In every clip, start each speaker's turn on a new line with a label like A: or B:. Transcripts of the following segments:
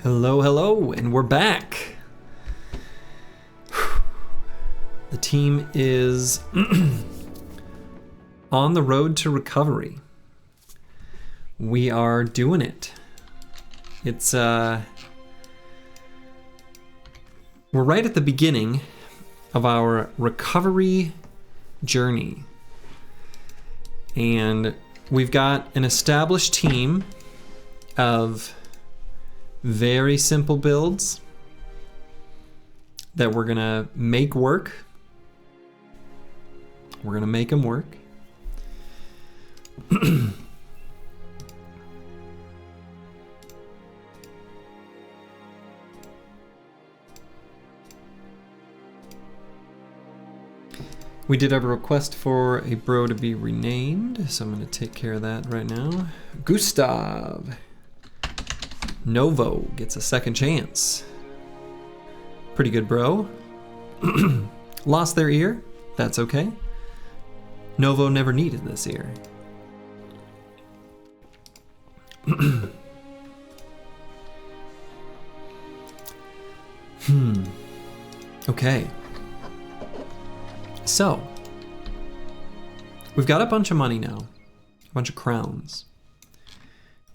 A: Hello, hello, and we're back. The team is on the road to recovery. We are doing it. It's we're right at the beginning of our recovery journey. And we've got an established team of very simple builds that we're gonna make work. We're gonna make them work. We did have a request for a bro to be renamed, so I'm gonna take care of that right now. Gustav Novo gets a second chance. Pretty good, bro. Lost their ear? That's okay. Novo never needed this ear. Okay. So, we've got a bunch of money now. A bunch of crowns.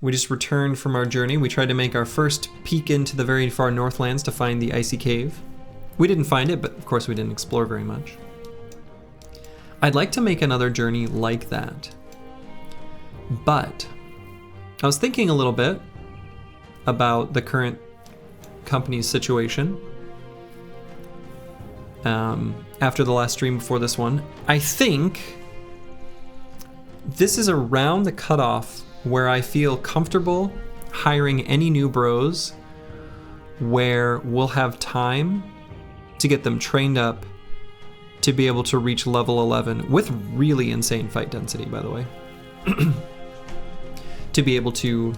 A: We just returned from our journey. We tried to make our first peek into the very far northlands to find the icy cave. We didn't find it, but of course we didn't explore very much. I'd like to make another journey like that. But I was thinking a little bit about the current company's situation. After the last stream before this one, I think this is around the cutoff where I feel comfortable hiring any new bros, where we'll have time to get them trained up to be able to reach level 11 with really insane fight density, by the way, to be able to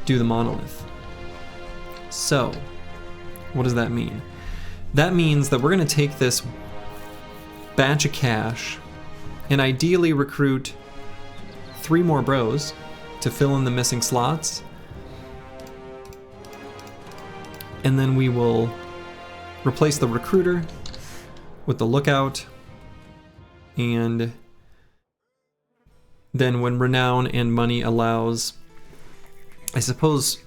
A: do the Monolith. So, what does that mean? That means that we're going to take this batch of cash and ideally recruit 3 more bros to fill in the missing slots. And then we will replace the recruiter with the lookout. And then when renown and money allows, I suppose,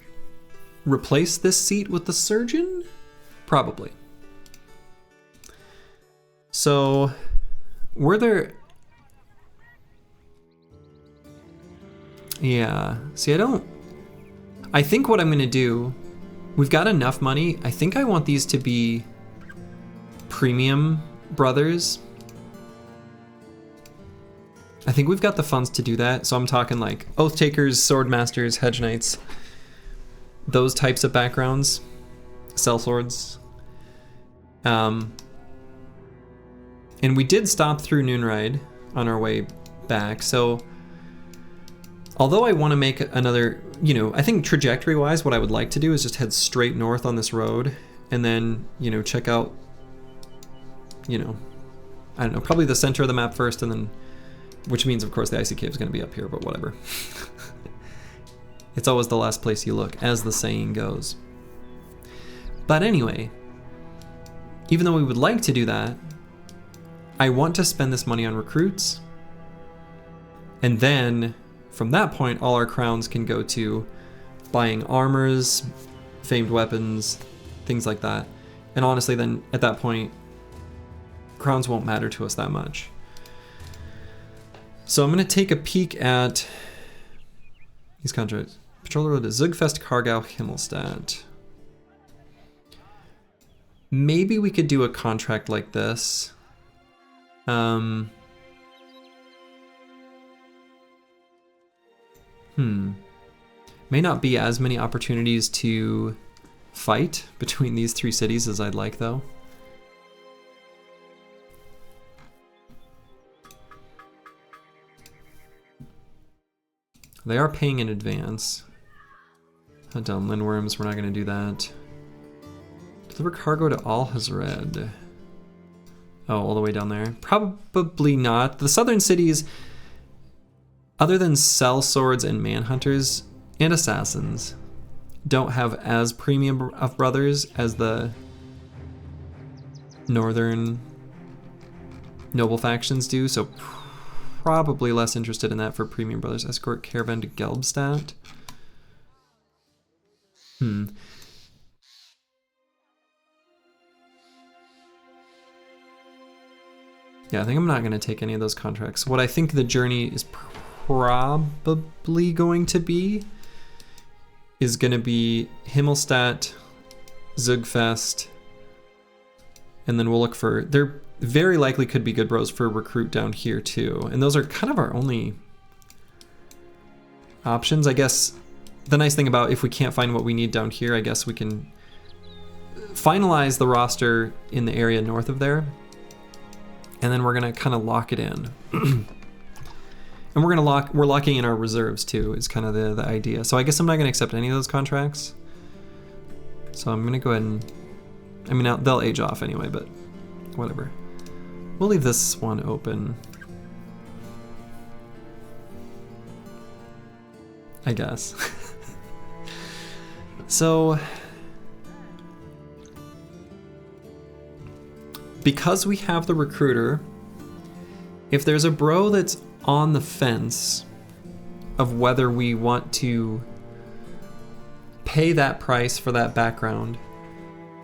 A: replace this seat with the surgeon? Probably. So, were there... Yeah, see, I think what I'm gonna do, we've got enough money. I think I want these to be premium brothers. I think we've got the funds to do that. So I'm talking like Oathtakers, Swordmasters, Hedge Knights, those types of backgrounds, sellswords. And we did stop through Noonride on our way back, so although I want to make another, I think trajectory-wise, what I would like to do is just head straight north on this road, and then, check out, I don't know, probably the center of the map first, and then, which means, of course, the icy cave is going to be up here, but whatever. It's always the last place you look, as the saying goes. But anyway, even though we would like to do that, I want to spend this money on recruits, and then from that point, all our crowns can go to buying armors, famed weapons, things like that. And honestly, then at that point, crowns won't matter to us that much. So I'm going to take a peek at these contracts. Patrol the road to Zugfest, Kargau, Himmelstadt. Maybe we could do a contract like this. May not be as many opportunities to fight between these 3 cities as I'd like, though. They are paying in advance. Hunt down Lindworms, we're not going to do that. Deliver cargo to Al-Hazred. Oh, all the way down there? Probably not. The southern cities, other than sellswords and manhunters and assassins, don't have as premium of brothers as the northern noble factions do, so probably less interested in that for premium brothers. Escort caravan to Gelbstadt. Yeah, I think I'm not going to take any of those contracts. What I think the journey is probably going to be is going to be Himmelstadt, Zugfest, and then we'll look for, there very likely could be good bros for recruit down here too. And those are kind of our only options. I guess the nice thing about if we can't find what we need down here, I guess we can finalize the roster in the area north of there. And then we're gonna kind of lock it in. And we're locking in our reserves too, is kind of the idea. So I guess I'm not gonna accept any of those contracts. So I'm gonna go ahead and, I mean, they'll age off anyway, but whatever. We'll leave this one open, I guess. So, because we have the recruiter, if there's a bro that's on the fence of whether we want to pay that price for that background,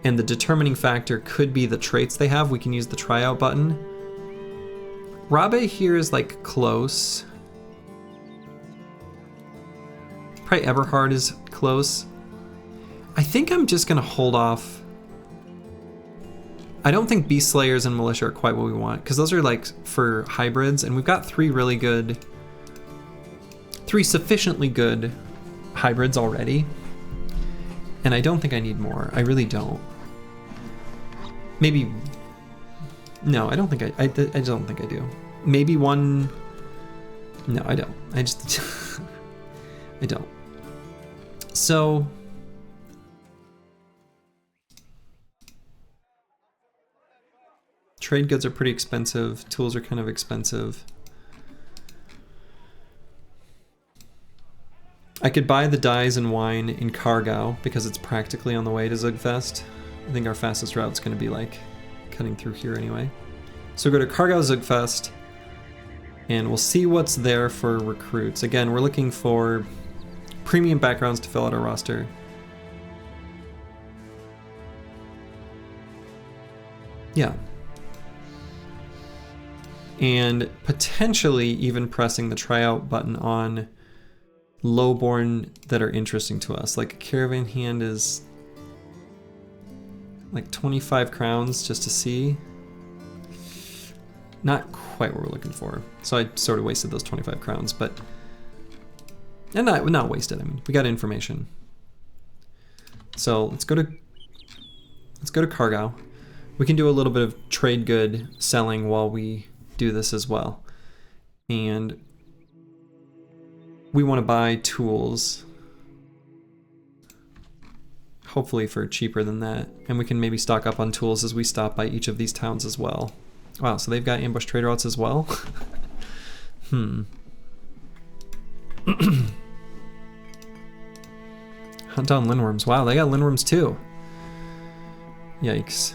A: and the determining factor could be the traits they have, we can use the tryout button. Rabe here is like close. Probably Eberhard is close. I think I'm just gonna hold off. I don't think Beast Slayers and Militia are quite what we want, because those are like for hybrids, and we've got three sufficiently good hybrids already. And I don't think I need more. I really don't. Maybe, no, I don't think I don't think I do. Maybe one, no, I don't. I just, I don't. So, trade goods are pretty expensive. Tools are kind of expensive. I could buy the dyes and wine in Kargau because it's practically on the way to Zugfest. I think our fastest route's going to be like cutting through here anyway. So go to Kargau Zugfest and we'll see what's there for recruits. Again, we're looking for premium backgrounds to fill out our roster. Yeah. And potentially even pressing the tryout button on lowborn that are interesting to us. Like a caravan hand is like 25 crowns just to see. Not quite what we're looking for. So I sort of wasted those 25 crowns, but and not wasted. I mean, we got information. So let's go to Kargau. We can do a little bit of trade good selling while we do this as well. And we want to buy tools, hopefully for cheaper than that. And we can maybe stock up on tools as we stop by each of these towns as well. Wow, so they've got ambush trade routes as well? Hunt down lindworms. Wow, they got lindworms too. Yikes.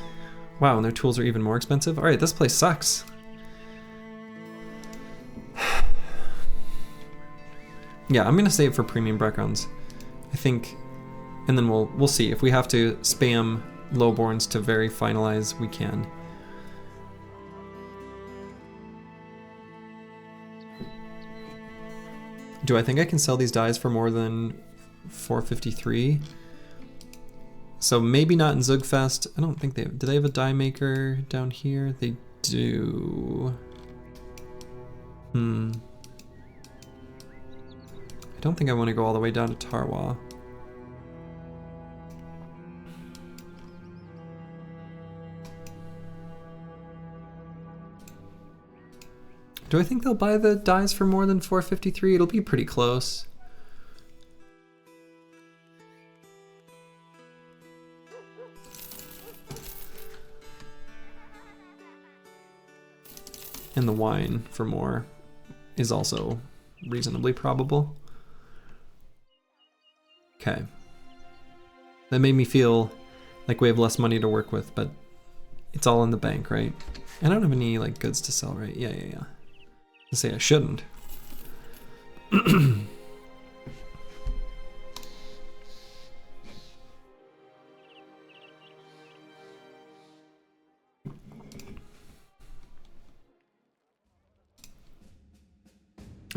A: Wow, and their tools are even more expensive? Alright, this place sucks. Yeah, I'm gonna save for premium backgrounds, I think, and then we'll see. If we have to spam lowborns to very finalize, we can. Do I think I can sell these dyes for more than 453? So maybe not in Zugfest. I don't think they have. Do they have a dye maker down here? They do. I don't think I want to go all the way down to Tarwa. Do I think they'll buy the dyes for more than 453? It'll be pretty close. And the wine for more is also reasonably probable. Okay. That made me feel like we have less money to work with, but it's all in the bank, right? And I don't have any like goods to sell, right? Yeah. I say I shouldn't. I'm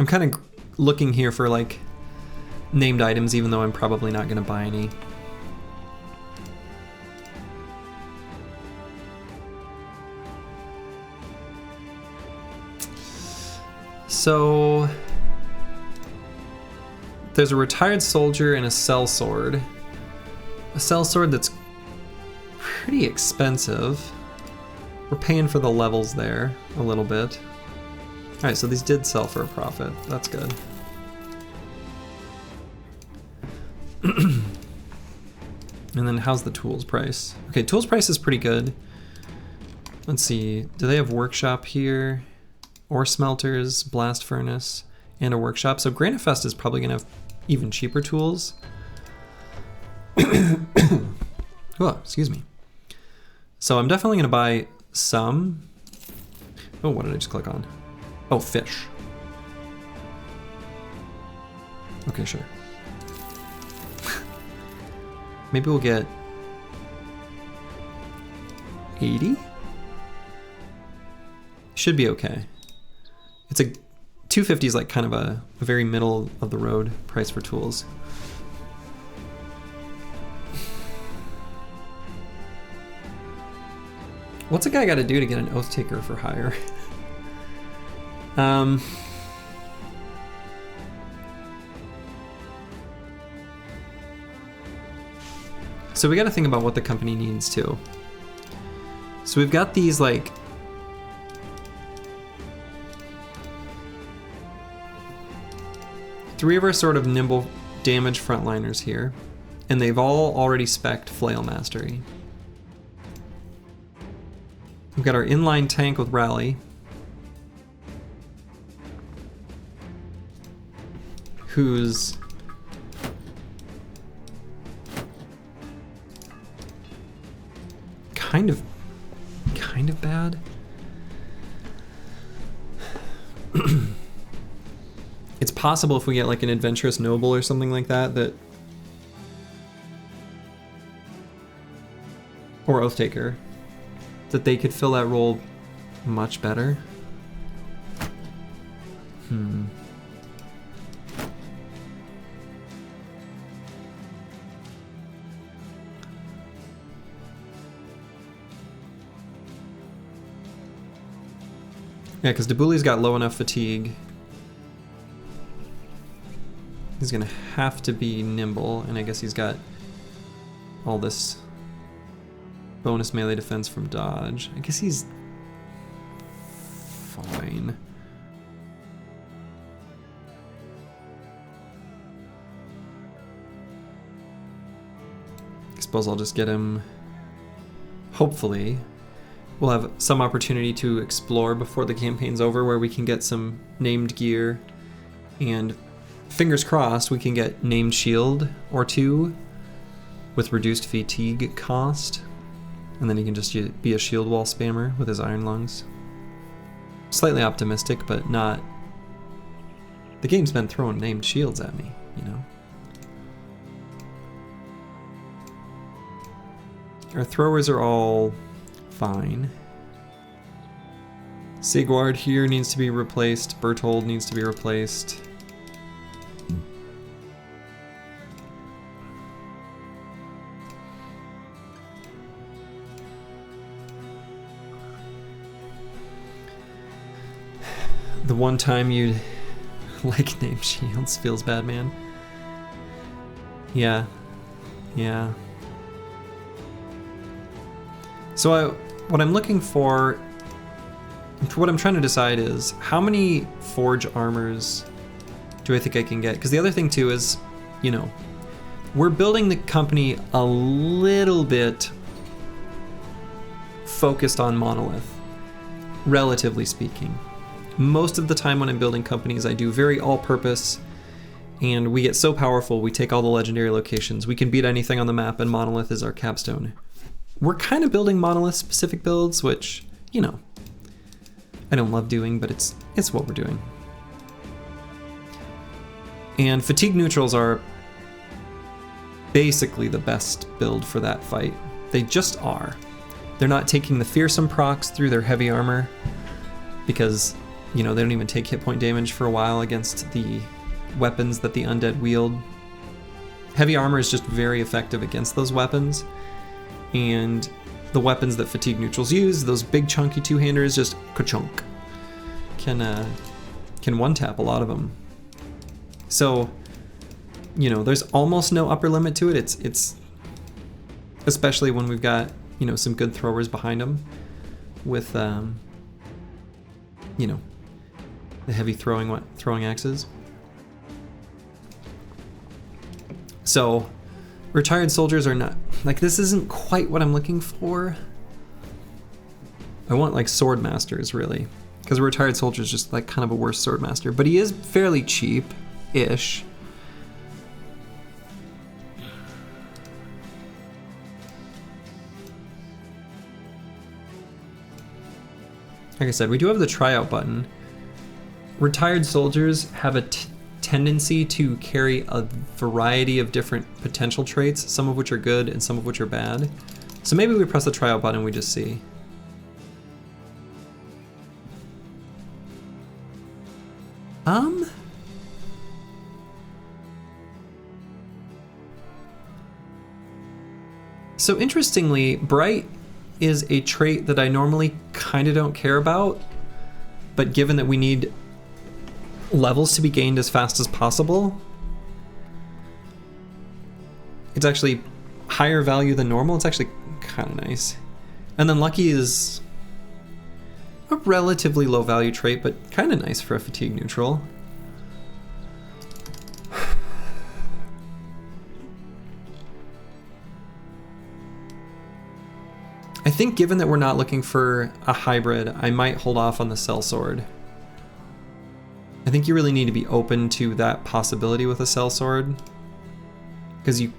A: kind of looking here for like named items, even though I'm probably not going to buy any. So there's a retired soldier and a sellsword. A sellsword that's pretty expensive. We're paying for the levels there a little bit. All right, so these did sell for a profit. That's good. And then how's the tools price? Okay, tools price is pretty good. Let's see, do they have workshop here? Ore smelters, blast furnace, and a workshop. So Granifest is probably gonna have even cheaper tools. Oh, excuse me. So I'm definitely gonna buy some. Oh, what did I just click on? Oh, fish. Okay, sure. Maybe we'll get 80? Should be okay. It's a 250 is like kind of a very middle of the road price for tools. What's a guy got to do to get an Oathtaker for hire? So we got to think about what the company needs too. So we've got these like three of our sort of nimble damage frontliners here, and they've all already spec'd flail mastery. We've got our inline tank with rally, who's kind of bad. It's possible if we get like an adventurous noble or something like that, or Oathtaker, that they could fill that role much better. Yeah, because Dabuli's got low enough fatigue. He's gonna have to be nimble, and I guess he's got all this bonus melee defense from dodge. I guess he's fine. I suppose I'll just get him. Hopefully, we'll have some opportunity to explore before the campaign's over, where we can get some named gear, and fingers crossed we can get named shield or two with reduced fatigue cost, and then he can just be a shield wall spammer with his iron lungs. Slightly optimistic, but not. The game's been throwing named shields at me, you know. Our throwers are all fine. Sigward here needs to be replaced. Berthold needs to be replaced. The one time you like named shields feels bad, man. Yeah. So what I'm looking for, what I'm trying to decide is how many forge armors do I think I can get? Because the other thing too is, you know, we're building the company a little bit focused on Monolith, relatively speaking. Most of the time when I'm building companies, I do very all-purpose And we get so powerful, we take all the legendary locations. We can beat anything on the map, and Monolith is our capstone. We're kind of building Monolith-specific builds, which, you know, I don't love doing, but it's what we're doing. And fatigue neutrals are basically the best build for that fight. They just are. They're not taking the fearsome procs through their heavy armor because, you know, they don't even take hit point damage for a while against the weapons that the undead wield. Heavy armor is just very effective against those weapons, and the weapons that fatigue neutrals use, those big chunky two-handers, just ka-chunk, can one-tap a lot of them. So, you know, there's almost no upper limit to it. It's especially when we've got, you know, some good throwers behind them with, you know, the heavy throwing axes. So, retired soldiers are not, like, this isn't quite what I'm looking for. I want, like, sword masters, really. Because a retired soldier is just, like, kind of a worse sword master. But he is fairly cheap-ish. Like I said, we do have the tryout button. Retired soldiers have a tendency to carry a variety of different potential traits, some of which are good and some of which are bad. So maybe we press the tryout button and we just see. So interestingly, Bright is a trait that I normally kind of don't care about, but given that we need levels to be gained as fast as possible, it's actually higher value than normal. It's actually kind of nice. And then Lucky is a relatively low value trait, but kind of nice for a fatigue neutral. I think given that we're not looking for a hybrid, I might hold off on the sellsword. I think you really need to be open to that possibility with a sellsword, because you,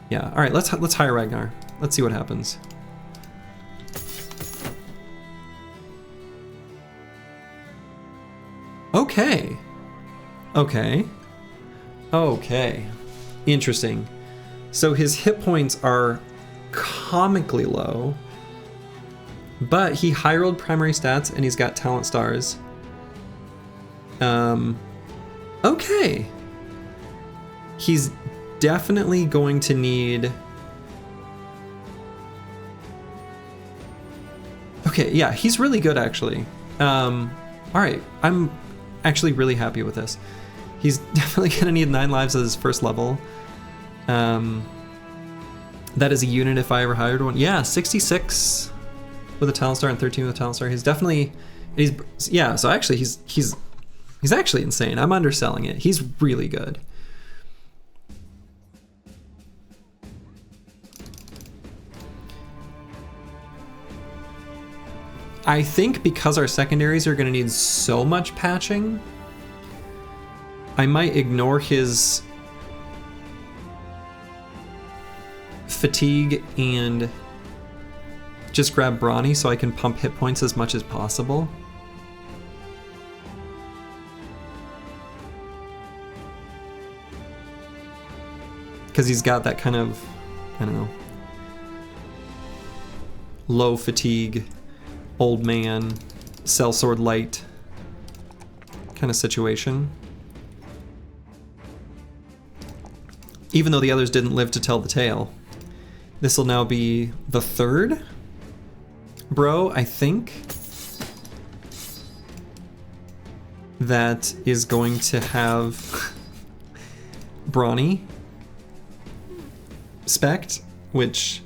A: yeah. All right, let's hire Ragnar. Let's see what happens. Okay. Okay. Okay. Interesting. So his hit points are comically low, but he high rolled primary stats and he's got talent stars. Okay. He's definitely going to need... Okay, yeah, he's really good actually. Alright, I'm actually really happy with this. He's definitely gonna need 9 lives as his first level. That is a unit if I ever hired one. Yeah, 66 with a talent star and 13 with a talent star. He's definitely, yeah, so actually he's actually insane. I'm underselling it. He's really good. I think because our secondaries are going to need so much patching, I might ignore his fatigue and just grab Brawny so I can pump hit points as much as possible. Because he's got that kind of, I don't know, low fatigue, old man, sellsword light kind of situation. Even though the others didn't live to tell the tale. This will now be the 3rd bro, I think, that is going to have Brawny spec'd, which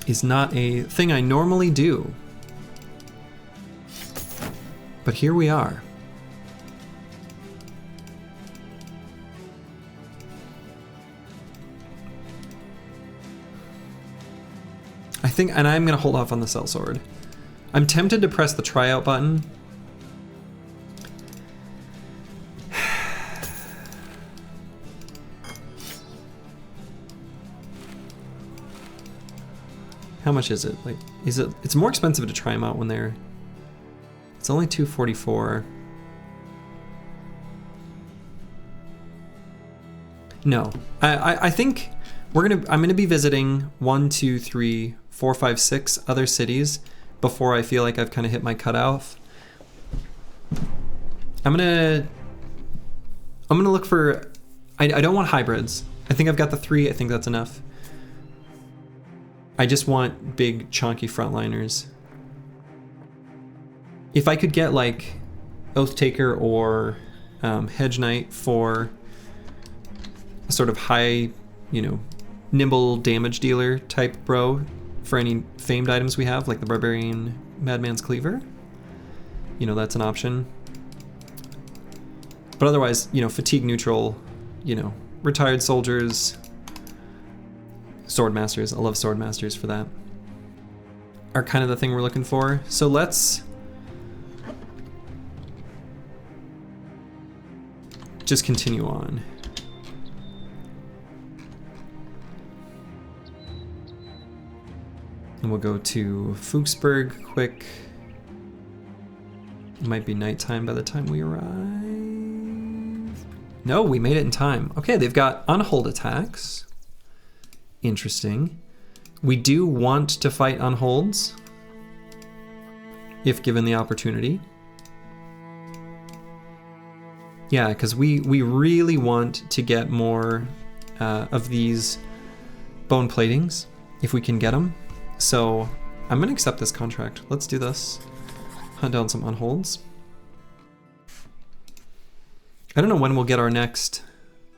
A: is not a thing I normally do. But here we are. I think, and I'm gonna hold off on the sellsword. I'm tempted to press the tryout button, How much is it? Like, is it? It's more expensive to try them out when they're. It's only 244. No, I think I'm gonna be visiting 1, 2, 3, 4, 5, 6 other cities before I feel like I've kind of hit my cutoff. I'm gonna look for. I don't want hybrids. I think I've got the 3. I think that's enough. I just want big, chunky frontliners. If I could get like Oathtaker or Hedge Knight for a sort of high, nimble damage dealer type bro for any famed items we have, like the Barbarian Madman's Cleaver, that's an option. But otherwise, fatigue neutral, retired soldiers, sword masters. I love sword masters for that. Are kind of the thing we're looking for. So let's just continue on. And we'll go to Fuchsburg quick. It might be nighttime by the time we arrive. No, we made it in time. Okay, they've got unhold attacks. Interesting. We do want to fight unholds if given the opportunity. Yeah, because we really want to get more of these bone platings if we can get them. So I'm gonna accept this contract. Let's do this. Hunt down some unholds. I don't know when we'll get our next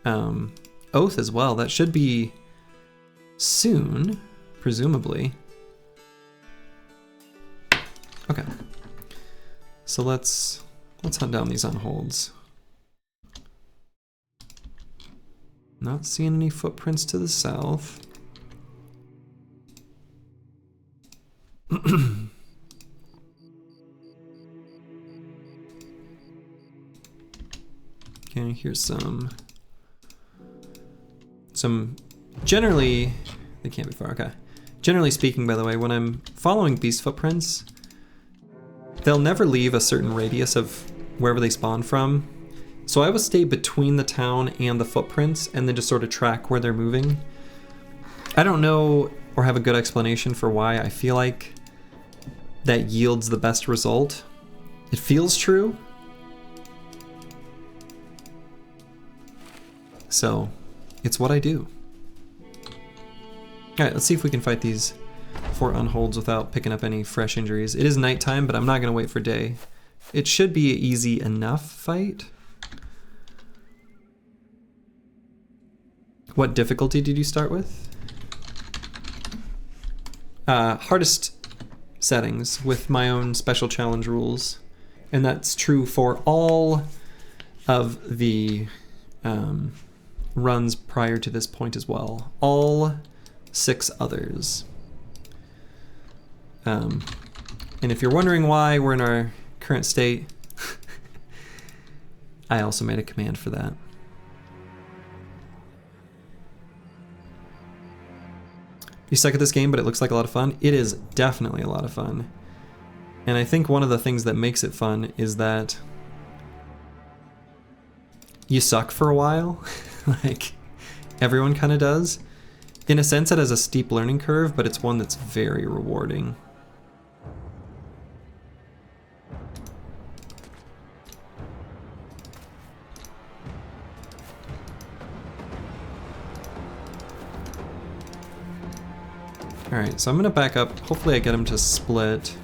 A: oath as well. That should be soon, presumably. Okay. So let's hunt down these unholds. Not seeing any footprints to the south. Okay, here's some generally, they can't be far, okay. Generally speaking, by the way, when I'm following beast footprints, they'll never leave a certain radius of wherever they spawn from. So I always stay between the town and the footprints and then just sort of track where they're moving. I don't know or have a good explanation for why I feel like that yields the best result. It feels true. So it's what I do. All right, let's see if we can fight these 4 unholds without picking up any fresh injuries. It is nighttime, but I'm not gonna wait for day. It should be an easy enough fight. What difficulty did you start with? Hardest settings with my own special challenge rules. And that's true for all of the runs prior to this point as well. All 6 others. And if you're wondering why we're in our current state, I also made a command for that. You suck at this game, but it looks like a lot of fun. It is definitely a lot of fun. And I think one of the things that makes it fun is that you suck for a while. Like, everyone kind of does. In a sense, it has a steep learning curve, but it's one that's very rewarding. Alright, so I'm gonna back up. Hopefully I get him to split.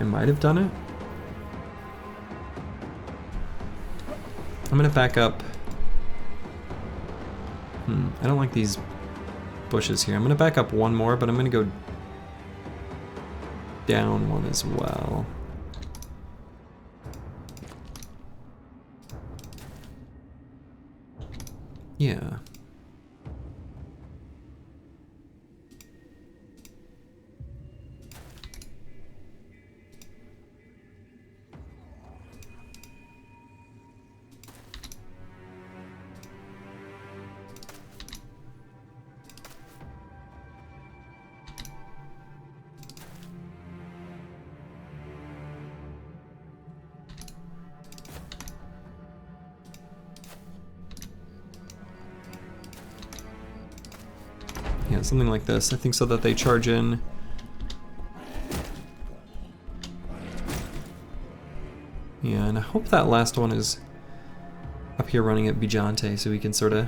A: I might have done it. I'm gonna back up. I don't like these bushes here. I'm gonna back up one more, but I'm gonna go down one as well. Yeah. Yeah, something like this. I think so that they charge in. Yeah, and I hope that last one is up here running at Bijante so we can sort of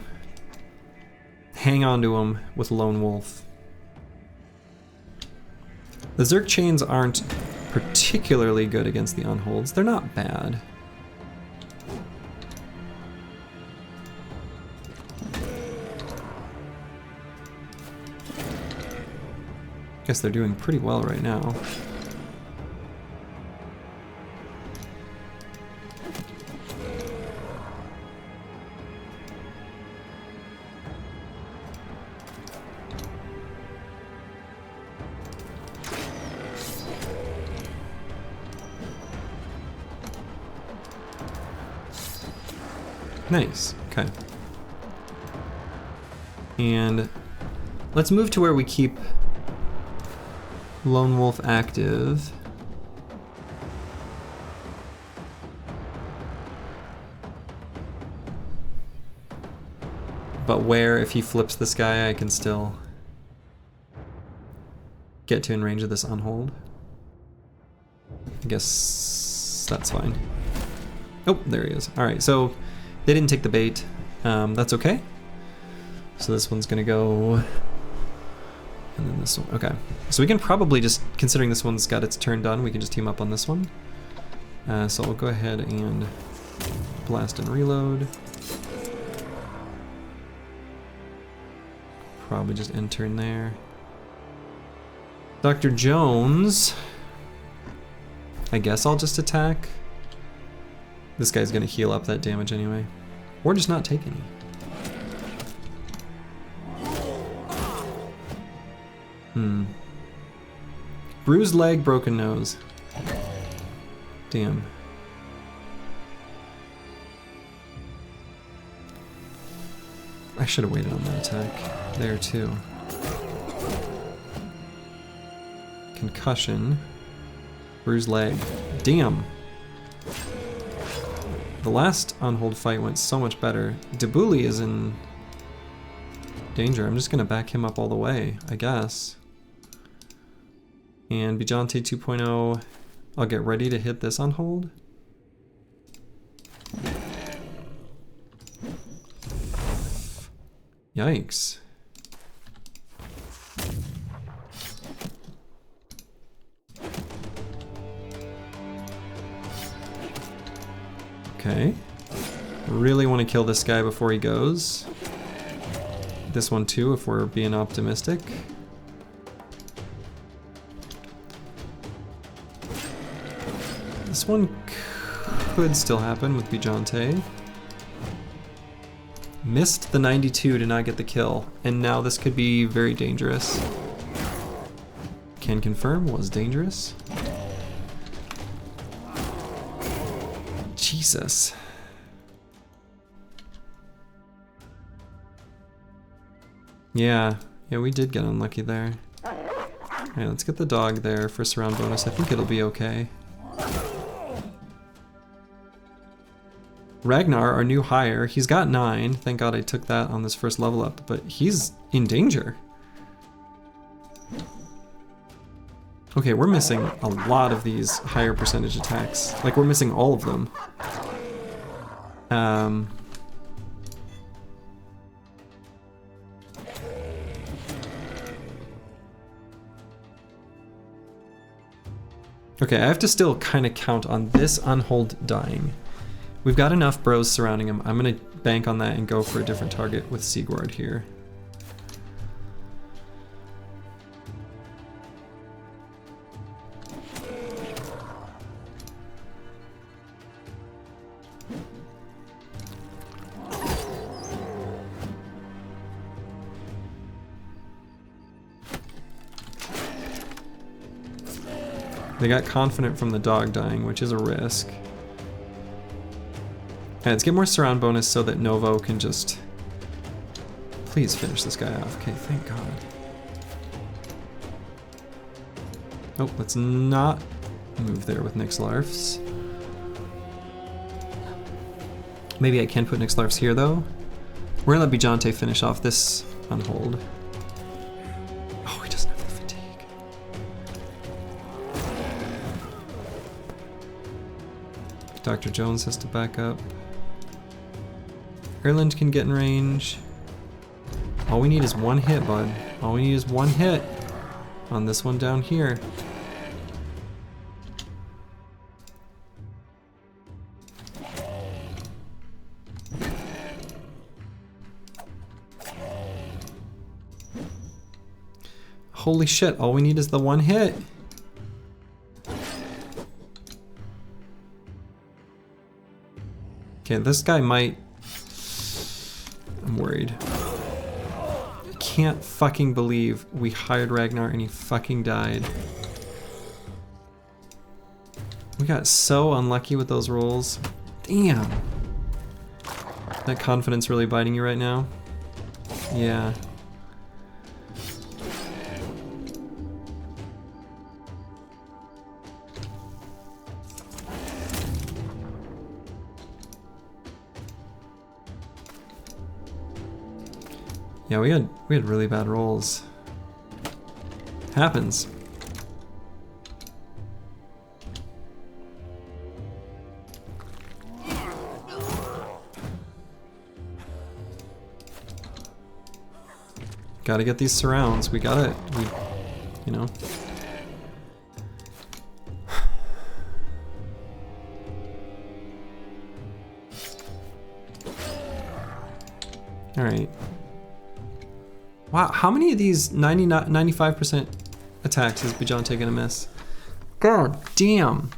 A: hang on to him with Lone Wolf. The Zerg chains aren't particularly good against the Unholds. They're not bad. Guess they're doing pretty well right now. Nice, okay. And let's move to where we keep Lone Wolf active. But where, if he flips this guy, I can still get to in range of this Unhold. I guess that's fine. Oh, there he is. Alright, so they didn't take the bait. That's okay. So this one's gonna go, and then this one. Okay, so we can probably just, considering this one's got its turn done, we can just team up on this one. So I'll go ahead and blast and reload. Probably just end turn there. Dr. Jones. I guess I'll just attack. This guy's gonna heal up that damage anyway. Or just not take any. Bruised leg, broken nose. Damn. I should have waited on that attack there too. Concussion. Bruised leg. Damn. The last Unhold fight went so much better. Debuli is in danger. I'm just gonna back him up all the way, I guess. And Bijante 2.0, I'll get ready to hit this Unhold. Yikes. Okay. Really want to kill this guy before he goes. This one too, if we're being optimistic. This one could still happen with Bijante. Missed the 92 to not get the kill, and now this could be very dangerous. Can confirm, was dangerous. Jesus. Yeah, we did get unlucky there. Alright, let's get the dog there for surround bonus. I think it'll be okay. Ragnar, our new hire, he's got 9. Thank God I took that on this first level up, but he's in danger. Okay, we're missing a lot of these higher percentage attacks. Like, we're missing all of them. Okay, I have to still kind of count on this Unhold dying. We've got enough bros surrounding him. I'm gonna bank on that and go for a different target with Sigurd here. They got confident from the dog dying, which is a risk. Okay, let's get more surround bonus so that Novo can just... Please finish this guy off. Okay, thank God. Oh, let's not move there with Nixlarfs. Maybe I can put Nixlarfs here, though. We're gonna let Bijante finish off this Unhold. Dr. Jones has to back up. Erland can get in range. All we need is one hit, bud. All we need is one hit on this one down here. Holy shit, all we need is the one hit. Okay, this guy might... I'm worried. I can't fucking believe we hired Ragnar and he fucking died. We got so unlucky with those rolls. Damn. That confidence really biting you right now? Yeah. Yeah, we had really bad rolls. Happens. Gotta get these surrounds. We gotta, you know. All right. Wow, how many of these 95% attacks is Bajante gonna miss? God damn.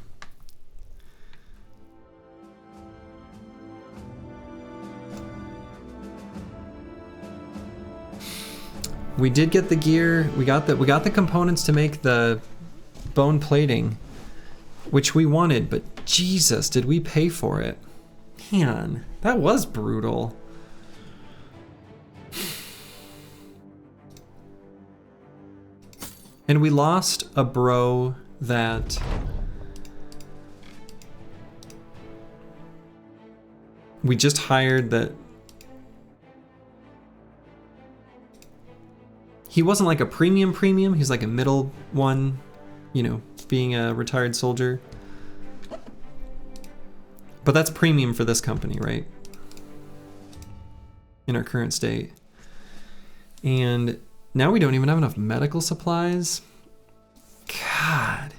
A: We did get the gear. We got the components to make the bone plating, which we wanted, but Jesus, did we pay for it? Man, that was brutal. And we lost a bro that we just hired that he wasn't like a premium, he's like a middle one, you know, being a retired soldier. But that's premium for this company, right? In our current state. And now we don't even have enough medical supplies. God.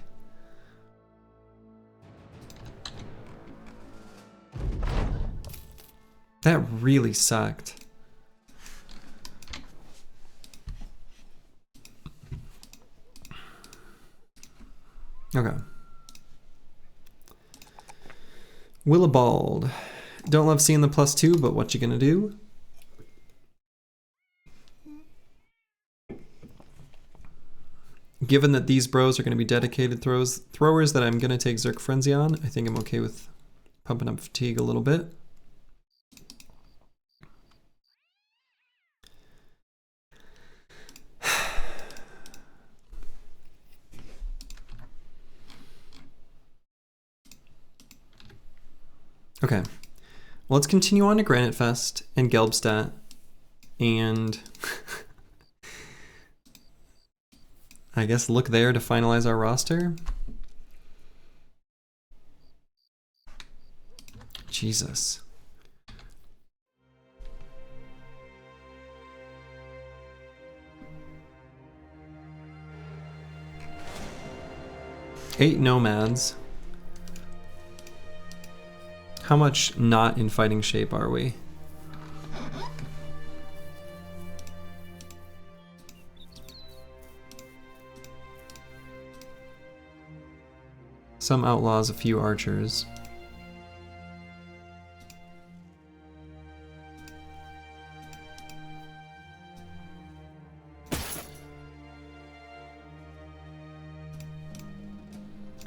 A: That really sucked. Okay. Willibald. Don't love seeing the +2, but what you gonna do? Given that these bros are going to be dedicated throwers that I'm going to take Zerk Frenzy on, I think I'm okay with pumping up fatigue a little bit. Okay, well, let's continue on to Granite Fest and Gelbstadt and... I guess look there to finalize our roster. Jesus. Eight nomads. How much not in fighting shape are we? Some outlaws, a few archers.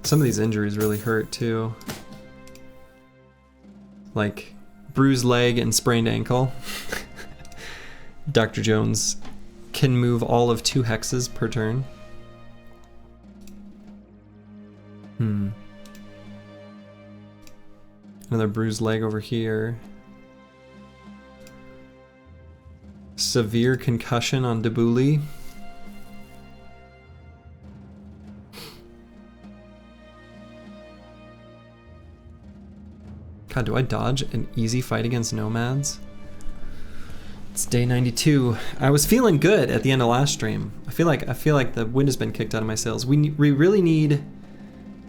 A: Some of these injuries really hurt too. Like bruised leg and sprained ankle. Dr. Jones can move all of 2 hexes per turn. Another bruised leg over here. Severe concussion on Dabuli. God, do I dodge an easy fight against nomads? It's day 92. I was feeling good at the end of last stream. I feel like the wind has been kicked out of my sails. We really need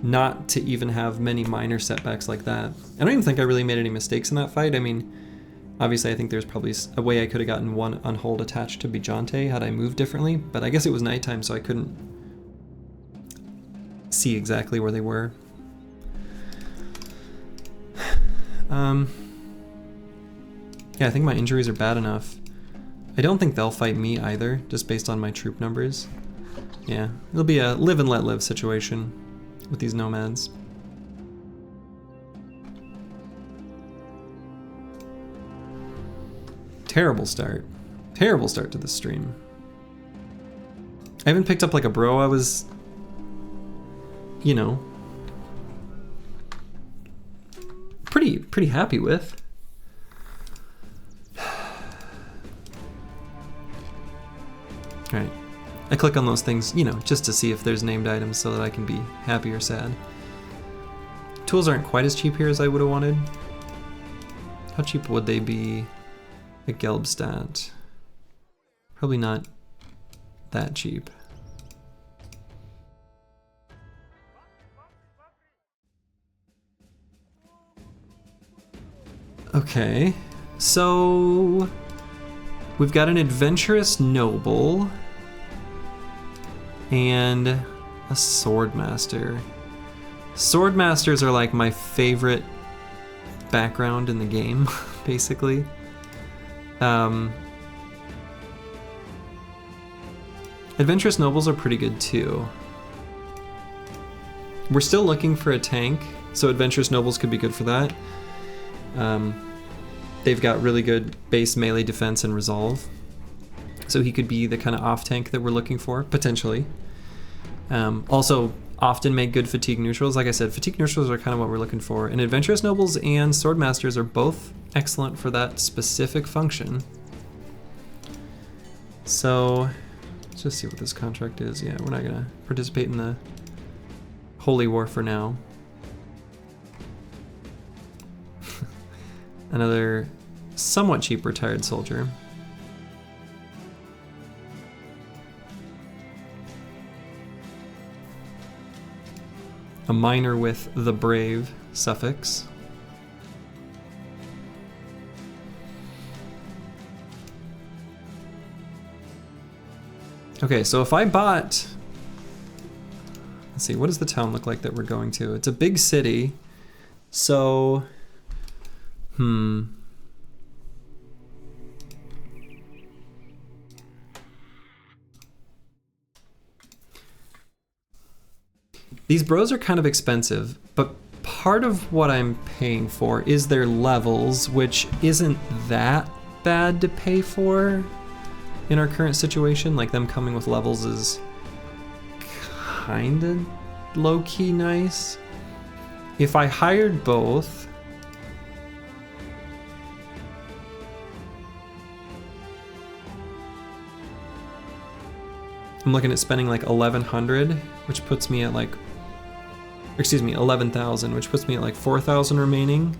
A: not to even have many minor setbacks like that. I don't even think I really made any mistakes in that fight. I mean, obviously I think there's probably a way I could have gotten one Unhold attached to Bijante had I moved differently, but I guess it was nighttime, so I couldn't see exactly where they were. Yeah, I think my injuries are bad enough. I don't think they'll fight me either, just based on my troop numbers. Yeah, it'll be a live and let live situation with these nomads. Terrible start. Terrible start to the stream. I haven't picked up like a bro I was, you know, pretty happy with. Alright. I click on those things, you know, just to see if there's named items so that I can be happy or sad. Tools aren't quite as cheap here as I would have wanted. How cheap would they be at Gelbstadt? Probably not that cheap. Okay, so we've got an adventurous noble and a swordmaster. Swordmasters are like my favorite background in the game, basically. Adventurous nobles are pretty good too. We're still looking for a tank, so adventurous nobles could be good for that. They've got really good base melee defense and resolve, so he could be the kind of off tank that we're looking for, potentially. Also, often make good fatigue neutrals. Like I said, fatigue neutrals are kind of what we're looking for, and adventurous nobles and swordmasters are both excellent for that specific function. So, let's just see what this contract is. Yeah, we're not gonna participate in the Holy War for now. Another somewhat cheap retired soldier. A miner with the brave suffix. Okay, so if I bought, let's see, what does the town look like that we're going to? It's a big city, so these bros are kind of expensive, but part of what I'm paying for is their levels, which isn't that bad to pay for in our current situation. Like, them coming with levels is kinda low-key nice. If I hired both, I'm looking at spending like 1,100, which puts me at like, excuse me, 11,000, which puts me at like 4,000 remaining.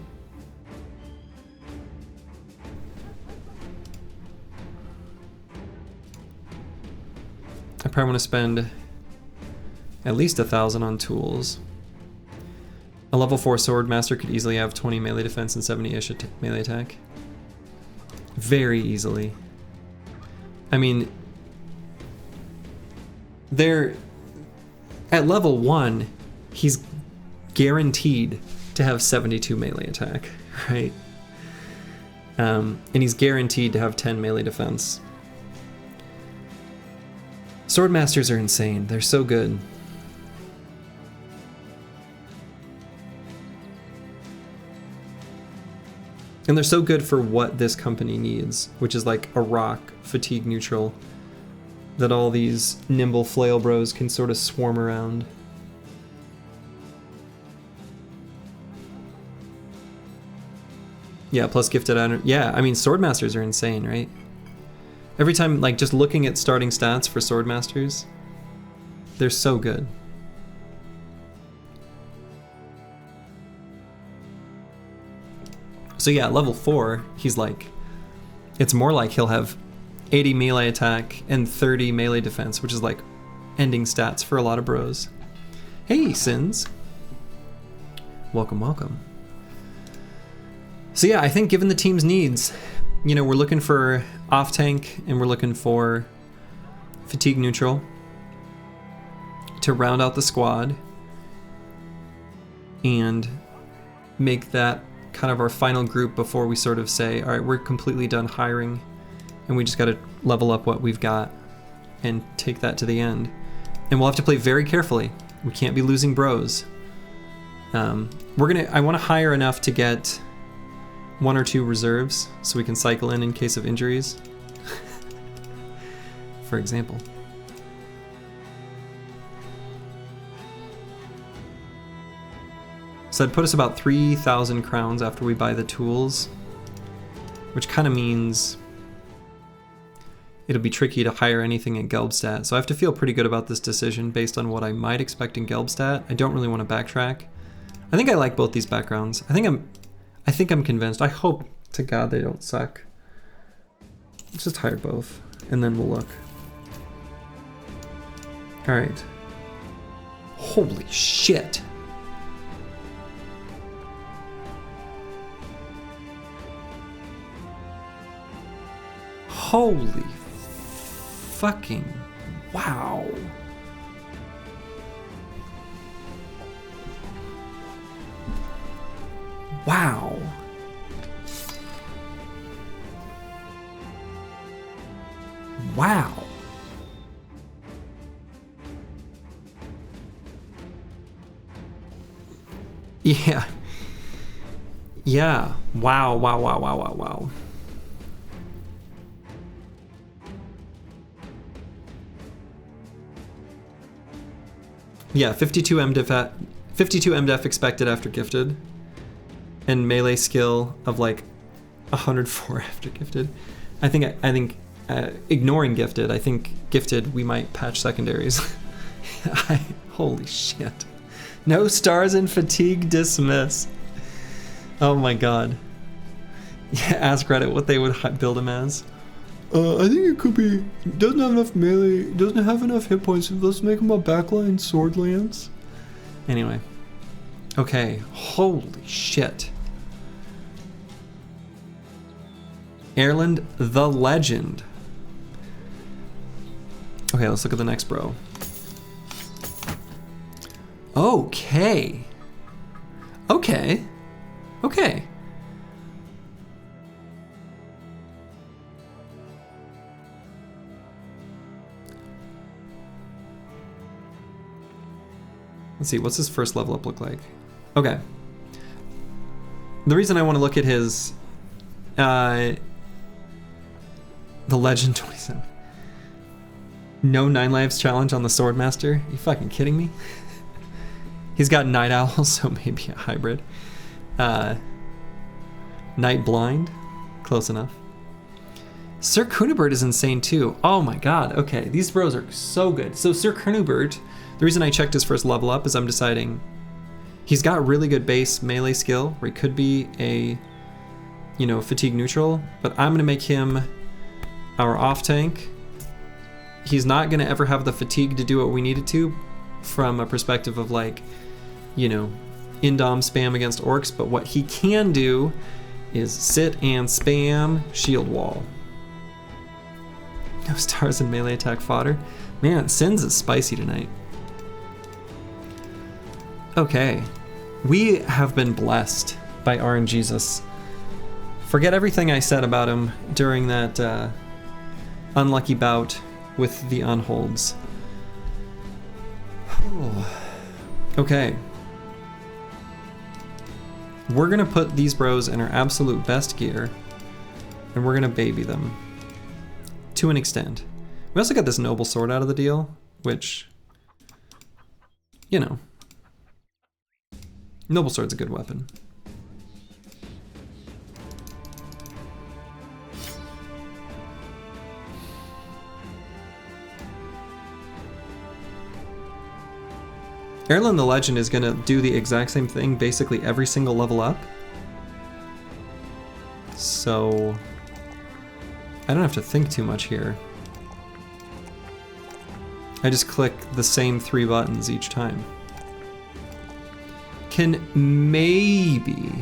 A: I probably want to spend at least 1,000 on tools. A level 4 swordmaster could easily have 20 melee defense and 70-ish melee attack. Very easily. I mean, they're at level 1, he's guaranteed to have 72 melee attack, right? And he's guaranteed to have 10 melee defense. Swordmasters are insane. They're so good. And they're so good for what this company needs, which is like a rock, fatigue neutral, that all these nimble flail bros can sort of swarm around. Yeah, plus gifted honor. Yeah, I mean, swordmasters are insane, right? Every time, like, just looking at starting stats for swordmasters, they're so good. So yeah, level 4, he's like, it's more like he'll have 80 melee attack and 30 melee defense, which is like ending stats for a lot of bros. Hey, Sins. Welcome, welcome. So yeah, I think given the team's needs, you know, we're looking for off tank and we're looking for fatigue neutral to round out the squad and make that kind of our final group before we sort of say, all right, we're completely done hiring and we just got to level up what we've got and take that to the end. And we'll have to play very carefully. We can't be losing bros. I want to hire enough to get 1 or 2 reserves so we can cycle in case of injuries. For example. So that'd put us about 3,000 crowns after we buy the tools, which kind of means it'll be tricky to hire anything in Gelbstadt. So I have to feel pretty good about this decision based on what I might expect in Gelbstadt. I don't really want to backtrack. I think I like both these backgrounds. I think I'm convinced. I hope to God they don't suck. Let's just hire both and then we'll look. All right. Holy shit. Holy fucking wow. Wow. Wow. Yeah. Yeah. Wow, wow, wow, wow, wow, wow. Yeah, 52 MDef expected after gifted. And melee skill of like 104 after gifted. I think ignoring gifted, I think gifted we might patch secondaries. Holy shit. No stars in fatigue dismiss. Oh my god. Yeah, ask Reddit what they would build him as. I think it could be, doesn't have enough melee, doesn't have enough hit points, let's make him a backline sword lance. Anyway. Okay, holy shit. Erland the Legend. Okay, let's look at the next bro. Okay. Okay. Okay. Let's see, what's his first level up look like? Okay. The reason I want to look at his the Legend 27. No 9 lives challenge on the Swordmaster? You fucking kidding me? He's got Night Owl, so maybe a hybrid. Night Blind? Close enough. Sir Kunibert is insane too. Oh my god, okay. These bros are so good. So Sir Kunibert, the reason I checked his first level up is I'm deciding he's got really good base melee skill where he could be a, you know, fatigue neutral, but I'm gonna make him our off tank. He's not gonna ever have the fatigue to do what we needed to from a perspective of like, you know, indom spam against orcs, but what he can do is sit and spam shield wall. No stars in melee attack fodder. Man, Sins is spicy tonight. Okay, we have been blessed by RNGesus. Forget everything I said about him during that unlucky bout with the unholds. Okay. We're gonna put these bros in our absolute best gear, and we're gonna baby them. To an extent. We also got this noble sword out of the deal, which, you know, noble sword's a good weapon. Erland the Legend is gonna do the exact same thing basically every single level up. So I don't have to think too much here. I just click the same 3 buttons each time. Can maybe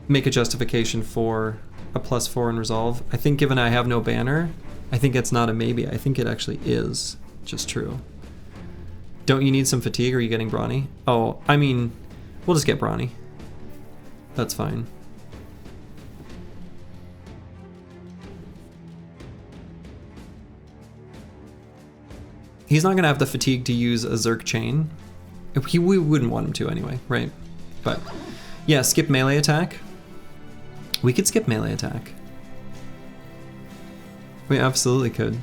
A: make a justification for a +4 in resolve. I think given I have no banner, I think it's not a maybe. I think it actually is just true. Don't you need some fatigue? Or are you getting brawny? Oh, I mean, we'll just get brawny. That's fine. He's not gonna have the fatigue to use a Zerk chain. We wouldn't want him to anyway, right? But yeah, skip melee attack. We could skip melee attack. We absolutely could.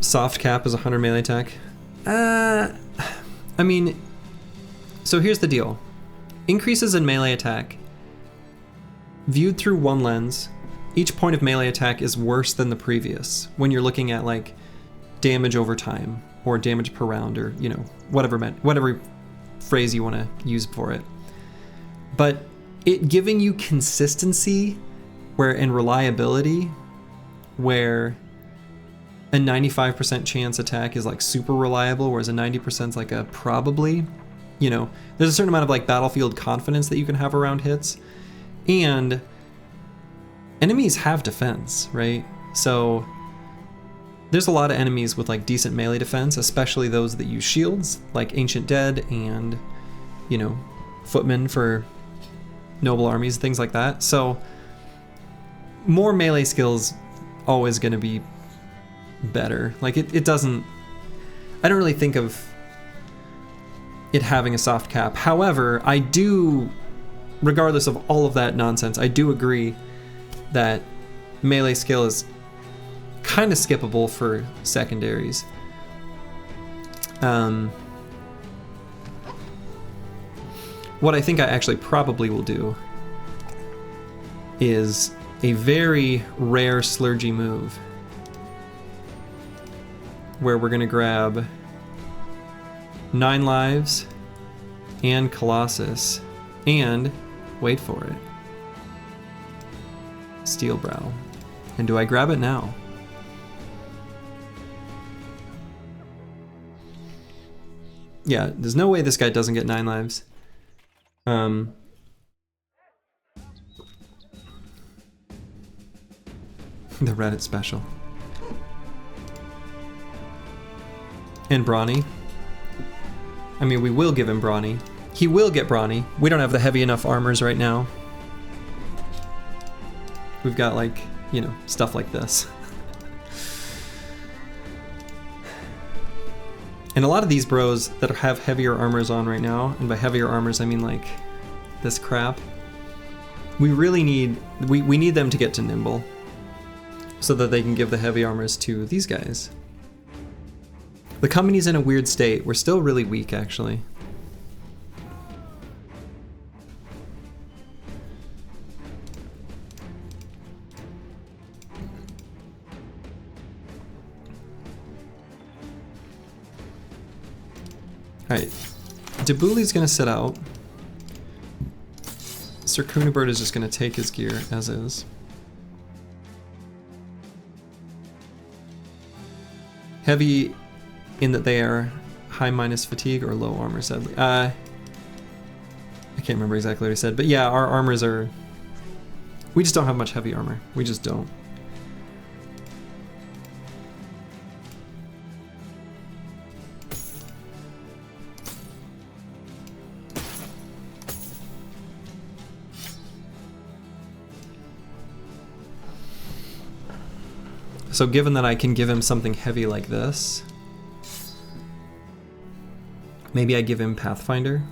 A: Soft cap is 100 melee attack. I mean, so here's the deal. Increases in melee attack. Viewed through one lens, each point of melee attack is worse than the previous when you're looking at like damage over time or damage per round or, you know, whatever phrase you want to use for it. But it giving you consistency and reliability where a 95% chance attack is like super reliable, whereas a 90% is like a probably. You know, there's a certain amount of like battlefield confidence that you can have around hits. And enemies have defense, right? So there's a lot of enemies with like decent melee defense, especially those that use shields, like Ancient Dead and, you know, Footmen for noble armies, things like that. So more melee skills always going to be better. Like it doesn't, I don't really think of it having a soft cap. However, I do, regardless of all of that nonsense, I do agree that melee skill is kind of skippable for secondaries. What I think I actually probably will do is a very rare slurgy move where we're gonna grab 9 lives and Colossus and, wait for it, Steel Brow. And do I grab it now? Yeah, there's no way this guy doesn't get 9 lives. The Reddit special. And Brawny. I mean, we will give him Brawny. He will get Brawny. We don't have the heavy enough armors right now. We've got like, you know, stuff like this. And a lot of these bros that have heavier armors on right now, and by heavier armors I mean like this crap, we really need, we need them to get to nimble so that they can give the heavy armors to these guys. The company's in a weird state. We're still really weak, actually. Alright. Dabuli's gonna sit out. Sir Kunibert is just gonna take his gear as is. Heavy in that they are high minus fatigue or low armor, sadly. I can't remember exactly what he said, but yeah, our armors are... We just don't have much heavy armor. We just don't. So given that I can give him something heavy like this, maybe I give him Pathfinder.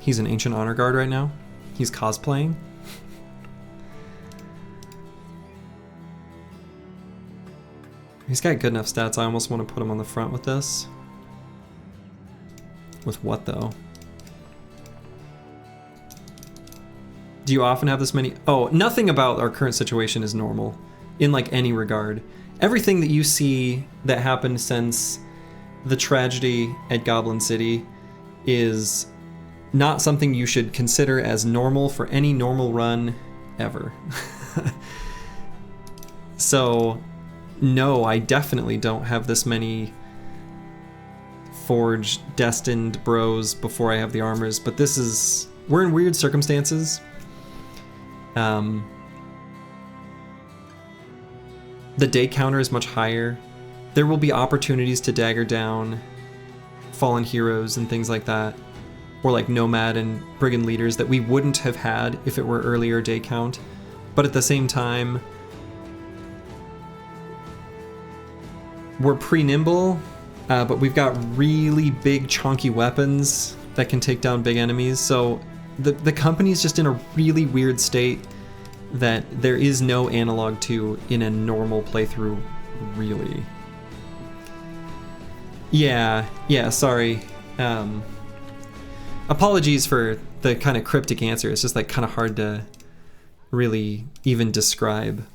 A: He's an Ancient Honor Guard right now. He's cosplaying. He's got good enough stats. I almost want to put him on the front with this. With what, though? Do you often have this many? Oh, nothing about our current situation is normal in like any regard. Everything that you see that happened since the tragedy at Goblin City is not something you should consider as normal for any normal run ever. So, no, I definitely don't have this many forged, destined bros before I have the armors, but this is... we're in weird circumstances. The day counter is much higher. There will be opportunities to dagger down fallen heroes and things like that, or like nomad and brigand leaders that we wouldn't have had if it were earlier day count. But at the same time, we're pre-nimble, but we've got really big chunky weapons that can take down big enemies. So the company's just in a really weird state that there is no analog to in a normal playthrough, really. Yeah, sorry. Apologies for the kind of cryptic answer. It's just like kind of hard to really even describe.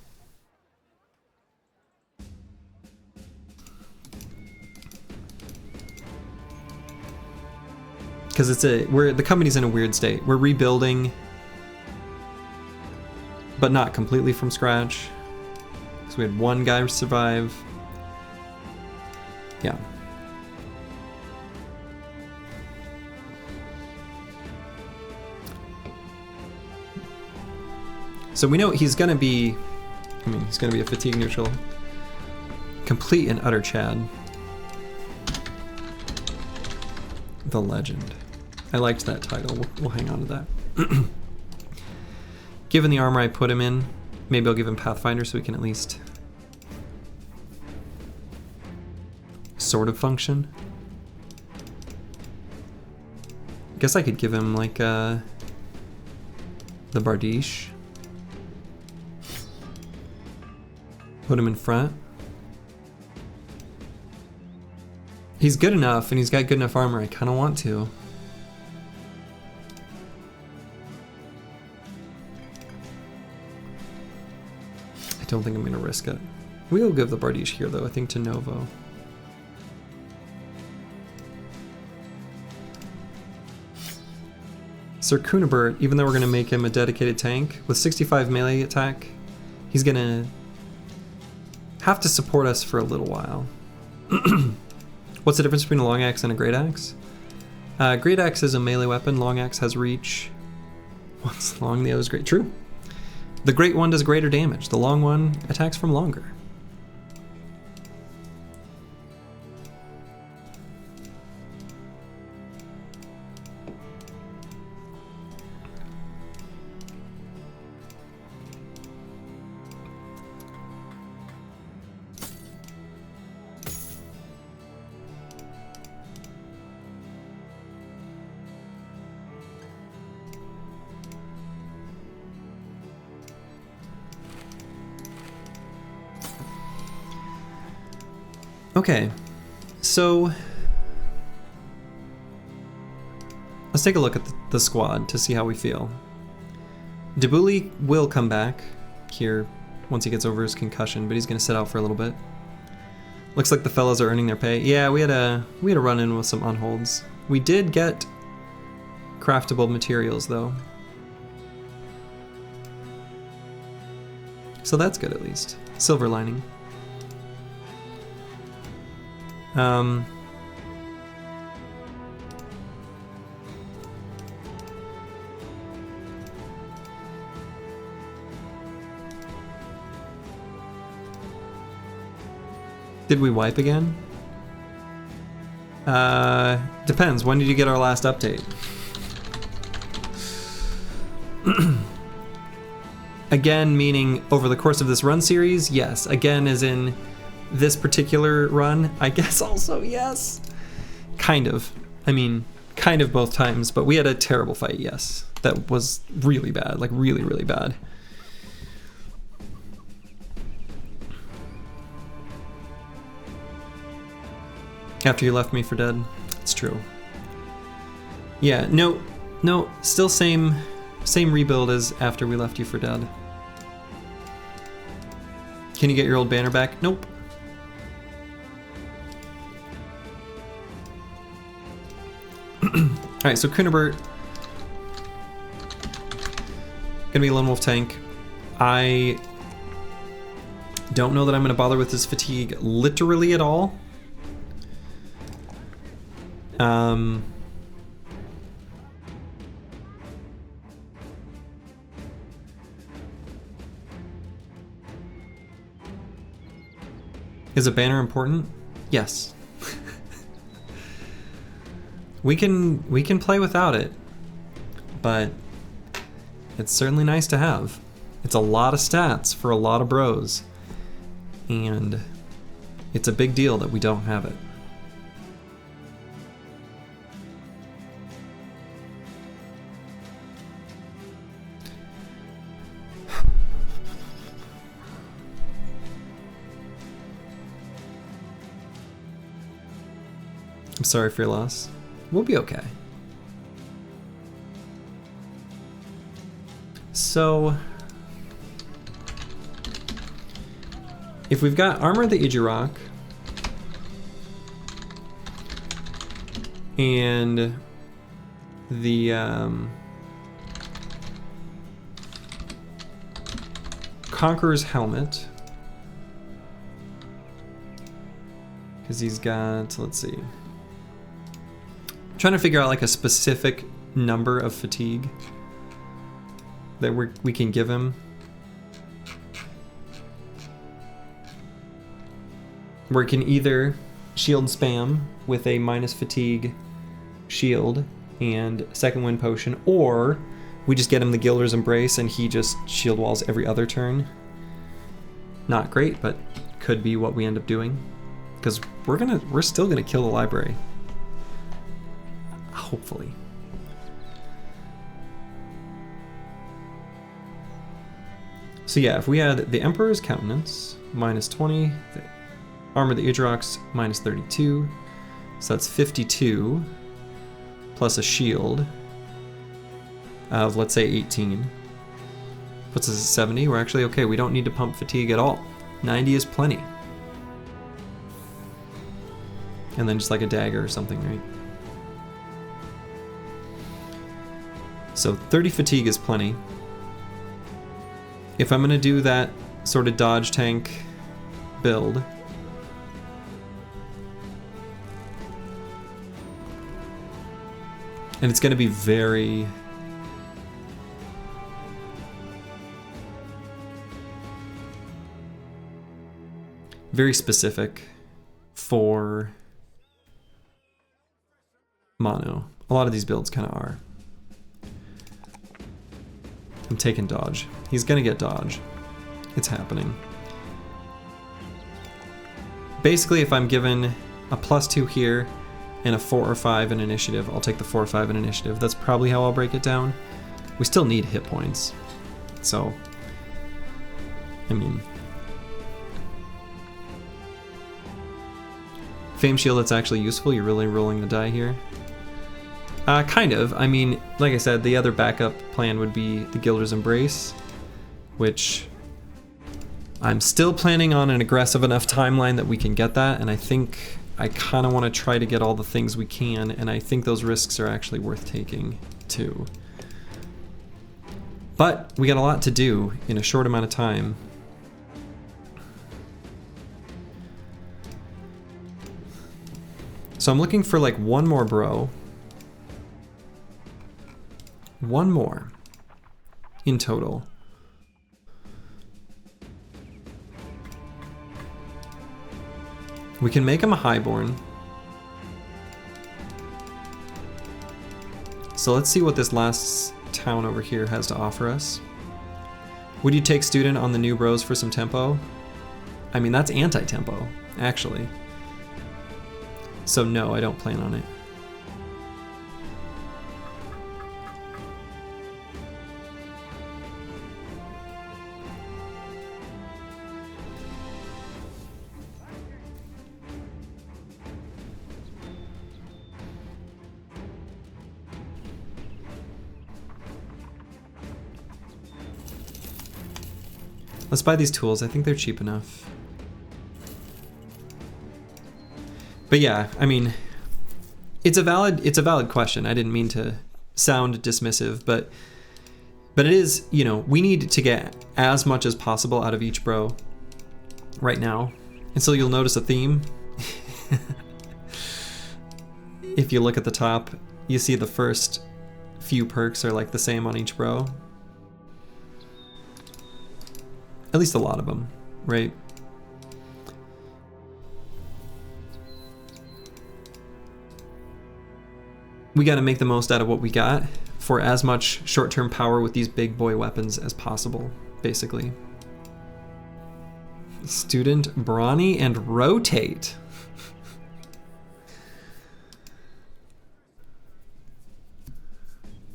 A: Because the company's in a weird state. We're rebuilding, but not completely from scratch. So we had one guy survive. Yeah. So we know he's gonna be, he's gonna be a fatigue neutral. Complete and utter Chad. The legend. I liked that title. We'll hang on to that. Given the armor I put him in, maybe I'll give him Pathfinder so he can at least sort of function. Guess I could give him like the Bardiche. Put him in front. He's good enough and he's got good enough armor. I kind of want to. I don't think I'm going to risk it. We'll give the Bardiche here though, I think to Novo. Sir Kunibert, even though we're going to make him a dedicated tank, with 65 melee attack, he's going to have to support us for a little while. What's the difference between a long axe and a great axe? Great axe is a melee weapon, long axe has reach. One's long, the other's great. True. The great one does greater damage, the long one attacks from longer. Okay, so let's take a look at the squad to see how we feel. Debuli will come back here once he gets over his concussion, but he's going to sit out for a little bit. Looks like the fellas are earning their pay. Yeah, we had a run-in with some unholds. We did get craftable materials though, so that's good at least. Silver lining. Did we wipe again? Depends. When did you get our last update? Again, meaning over the course of this run series? Yes. Again, as in this particular run? I guess also yes. Kind of. I mean, kind of both times, but we had a terrible fight, yes. That was really bad, like really, really bad. After you left me for dead. It's true. Yeah, no, still same rebuild as after we left you for dead. Can you get your old banner back? Nope. Alright, so Kunibert. Gonna be a lone wolf tank. I don't know that I'm gonna bother with his fatigue literally at all. Is a banner important? Yes. We can play without it, but it's certainly nice to have. It's a lot of stats for a lot of bros, and it's a big deal that we don't have it. I'm sorry for your loss. We'll be okay. So, if we've got Armor of the Ijirok and the Conqueror's Helmet, because he's got, let's see, I'm trying to figure out like a specific number of fatigue that we can give him. Where it can either shield spam with a minus fatigue shield and second wind potion, or we just get him the Gilder's Embrace and he just shield walls every other turn. Not great, but could be what we end up doing. Because we're still gonna kill the library. Hopefully. So yeah, if we had the Emperor's Countenance, minus 20, the Armor of the Idrok's minus 32, so that's 52, plus a shield of, let's say, 18. Puts us at 70, we're actually okay, we don't need to pump fatigue at all. 90 is plenty. And then just like a dagger or something, right? So 30 fatigue is plenty. If I'm gonna do that sort of dodge tank build, and it's gonna be very specific for mono. A lot of these builds kind of are. I'm taking dodge. He's gonna get dodge. It's happening. Basically, if I'm given a +2 here and a 4 or 5 in initiative, I'll take the 4 or 5 in initiative. That's probably how I'll break it down. We still need hit points. So, I mean, Fame Shield, that's actually useful. You're really rolling the die here. Kind of. I mean, like I said, the other backup plan would be the Gilder's Embrace, which I'm still planning on an aggressive enough timeline that we can get that, and I think I kind of want to try to get all the things we can, and I think those risks are actually worth taking, too. But we got a lot to do in a short amount of time. So I'm looking for like one more bro. One more in total. We can make him a highborn. So let's see what this last town over here has to offer us. Would you take student on the new bros for some tempo? I mean, that's anti-tempo, actually. So no, I don't plan on it. Let's buy these tools. I think they're cheap enough. But yeah, I mean, it's a valid question. I didn't mean to sound dismissive, but it is, you know, we need to get as much as possible out of each bro right now. And so you'll notice a theme. If you look at the top, you see the first few perks are like the same on each bro. At least a lot of them, right? We got to make the most out of what we got for as much short-term power with these big boy weapons as possible, basically. Student, brawny, and rotate.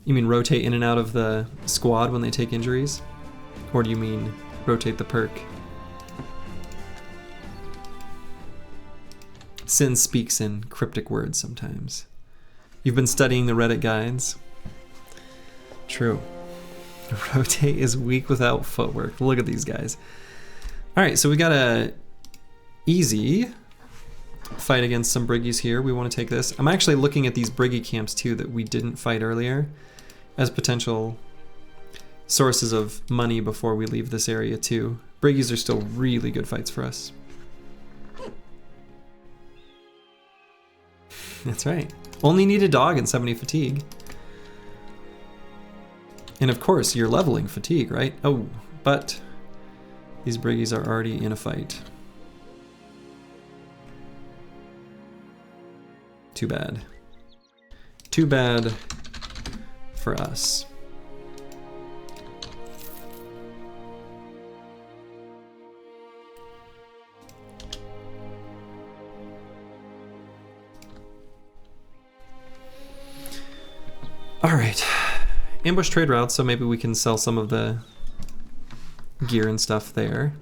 A: You mean rotate in and out of the squad when they take injuries? Or do you mean rotate the perk? Sin speaks in cryptic words sometimes. You've been studying the Reddit guides. True. Rotate is weak without footwork. Look at these guys. All right, so we got a easy fight against some briggies here. We want to take this. I'm actually looking at these briggy camps too that we didn't fight earlier as potential sources of money before we leave this area too. Briggies are still really good fights for us. That's right. Only need a dog and 70 fatigue. And of course, you're leveling fatigue, right? Oh, but these briggies are already in a fight. Too bad. Too bad for us. All right, ambush trade routes, so maybe we can sell some of the gear and stuff there.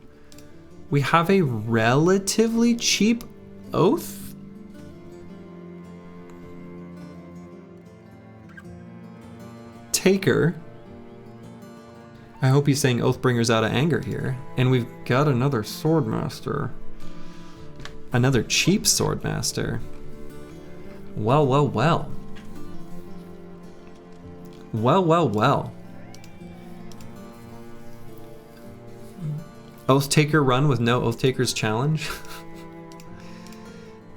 A: We have a relatively cheap oath. Taker. I hope he's saying Oathbringer's out of anger here. And we've got another Swordmaster. Another cheap Swordmaster. Well, well, well. Well, well, well. Oathtaker run with no Oathtakers challenge.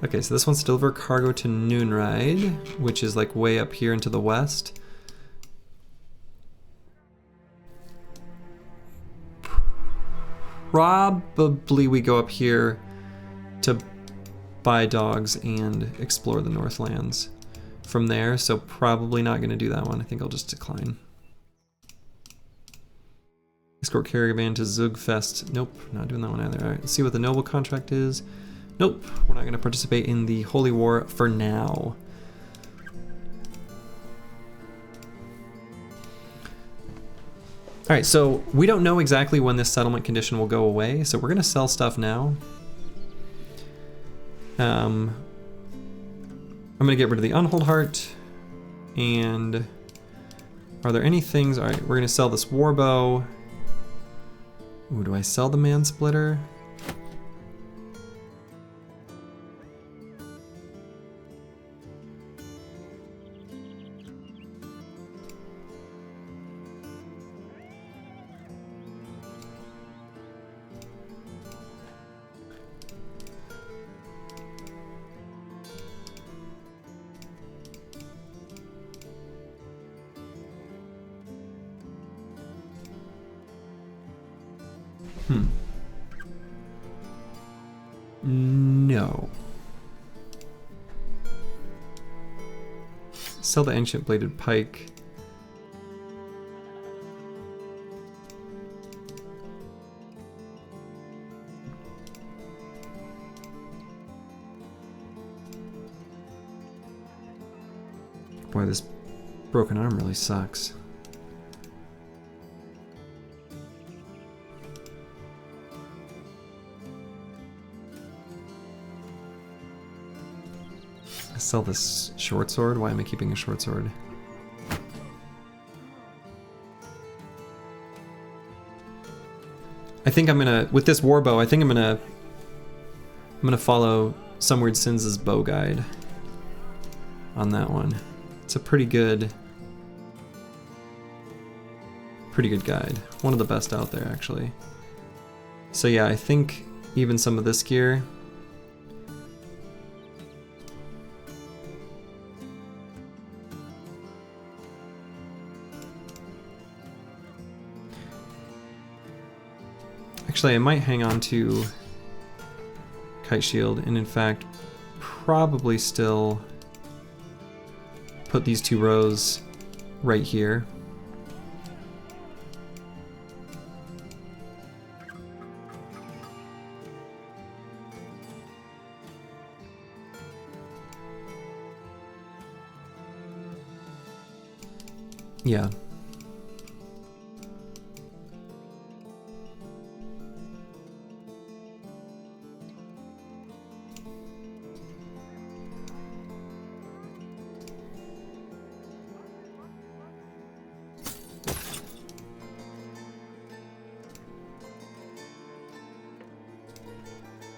A: Okay, so this one's to deliver cargo to Noonride, which is like way up here into the west. Probably we go up here to buy dogs and explore the Northlands from there, so probably not going to do that one. I think I'll just decline. Escort caravan to Zugfest. Nope, not doing that one either. All right, let's see what the noble contract is. Nope, we're not going to participate in the Holy War for now. All right, so we don't know exactly when this settlement condition will go away, so we're going to sell stuff now. I'm going to get rid of the Unhold heart, and are there any things? All right, we're going to sell this warbow. Ooh, do I sell the man splitter? No. Sell the ancient bladed pike. Boy, this broken arm really sucks. Sell this short sword? Why am I keeping a short sword? I think I'm gonna, with this warbow, I think I'm gonna follow Some Weird Sins' bow guide on that one. It's a pretty good guide. One of the best out there, actually. So yeah, I think even some of this gear. Actually, I might hang on to Kite Shield, and in fact, probably still put these 2 rows right here. Yeah.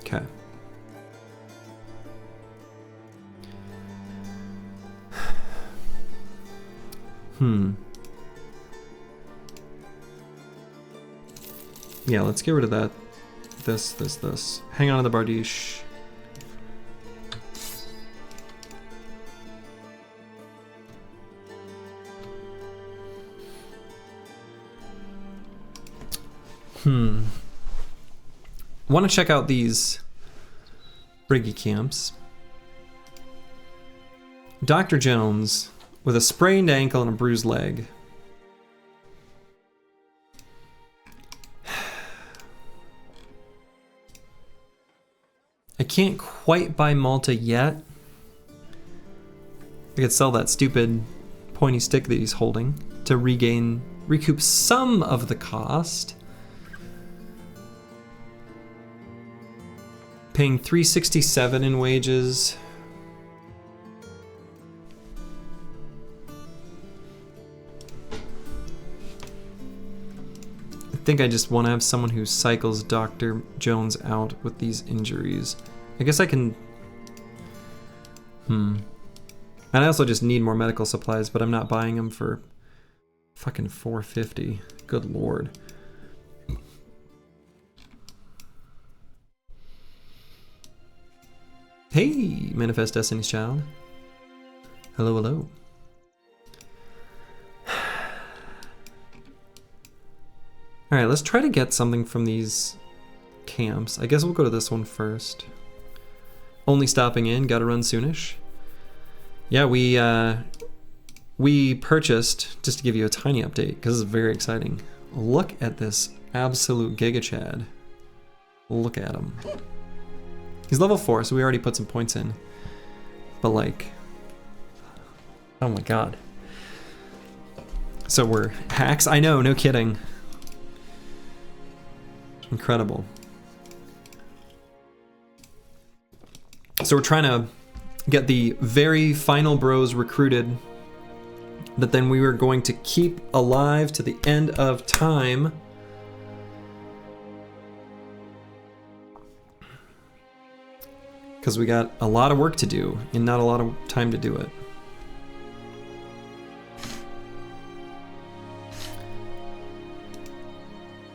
A: Okay. Yeah, let's get rid of that. This. Hang on to the Bardiche. Want to check out these Briggy camps. Dr. Jones with a sprained ankle and a bruised leg. I can't quite buy Malta yet. I could sell that stupid pointy stick that he's holding to recoup some of the cost. Paying $367 in wages. I think I just want to have someone who cycles Dr. Jones out with these injuries. I guess I can... And I also just need more medical supplies, but I'm not buying them for fucking $450. Good lord. Hey, Manifest Destiny's Child. Hello, hello. Alright, let's try to get something from these camps. I guess we'll go to this one first. Only stopping in, gotta run soonish. Yeah, we purchased, just to give you a tiny update, because this is very exciting. Look at this absolute Giga Chad. Look at him. He's level 4, so we already put some points in. But like, oh my god. So we're hacks? I know, no kidding. Incredible. So we're trying to get the very final bros recruited that then we were going to keep alive to the end of time. Because we got a lot of work to do and not a lot of time to do it.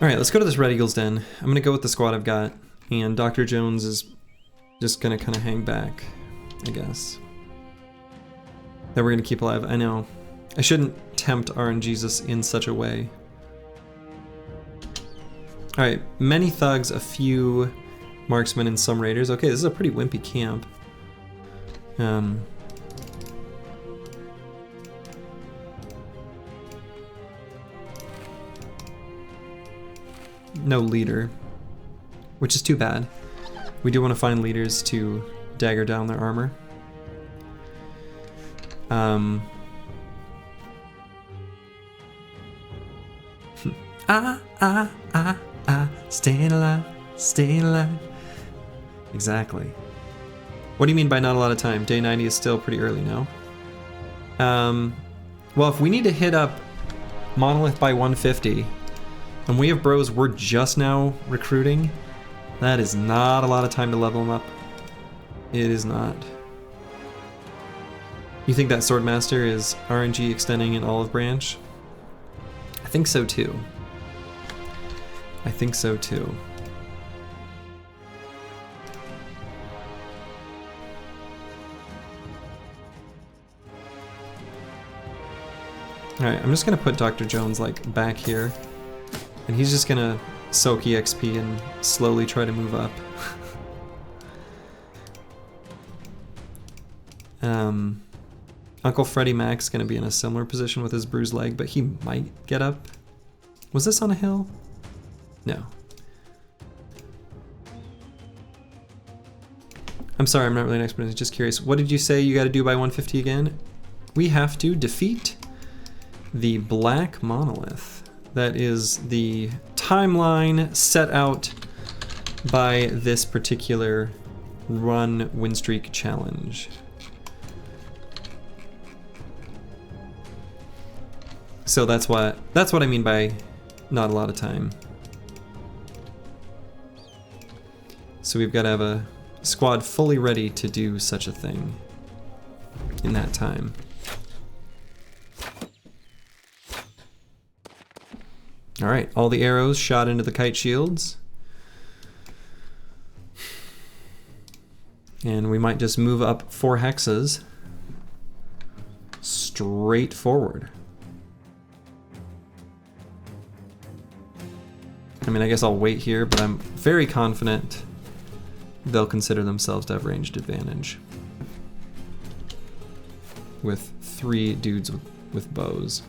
A: Alright, let's go to this Red Eagle's Den. I'm going to go with the squad I've got, and Dr. Jones is just going to kind of hang back, I guess. That we're going to keep alive. I know. I shouldn't tempt RNGesus in such a way. Alright, many thugs, a few marksmen, and some raiders. Okay, this is a pretty wimpy camp. No leader, which is too bad. We do want to find leaders to dagger down their armor. Staying alive, staying alive. Exactly. What do you mean by not a lot of time? Day 90 is still pretty early now. Well, if we need to hit up Monolith by 150, And we have bros we're just now recruiting. That is not a lot of time to level them up. It is not. You think that Swordmaster is RNG extending an olive branch? I think so too. I think so too. Alright, I'm just gonna put Dr. Jones like back here. And he's just gonna soak EXP and slowly try to move up. Uncle Freddie Mac's gonna be in a similar position with his bruised leg, but he might get up. Was this on a hill? No. I'm sorry, I'm not really an expert, I'm just curious. What did you say you gotta do by 150 again? We have to defeat the Black Monolith. That is the timeline set out by this particular Run Winstreak challenge. So that's what I mean by not a lot of time. So we've got to have a squad fully ready to do such a thing in that time. All right, all the arrows shot into the kite shields. And we might just move up 4 hexes straight forward. I mean, I guess I'll wait here, but I'm very confident they'll consider themselves to have ranged advantage with 3 dudes with bows.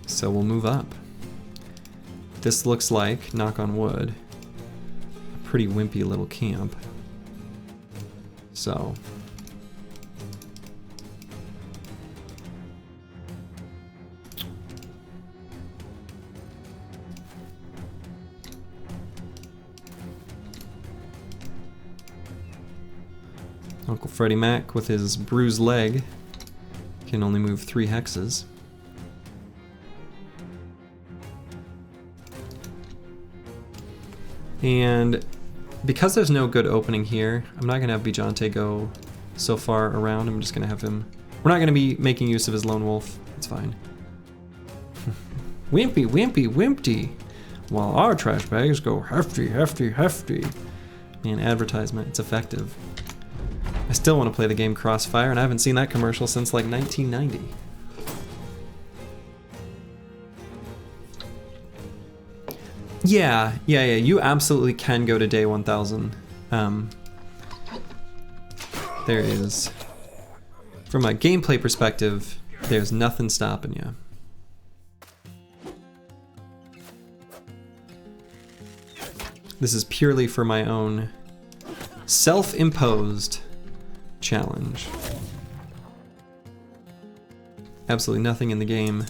A: So we'll move up. This looks like, knock on wood, a pretty wimpy little camp. So Uncle Freddie Mac with his bruised leg can only move 3 hexes. And because there's no good opening here, I'm not going to have Bijante go so far around. I'm just going to have him... We're not going to be making use of his lone wolf. It's fine. Wimpy, wimpy, wimpty. While our trash bags go hefty, hefty, hefty. Man, advertisement. It's effective. I still want to play the game Crossfire, and I haven't seen that commercial since like 1990. Yeah, you absolutely can go to day 1000. There is, from a gameplay perspective, there's nothing stopping you. This is purely for my own self-imposed challenge. Absolutely nothing in the game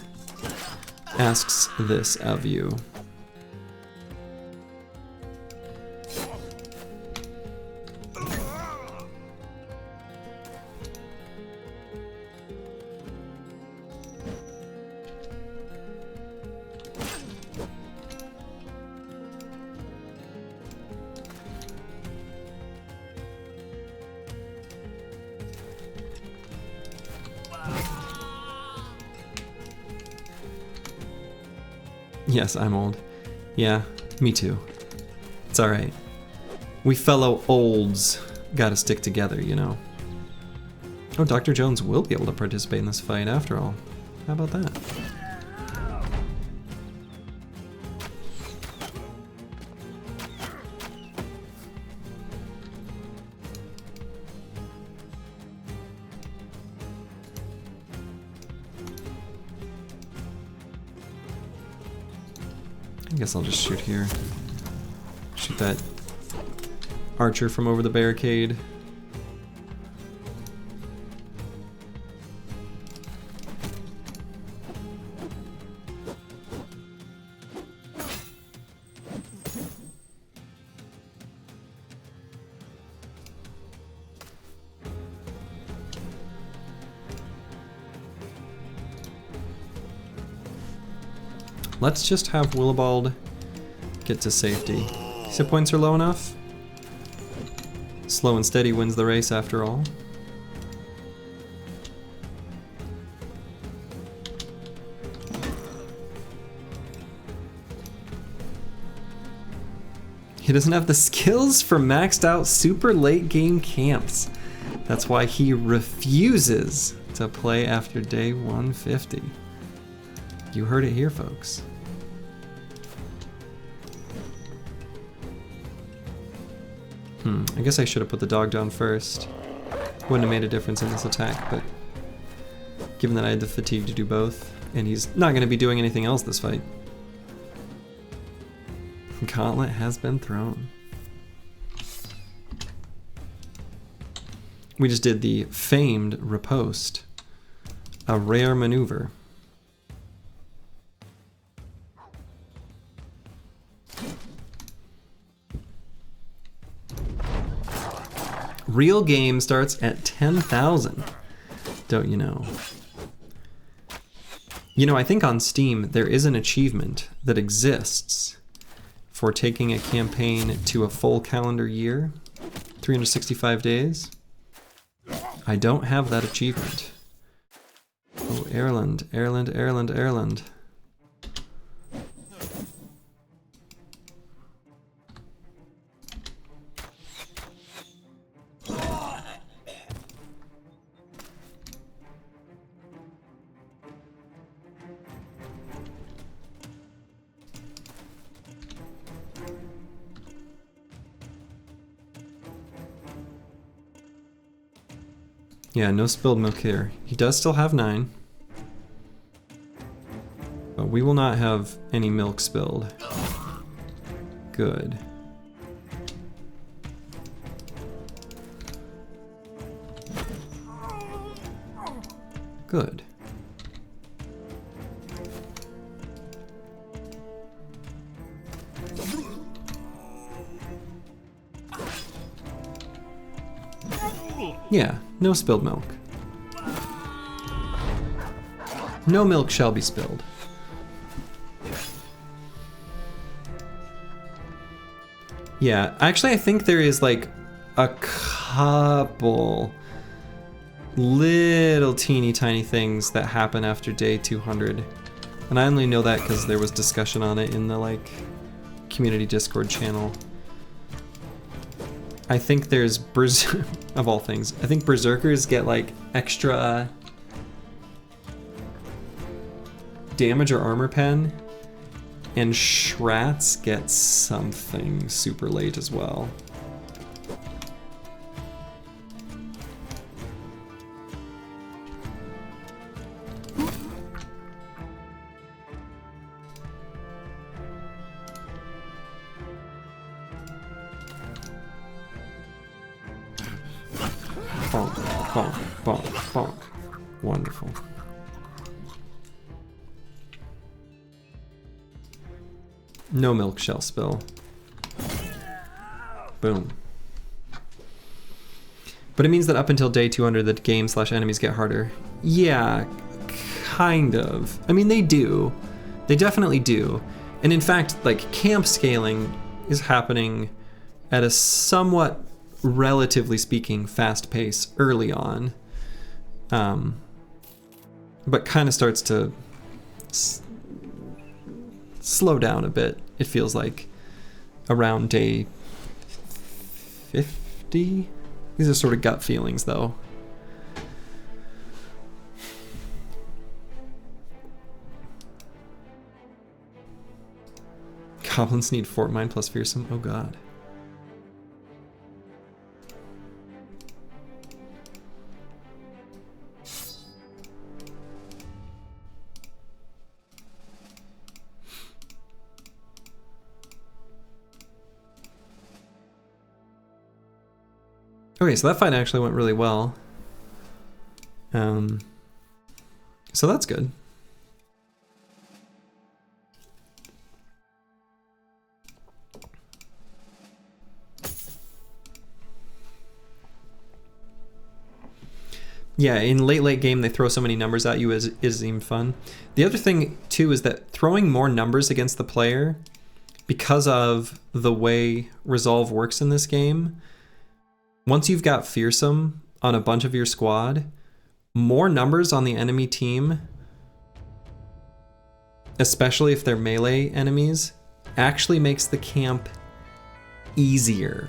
A: asks this of you. Yes, I'm old. Yeah, me too. It's alright. We fellow olds gotta stick together, you know. Oh, Dr. Jones will be able to participate in this fight after all. How about that? I guess I'll just shoot here. Shoot that archer from over the barricade. Let's just have Willibald get to safety. His hit points are low enough. Slow and steady wins the race after all. He doesn't have the skills for maxed out super late game camps. That's why he refuses to play after day 150. You heard it here, folks. I guess I should have put the dog down first. Wouldn't have made a difference in this attack, but given that I had the fatigue to do both, and he's not going to be doing anything else this fight. Gauntlet has been thrown. We just did the famed riposte, a rare maneuver. Real game starts at 10,000. Don't you know? You know, I think on Steam there is an achievement that exists for taking a campaign to a full calendar year, 365 days. I don't have that achievement. Oh, Ireland, Ireland, Ireland, Ireland. Yeah, no spilled milk here. He does still have 9. But we will not have any milk spilled. Good. Good. Yeah, no spilled milk. No milk shall be spilled. Yeah, actually I think there is like a couple little teeny tiny things that happen after day 200. And I only know that because there was discussion on it in the like community Discord channel. I think there's of all things, I think berserkers get like extra damage or armor pen, and Shrats get something super late as well. Bonk, bonk, bonk, bonk. Wonderful. No milk shall spill. Boom. But it means that up until day 200 the game/enemies get harder. Yeah, kind of. I mean, they do. They definitely do. And in fact, like, camp scaling is happening at a somewhat, relatively speaking, fast pace early on. But kind of starts to slow down a bit, it feels like, around day 50? These are sort of gut feelings, though. Goblins need Fort Mine plus Fearsome? Oh god. Okay, so that fight actually went really well. So that's good. Yeah, in late game, they throw so many numbers at you isn't even fun. The other thing, too, is that throwing more numbers against the player, because of the way Resolve works in this game, once you've got Fearsome on a bunch of your squad, more numbers on the enemy team, especially if they're melee enemies, actually makes the camp easier.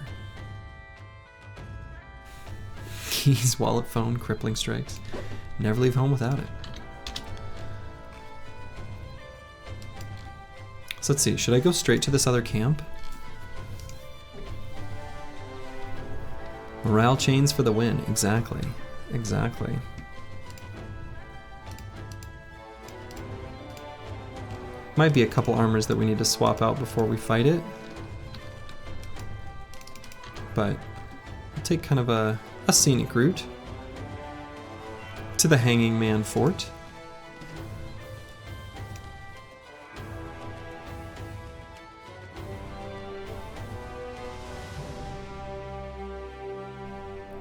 A: Keys, wallet, phone, crippling strikes. Never leave home without it. So let's see, should I go straight to this other camp? Morale chains for the win, exactly. Exactly. Might be a couple armors that we need to swap out before we fight it. But I'll take kind of a scenic route to the Hanging Man Fort.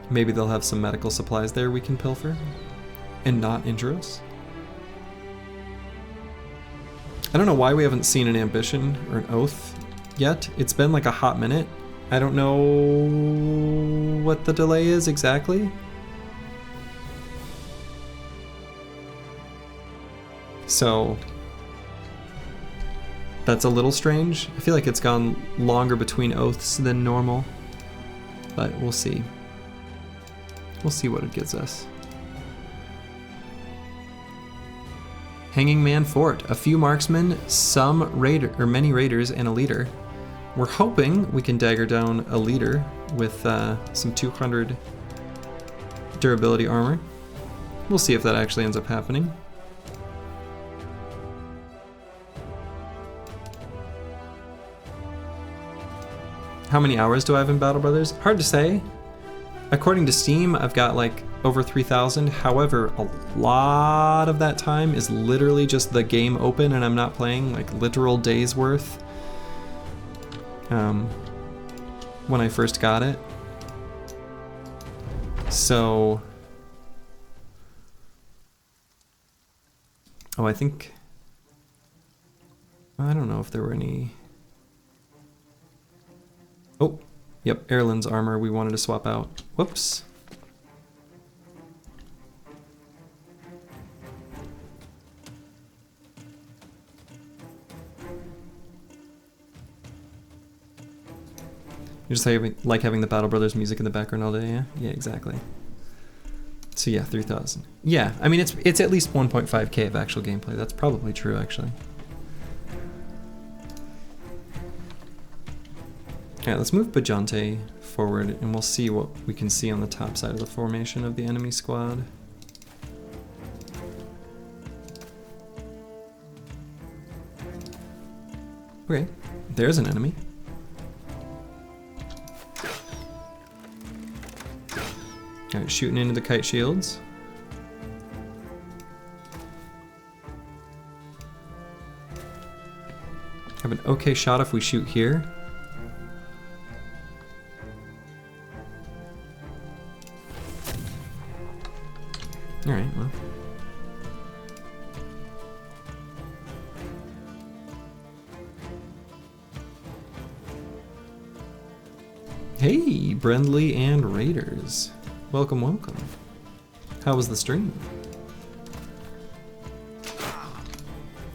A: Maybe they'll have some medical supplies there we can pilfer and not injure us. I don't know why we haven't seen an ambition or an oath yet. It's been like a hot minute. I don't know what the delay is exactly. So that's a little strange. I feel like it's gone longer between oaths than normal, but we'll see. We'll see what it gives us. Hanging Man Fort, a few marksmen, some raider or many raiders, and a leader. We're hoping we can dagger down a leader with some 200 durability armor. We'll see if that actually ends up happening. How many hours do I have in Battle Brothers? Hard to say. According to Steam, I've got like over 3,000. However, a lot of that time is literally just the game open and I'm not playing, like literal days worth. When I first got it. So, oh, I think, I don't know if there were any. Oh, yep, Erlen's armor we wanted to swap out. Whoops. You just like having the Battle Brothers music in the background all day, yeah? Yeah, exactly. So yeah, 3,000. Yeah, I mean, it's at least 1.5k of actual gameplay. That's probably true, actually. Alright, let's move Bajante forward and we'll see what we can see on the top side of the formation of the enemy squad. Okay, there's an enemy. Alright, shooting into the kite shields. Have an okay shot if we shoot here. Alright, well. Hey, Brendley and Raiders. Welcome, welcome. How was the stream?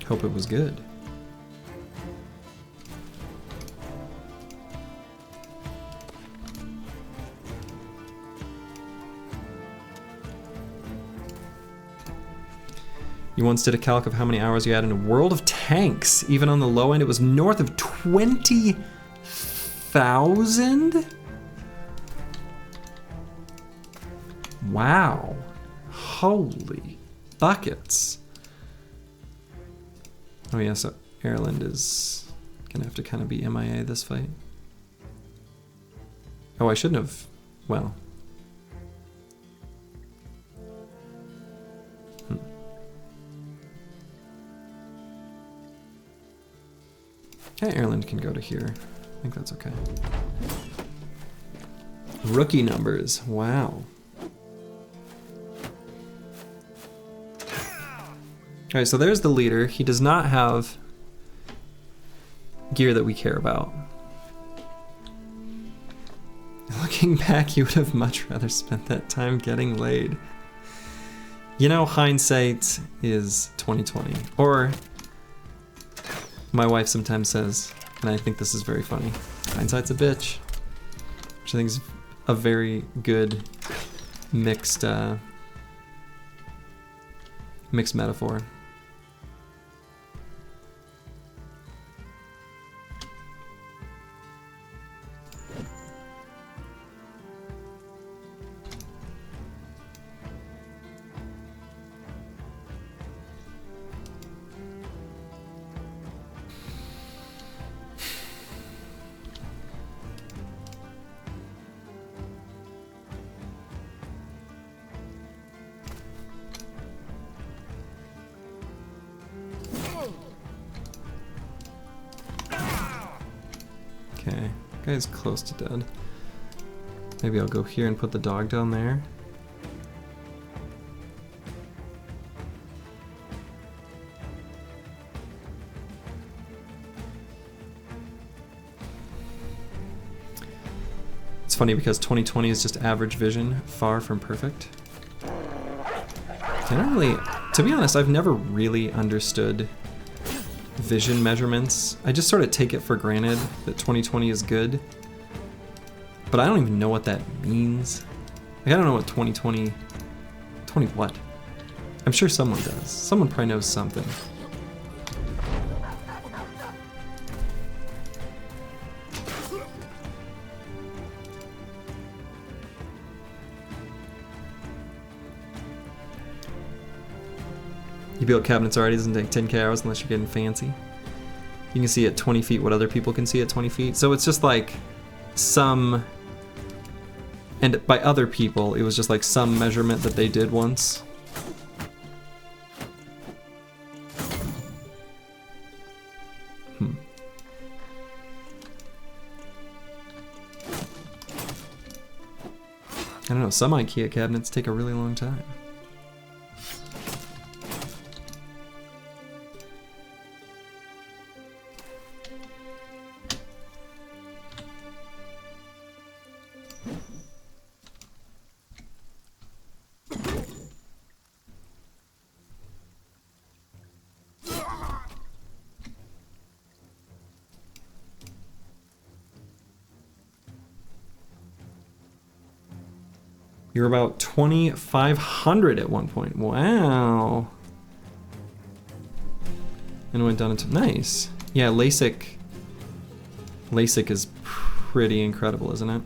A: Hope it was good. You once did a calc of how many hours you had in a World of Tanks. Even on the low end, it was north of 20,000? Wow. Holy buckets. Oh yeah, so Ireland is gonna have to kind of be MIA this fight. Oh, I shouldn't have, well. Okay, Ireland can go to here. I think that's okay. Rookie numbers, wow. Alright, so there's the leader. He does not have gear that we care about. Looking back, you would have much rather spent that time getting laid. You know, hindsight is 2020. Or my wife sometimes says, and I think this is very funny, hindsight's a bitch. Which I think is a very good mixed metaphor. Okay, guy's close to dead. Maybe I'll go here and put the dog down there. It's funny because 2020 is just average vision, far from perfect. I don't really, to be honest, I've never really understood vision measurements. I just sort of take it for granted that 2020 is good, but I don't even know what that means. Like, I don't know what 2020 what? I'm sure someone does. Someone probably knows something. You build cabinets already, doesn't take 10k hours unless you're getting fancy. You can see at 20 feet what other people can see at 20 feet. So it's just like some, and by other people, it was just like some measurement that they did once. I don't know, some IKEA cabinets take a really long time. You're about 2,500 at one point. Wow. And it went down into, nice. Yeah, LASIK is pretty incredible, isn't it?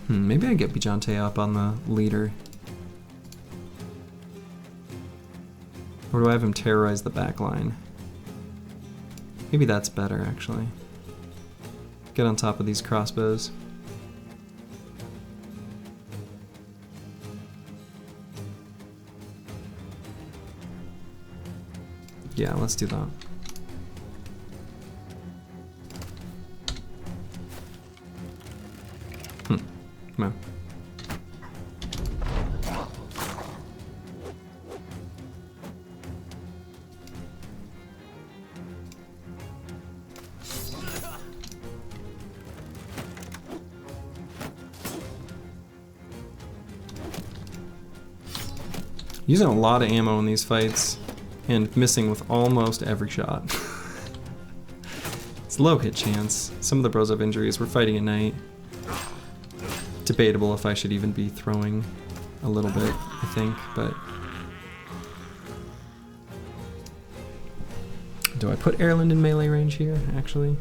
A: Maybe I get Bijante up on the leader. Or do I have him terrorize the back line? Maybe that's better, actually. Get on top of these crossbows. Yeah, let's do that. Come on. Using a lot of ammo in these fights and missing with almost every shot. It's low hit chance. Some of the bros have injuries. We're fighting at night. Debatable if I should even be throwing a little bit, I think, but... Do I put Erland in melee range here, actually?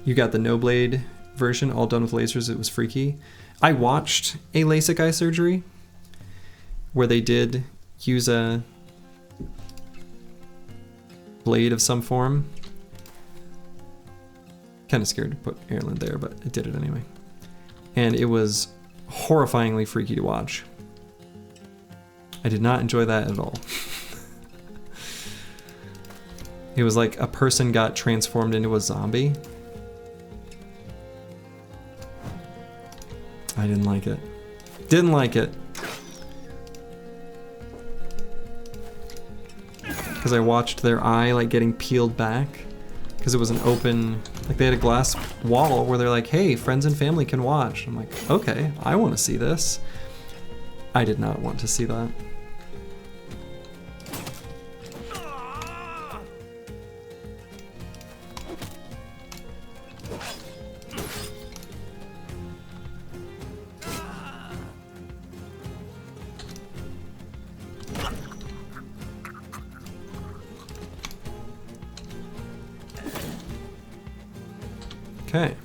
A: You got the no blade version, all done with lasers. It was freaky. I watched a LASIK eye surgery where they did use a blade of some form. Kind of scared to put Erland there, but it did it anyway. And it was horrifyingly freaky to watch. I did not enjoy that at all. It was like a person got transformed into a zombie. I didn't like it. Didn't like it. Because I watched their eye like getting peeled back. Because it was an open, like they had a glass wall where they're like, hey, friends and family can watch. I'm like, okay, I want to see this. I did not want to see that. Okay.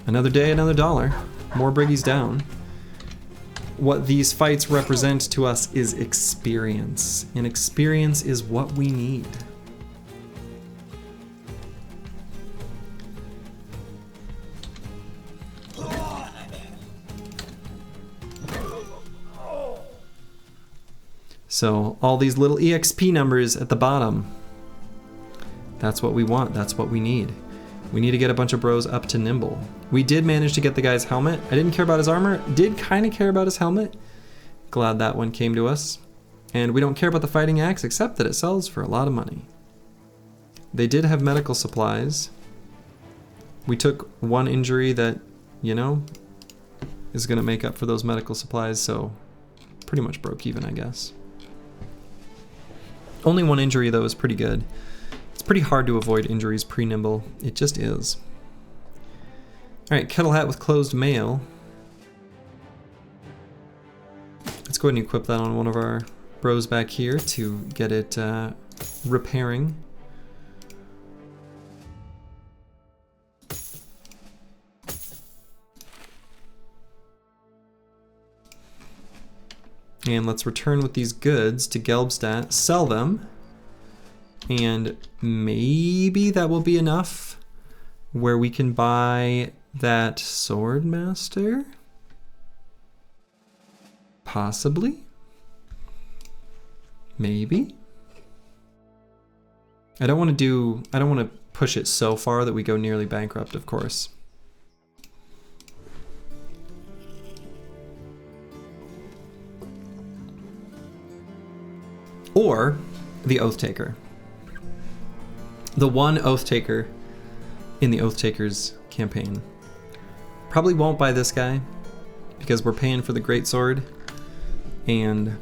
A: Another day, another dollar. More briggies down. What these fights represent to us is experience. And experience is what we need. So all these little EXP numbers at the bottom. That's what we want, that's what we need. We need to get a bunch of bros up to nimble. We did manage to get the guy's helmet. I didn't care about his armor, did kind of care about his helmet. Glad that one came to us. And we don't care about the fighting axe except that it sells for a lot of money. They did have medical supplies. We took one injury that, you know, is gonna make up for those medical supplies, so pretty much broke even, I guess. Only one injury though is pretty good. It's pretty hard to avoid injuries pre-nimble. It just is. Alright, kettle hat with closed mail. Let's go ahead and equip that on one of our bros back here to get it repairing. And let's return with these goods to Gelbstadt, sell them. And maybe that will be enough where we can buy that Swordmaster? Possibly? Maybe? I don't want to push it so far that we go nearly bankrupt, of course. Or the Oathtaker. The one Oathtaker in the Oathtakers campaign. Probably won't buy this guy because we're paying for the greatsword, and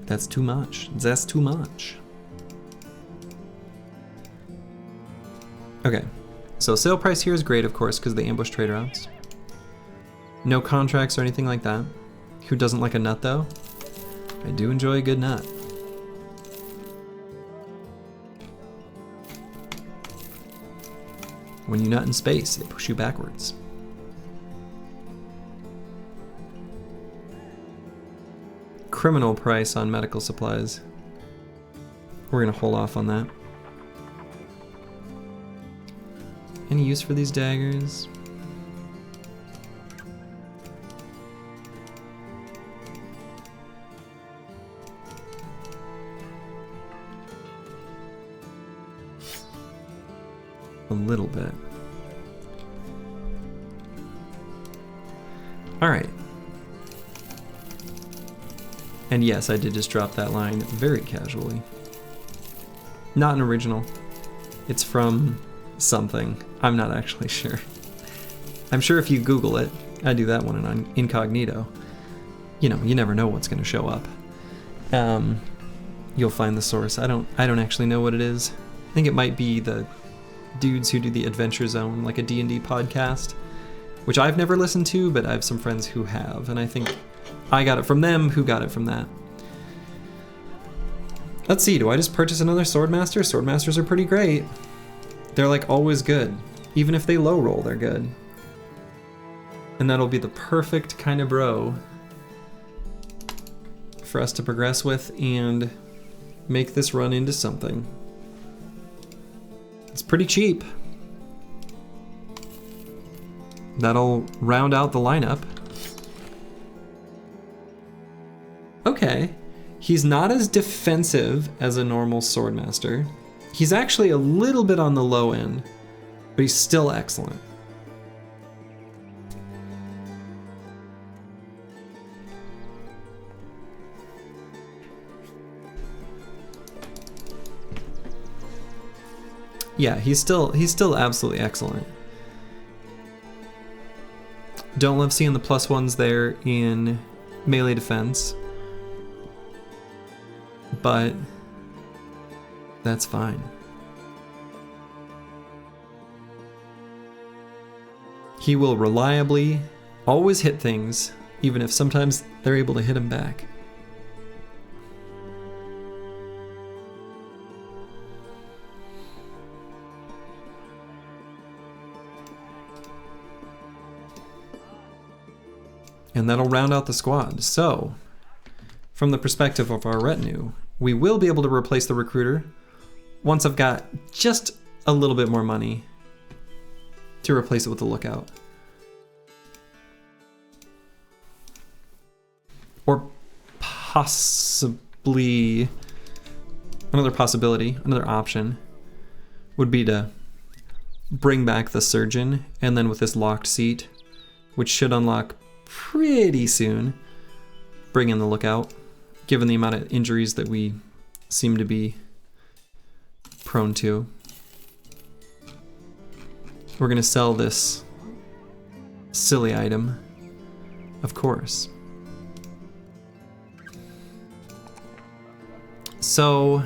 A: that's too much. That's too much. Okay, so sale price here is great, of course, because the ambush trade routes. No contracts or anything like that. Who doesn't like a nut though? I do enjoy a good nut. When you nut in space, they push you backwards. Criminal price on medical supplies. We're gonna hold off on that. Any use for these daggers? A little bit. All right. And yes, I did just drop that line very casually. Not an original. It's from something. I'm not actually sure. I'm sure if you Google it, I do that one in incognito. You know, you never know what's going to show up. You'll find the source. I don't actually know what it is. I think it might be the dudes who do the Adventure Zone, like a D&D podcast, which I've never listened to, but I have some friends who have, and I think I got it from them who got it from that. Let's see, do I just purchase another Swordmaster? Swordmasters are pretty great. They're like always good. Even if they low roll, they're good. And that'll be the perfect kind of bro for us to progress with and make this run into something. It's pretty cheap. That'll round out the lineup. He's not as defensive as a normal swordmaster. He's actually a little bit on the low end, but he's still excellent. Yeah, he's still absolutely excellent. Don't love seeing the +1s there in melee defense, but that's fine. He will reliably always hit things, even if sometimes they're able to hit him back. And that'll round out the squad. So, from the perspective of our retinue, we will be able to replace the recruiter once I've got just a little bit more money to replace it with the lookout. Or possibly, another possibility, another option would be to bring back the surgeon, and then with this locked seat, which should unlock pretty soon, bring in the lookout, given the amount of injuries that we seem to be prone to. We're gonna sell this silly item, of course. So,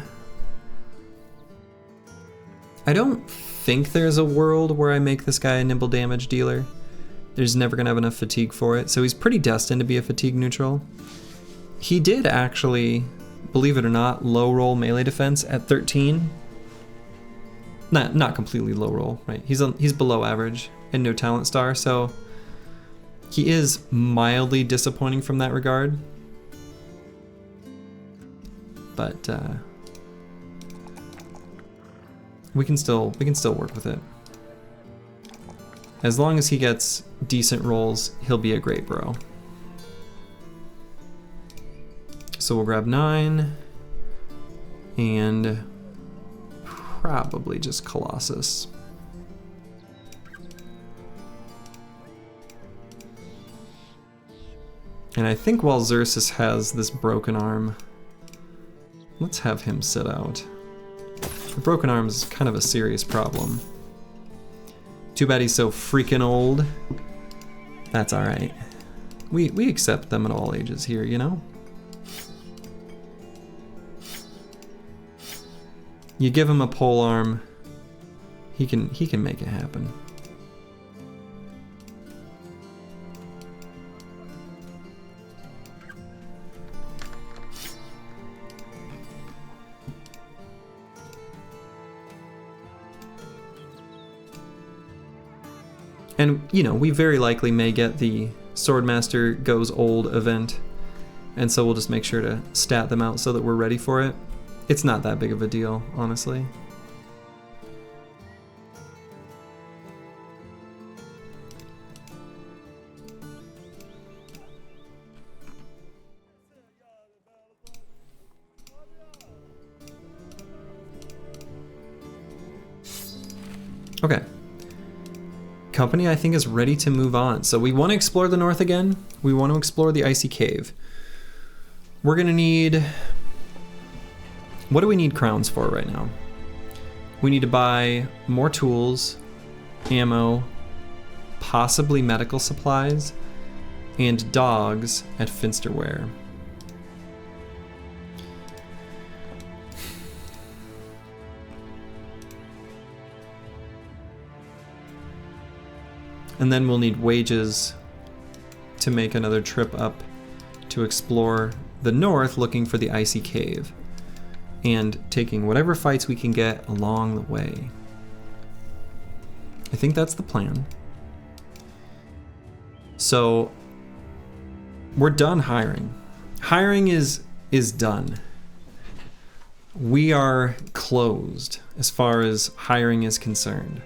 A: I don't think there's a world where I make this guy a nimble damage dealer. There's never gonna have enough fatigue for it, so he's pretty destined to be a fatigue neutral. He did actually, believe it or not, low roll melee defense at 13. Not completely low roll, right? He's below average and no talent star, so he is mildly disappointing from that regard. But we can still work with it. As long as he gets decent rolls, he'll be a great bro. So we'll grab 9 and probably just Colossus. And I think while Xerxes has this broken arm, let's have him sit out. The broken arm is kind of a serious problem. Too bad he's so freaking old. That's alright. We accept them at all ages here, you know? You give him a pole arm, he can make it happen. And, you know, we very likely may get the Swordmaster Goes Old event, and so we'll just make sure to stat them out so that we're ready for it. It's not that big of a deal, honestly. Okay. Company, I think, is ready to move on. So we want to explore the north again. We want to explore the icy cave. We're gonna need... What do we need crowns for right now? We need to buy more tools, ammo, possibly medical supplies, and dogs at Finsterware. And then we'll need wages to make another trip up to explore the north looking for the icy cave and taking whatever fights we can get along the way. I think that's the plan. So we're done hiring. Hiring is done. We are closed as far as hiring is concerned.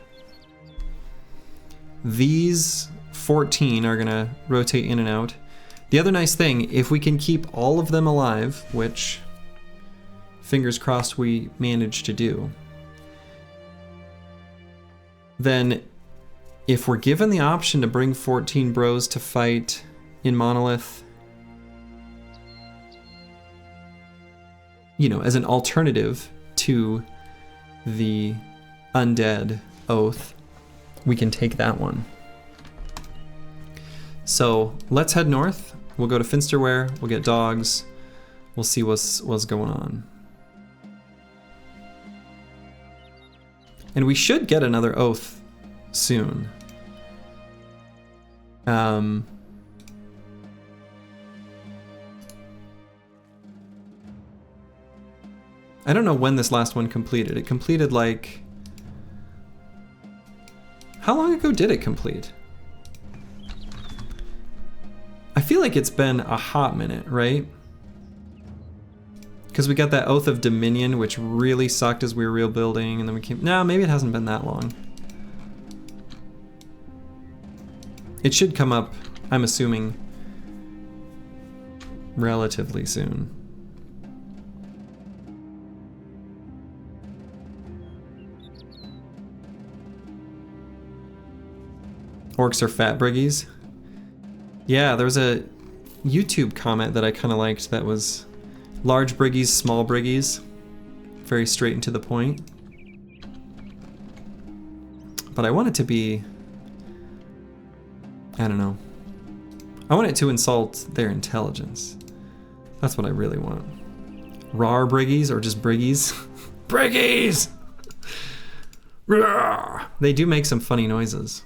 A: These 14 are gonna rotate in and out. The other nice thing, if we can keep all of them alive, which fingers crossed we manage to do, then if we're given the option to bring 14 bros to fight in Monolith, you know, as an alternative to the undead oath, we can take that one. So let's head north. We'll go to Finsterware, we'll get dogs, we'll see what's going on. And we should get another oath soon. I don't know when this last one completed. It completed like... How long ago did it complete? I feel like it's been a hot minute, right? Because we got that Oath of Dominion, which really sucked as we were rebuilding, and then we came... No, maybe it hasn't been that long. It should come up, I'm assuming, relatively soon. Orcs are fat briggies. Yeah, there was a YouTube comment that I kind of liked that was large briggies, small briggies. Very straight and to the point. But I want it to be... I don't know. I want it to insult their intelligence. That's what I really want. Rar briggies or just briggies? Briggies! They do make some funny noises.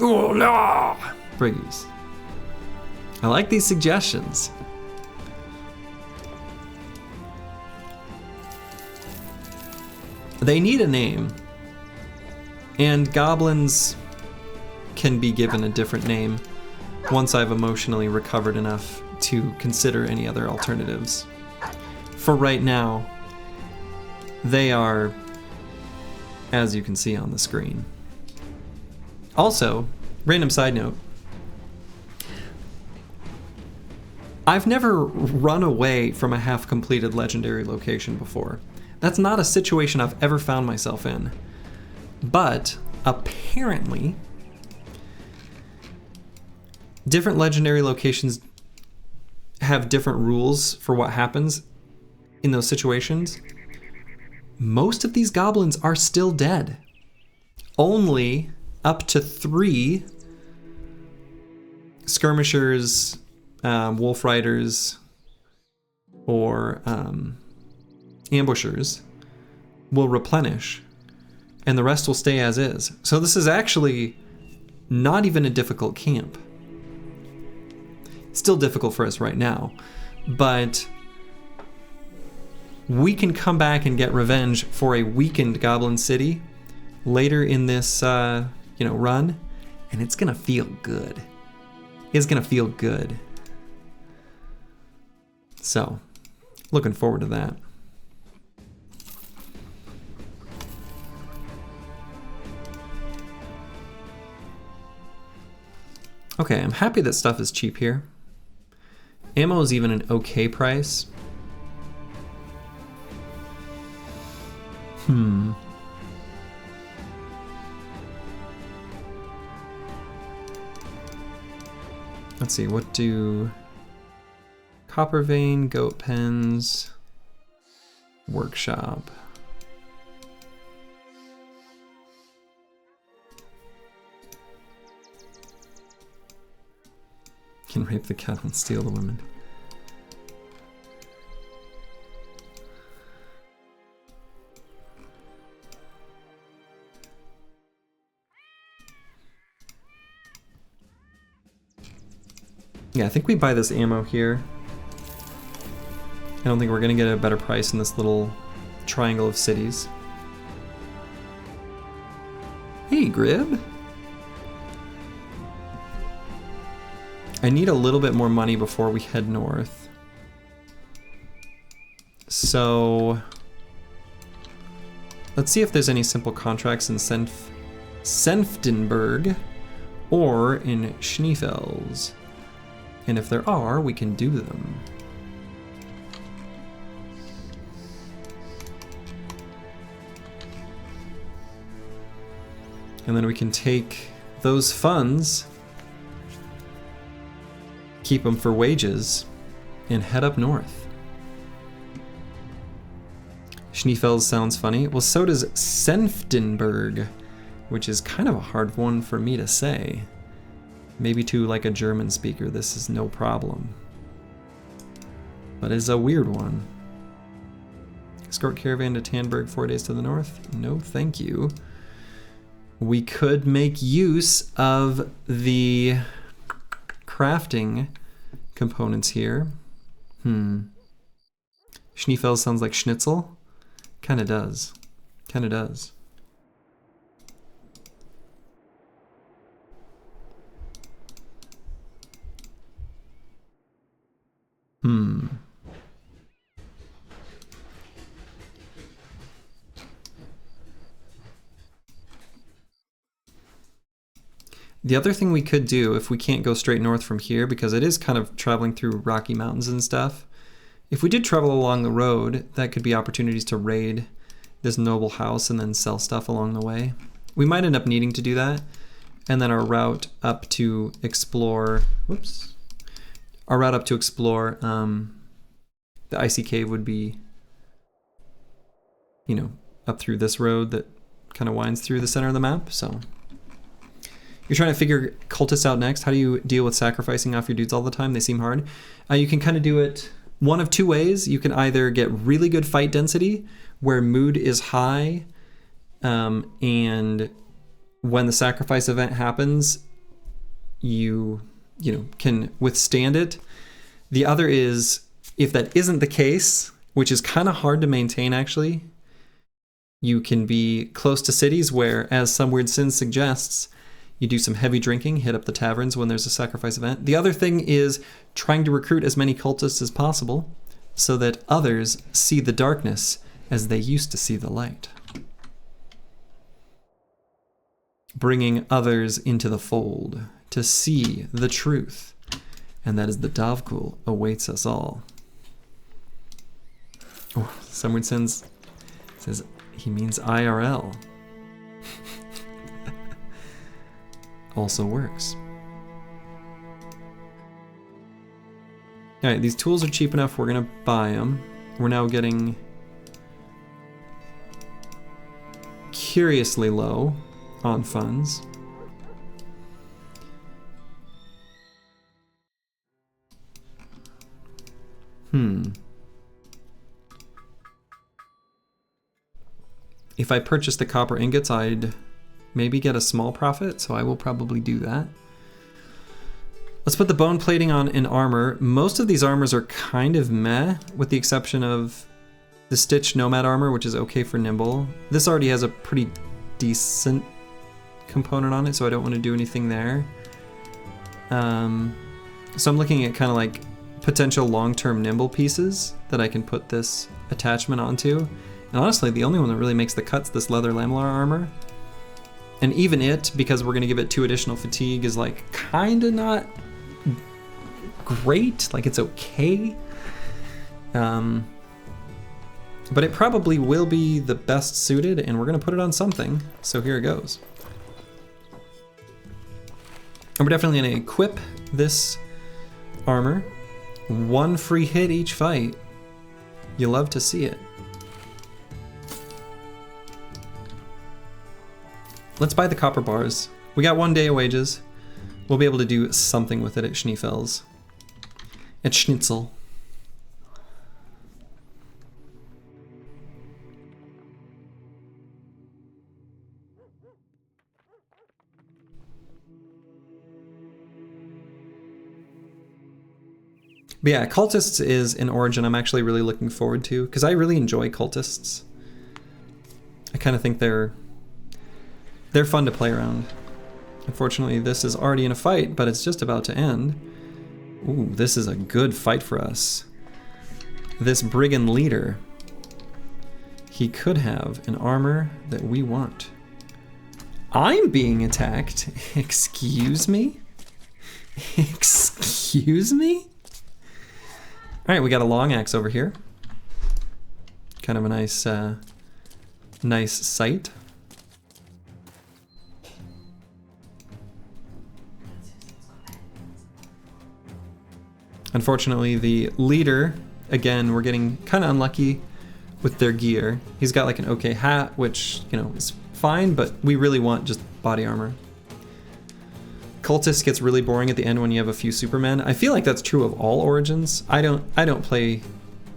A: Oh, no! Briggies. I like these suggestions. They need a name. And goblins can be given a different name once I've emotionally recovered enough to consider any other alternatives. For right now, they are, as you can see on the screen. Also, random side note, I've never run away from a half-completed legendary location before. That's not a situation I've ever found myself in. But apparently, different legendary locations have different rules for what happens in those situations. Most of these goblins are still dead. Only up to 3 skirmishers, wolf riders, or ambushers will replenish, and the rest will stay as is. So this is actually not even a difficult camp. Still difficult for us right now, but we can come back and get revenge for a weakened Goblin City later in this run, and it's gonna feel good. It's gonna feel good. So, looking forward to that. Okay, I'm happy that stuff is cheap here. Ammo is even an okay price. Let's see, what do copper vein, goat pens, workshop. Can rape the cattle and steal the women. Yeah, I think we buy this ammo here. I don't think we're gonna get a better price in this little triangle of cities. Hey, Grib. I need a little bit more money before we head north. So let's see if there's any simple contracts in Senftenberg or in Schneefels. And if there are, we can do them. And then we can take those funds, keep them for wages, and head up north. Schneefels sounds funny. Well, so does Senftenberg, which is kind of a hard one for me to say. Maybe to like a German speaker, this is no problem. But it's a weird one. Escort caravan to Tannberg 4 days to the north? No, thank you. We could make use of the crafting components here. Schneefels sounds like schnitzel. Kinda does. Kinda does. The other thing we could do, if we can't go straight north from here, because it is kind of traveling through Rocky Mountains and stuff, if we did travel along the road, that could be opportunities to raid this noble house and then sell stuff along the way. We might end up needing to do that, and then our route up to explore, our route up to explore the icy cave would be, you know, up through this road that kind of winds through the center of the map, so. You're trying to figure cultists out next. How do you deal with sacrificing off your dudes all the time? They seem hard. You can kind of do it one of two ways. You can either get really good fight density, where mood is high, and when the sacrifice event happens, you can withstand it. The other is, if that isn't the case, which is kind of hard to maintain actually, you can be close to cities where, as Some Weird Sin suggests, you do some heavy drinking, hit up the taverns when there's a sacrifice event. The other thing is trying to recruit as many cultists as possible so that others see the darkness as they used to see the light. Bringing others into the fold to see the truth. And that is the Davkul awaits us all. Oh, Some Weird Sin says he means IRL. Also works. All right, these tools are cheap enough, we're gonna buy them. We're now getting curiously low on funds. If I purchase the copper ingots, I'd maybe get a small profit, so I will probably do that. Let's put the bone plating on in armor. Most of these armors are kind of meh, with the exception of the stitch nomad armor, which is okay for nimble. This already has a pretty decent component on it, so I don't want to do anything there. So I'm looking at kind of like potential long-term nimble pieces that I can put this attachment onto. And honestly, the only one that really makes the cut's this leather lamlar armor. And even it, because we're gonna give it 2 additional fatigue, is like kinda not great, like it's okay. But it probably will be the best suited, and we're gonna put it on something, so here it goes. And we're definitely gonna equip this armor. 1 free hit each fight. You love to see it. Let's buy the copper bars. We got 1 day of wages. We'll be able to do something with it at Schneefels. At Schnitzel. But yeah, cultists is an origin I'm actually really looking forward to, because I really enjoy cultists. I kind of think they're fun to play around. Unfortunately, this is already in a fight, but it's just about to end. Ooh, this is a good fight for us. This brigand leader, he could have an armor that we want. I'm being attacked. Excuse me? Excuse me? All right, we got a long axe over here. Kind of a nice, nice sight. Unfortunately, the leader, again, we're getting kind of unlucky with their gear. He's got like an okay hat, which, you know, is fine, but we really want just body armor. Cultist gets really boring at the end when you have a few supermen. I feel like that's true of all origins. I don't play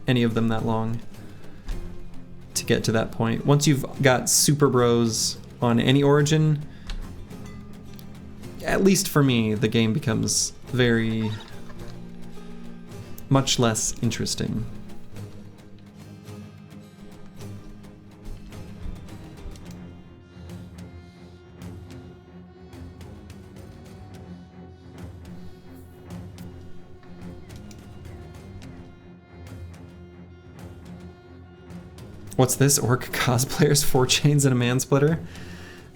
A: any of them that long to get to that point. Once you've got super bros on any origin, at least for me, the game becomes very much less interesting. What's this? Orc cosplayers, 4 chains and a mansplitter?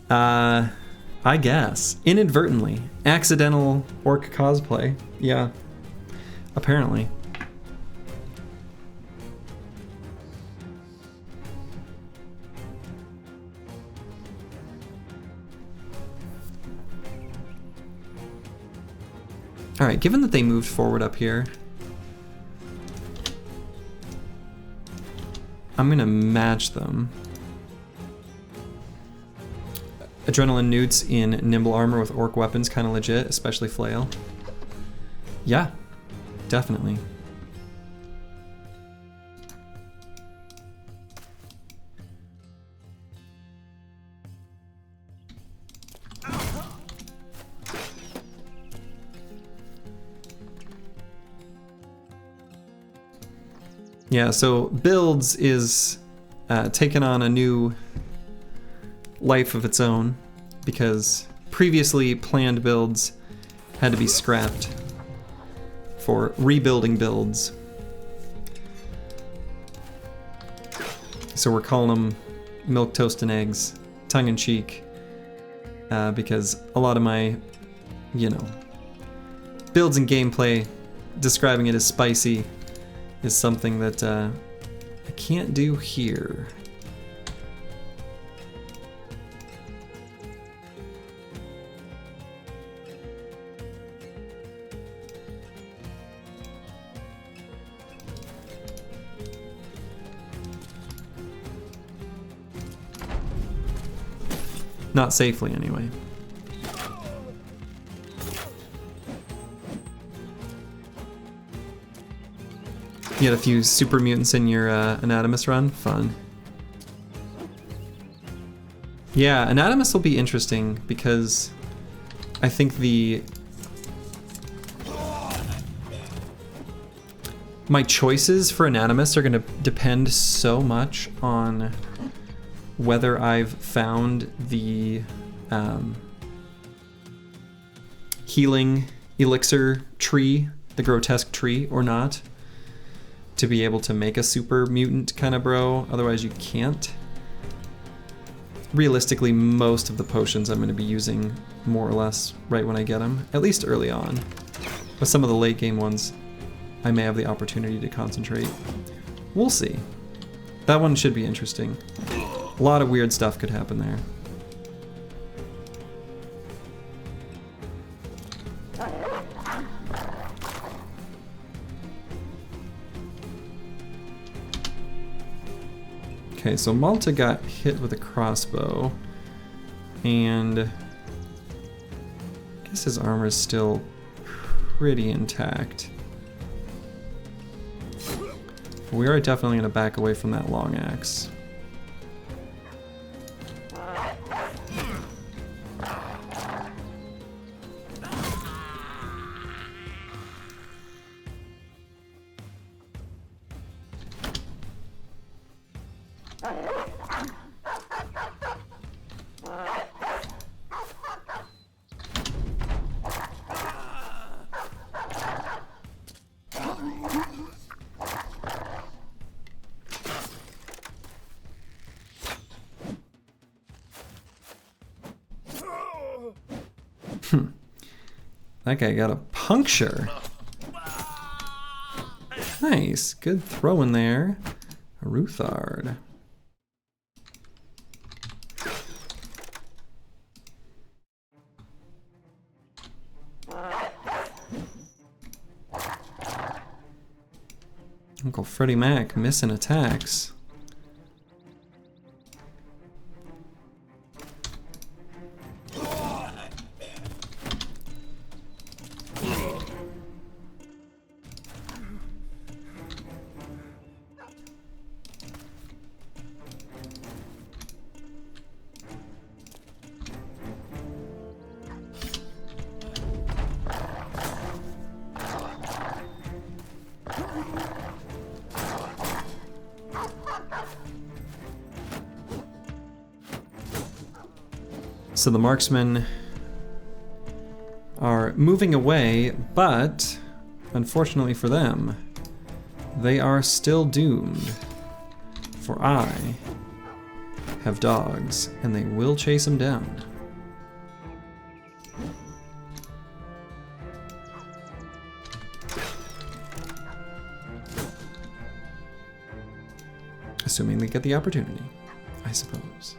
A: I guess. Inadvertently. Accidental orc cosplay. Yeah. Apparently. Alright, given that they moved forward up here, I'm gonna match them. Adrenaline newts in nimble armor with orc weapons, kind of legit, especially flail. Yeah, definitely. Yeah, so builds is taken on a new life of its own because previously planned builds had to be scrapped for rebuilding builds. So we're calling them milk, toast, and eggs, tongue-in-cheek, because a lot of my, you know, builds and gameplay, describing it as spicy, is something that I can't do here. Not safely, anyway. You had a few super mutants in your Anatomus run? Fun. Yeah, Anatomus will be interesting because I think my choices for Anatomus are going to depend so much on whether I've found the healing elixir tree, the grotesque tree, or not, to be able to make a super mutant kind of bro. Otherwise you can't. Realistically, most of the potions I'm going to be using more or less right when I get them, at least early on. But some of the late game ones, I may have the opportunity to concentrate. We'll see. That one should be interesting. A lot of weird stuff could happen there. Okay, so Malta got hit with a crossbow, and I guess his armor is still pretty intact. We are definitely going to back away from that long axe. That guy got a puncture. Nice, good throw in there. Ruthard. Uncle Freddie Mac missing attacks. So the marksmen are moving away, but unfortunately for them, they are still doomed. For I have dogs, and they will chase them down. Assuming they get the opportunity, I suppose.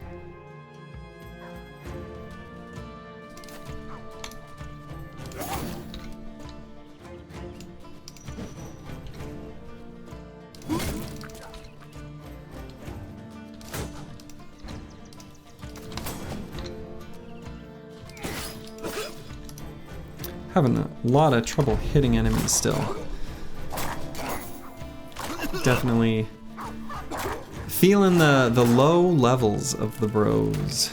A: Having a lot of trouble hitting enemies still. Definitely feeling the low levels of the bros.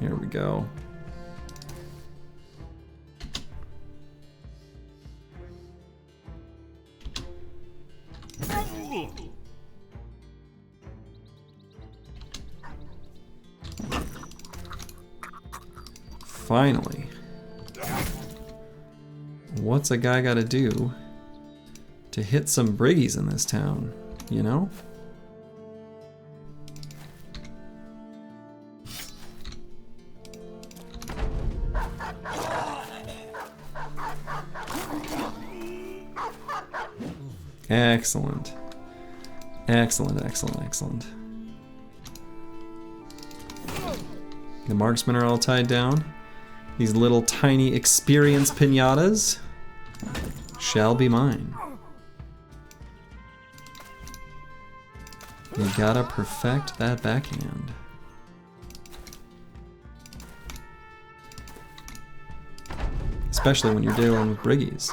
A: Here we go. Finally. What's a guy gotta do to hit some briggies in this town, you know? Excellent. Excellent, excellent, excellent. The marksmen are all tied down. These little tiny experience pinatas shall be mine. You gotta perfect that backhand. Especially when you're dealing with briggies.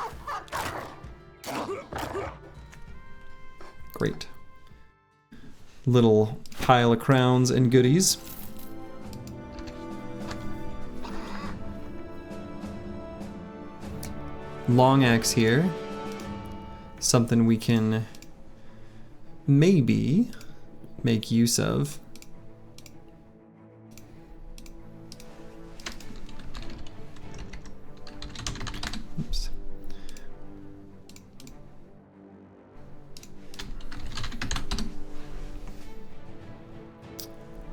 A: Great. Little pile of crowns and goodies. Long axe here. Something we can maybe make use of. Oops.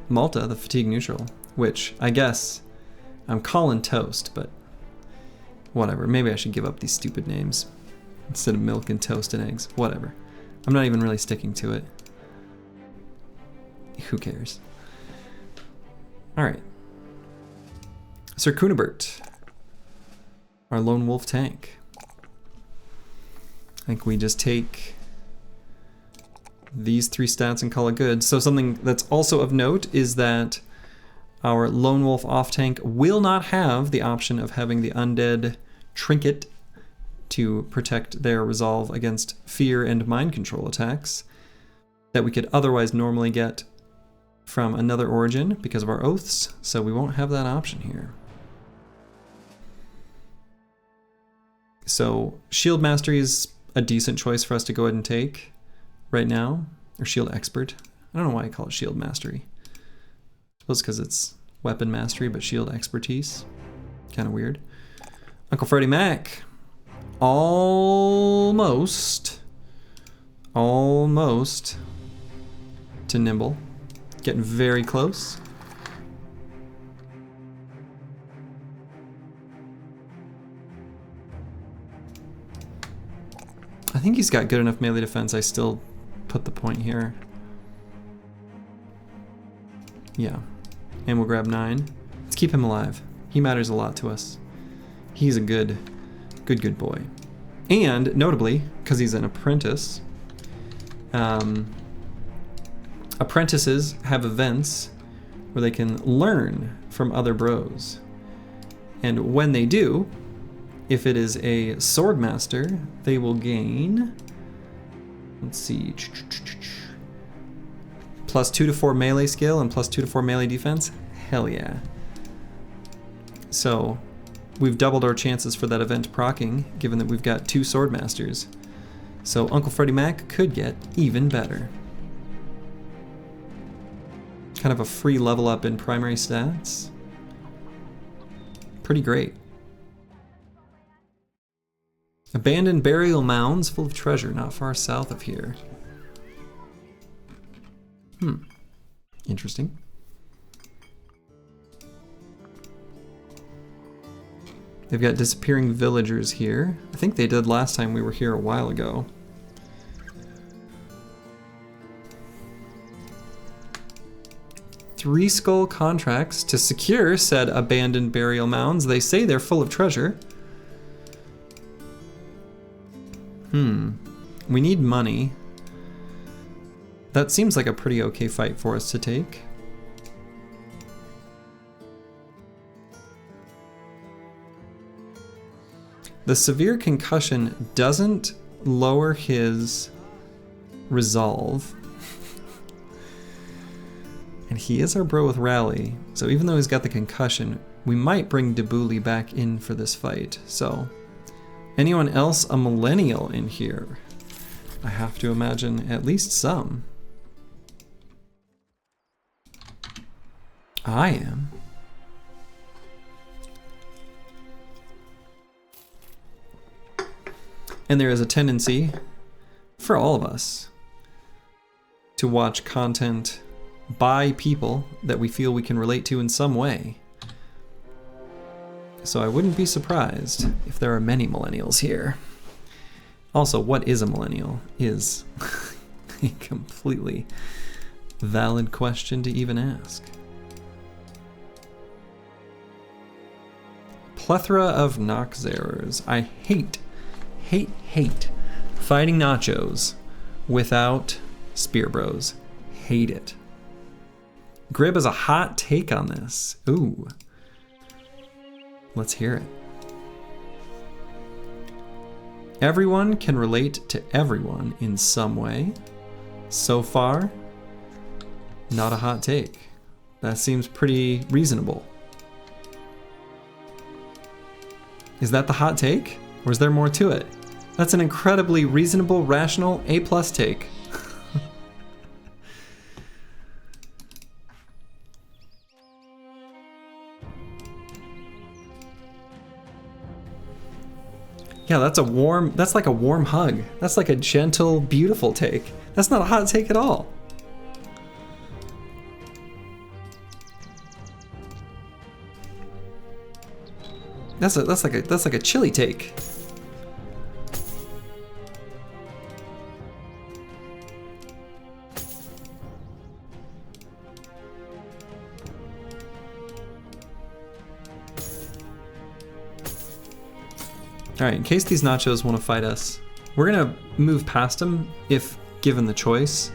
A: Malta, the fatigue neutral, which I guess I'm calling toast, but whatever. Maybe I should give up these stupid names instead of milk and toast and eggs. Whatever. I'm not even really sticking to it. Who cares? Alright. Sir Kunibert, our lone wolf tank. I think we just take these 3 stats and call it good. So something that's also of note is that our lone wolf off tank will not have the option of having the undead trinket to protect their resolve against fear and mind control attacks that we could otherwise normally get from another origin because of our oaths, so we won't have that option here. So Shield Mastery is a decent choice for us to go ahead and take right now, or Shield Expert. I don't know why I call it Shield Mastery. I suppose because it's Weapon Mastery, but Shield Expertise. Kind of weird. Uncle Freddie Mac, almost to nimble. Getting very close. I think he's got good enough melee defense. I still put the point here. Yeah. And we'll grab 9. Let's keep him alive. He matters a lot to us. He's a good boy. And notably, because he's an apprentice, apprentices have events where they can learn from other bros. And when they do, if it is a sword master, they will gain, let's see, +2 to 4 melee skill and +2 to 4 melee defense. Hell yeah. So we've doubled our chances for that event proccing, given that we've got 2 sword masters. So Uncle Freddie Mac could get even better. Kind of a free level up in primary stats. Pretty great. Abandoned burial mounds full of treasure not far south of here. Interesting. They've got disappearing villagers here. I think they did last time we were here a while ago. Three skull contracts to secure said abandoned burial mounds. They say they're full of treasure. We need money. That seems like a pretty okay fight for us to take. The severe concussion doesn't lower his resolve. And he is our bro with rally, so even though he's got the concussion, we might bring Debuli back in for this fight. So, anyone else a millennial in here? I have to imagine at least some. I am. And there is a tendency for all of us to watch content by people that we feel we can relate to in some way. So I wouldn't be surprised if there are many millennials here. Also, what is a millennial is a completely valid question to even ask. Plethora of Noxerers. I hate fighting nachos without spear bros. Hate it. Grib has a hot take on this. Ooh. Let's hear it. Everyone can relate to everyone in some way. So far, not a hot take. That seems pretty reasonable. Is that the hot take? Or is there more to it? That's an incredibly reasonable, rational, A+ take. Yeah, that's like a warm hug. That's like a gentle, beautiful take. That's not a hot take at all. That's like a chilly take. Alright, in case these nachos want to fight us, we're gonna move past them if given the choice.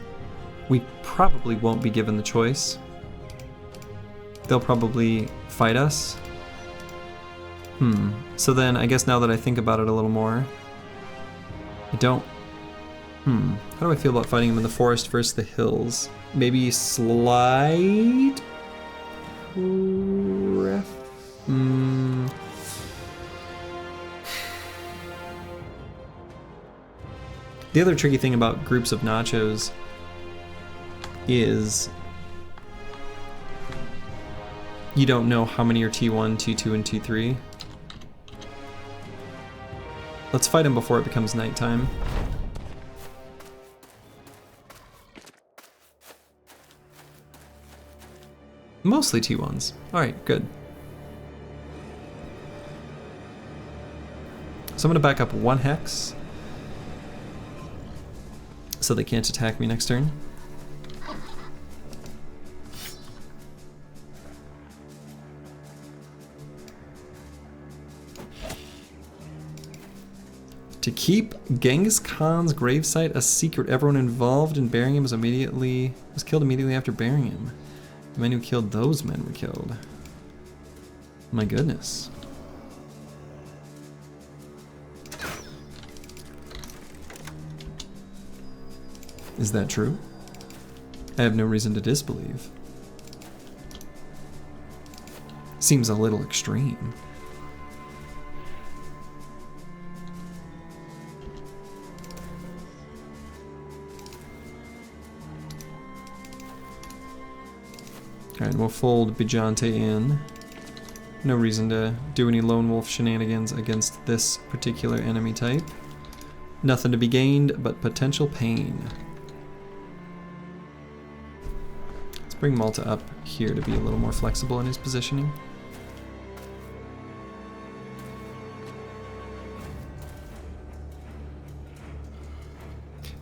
A: We probably won't be given the choice. They'll probably fight us. So then I guess now that I think about it a little more, I don't... How do I feel about fighting them in the forest versus the hills? Maybe slide? The other tricky thing about groups of nachos is you don't know how many are T1, T2, and T3. Let's fight him before it becomes nighttime. Mostly T1s. Alright, good. So I'm gonna back up 1 hex so they can't attack me next turn. To keep Genghis Khan's gravesite a secret, everyone involved in burying him was killed immediately after burying him. The men who killed those men were killed. My goodness. Is that true? I have no reason to disbelieve. Seems a little extreme. Alright, we'll fold Bijante in. No reason to do any lone wolf shenanigans against this particular enemy type. Nothing to be gained but potential pain. Let's bring Malta up here to be a little more flexible in his positioning.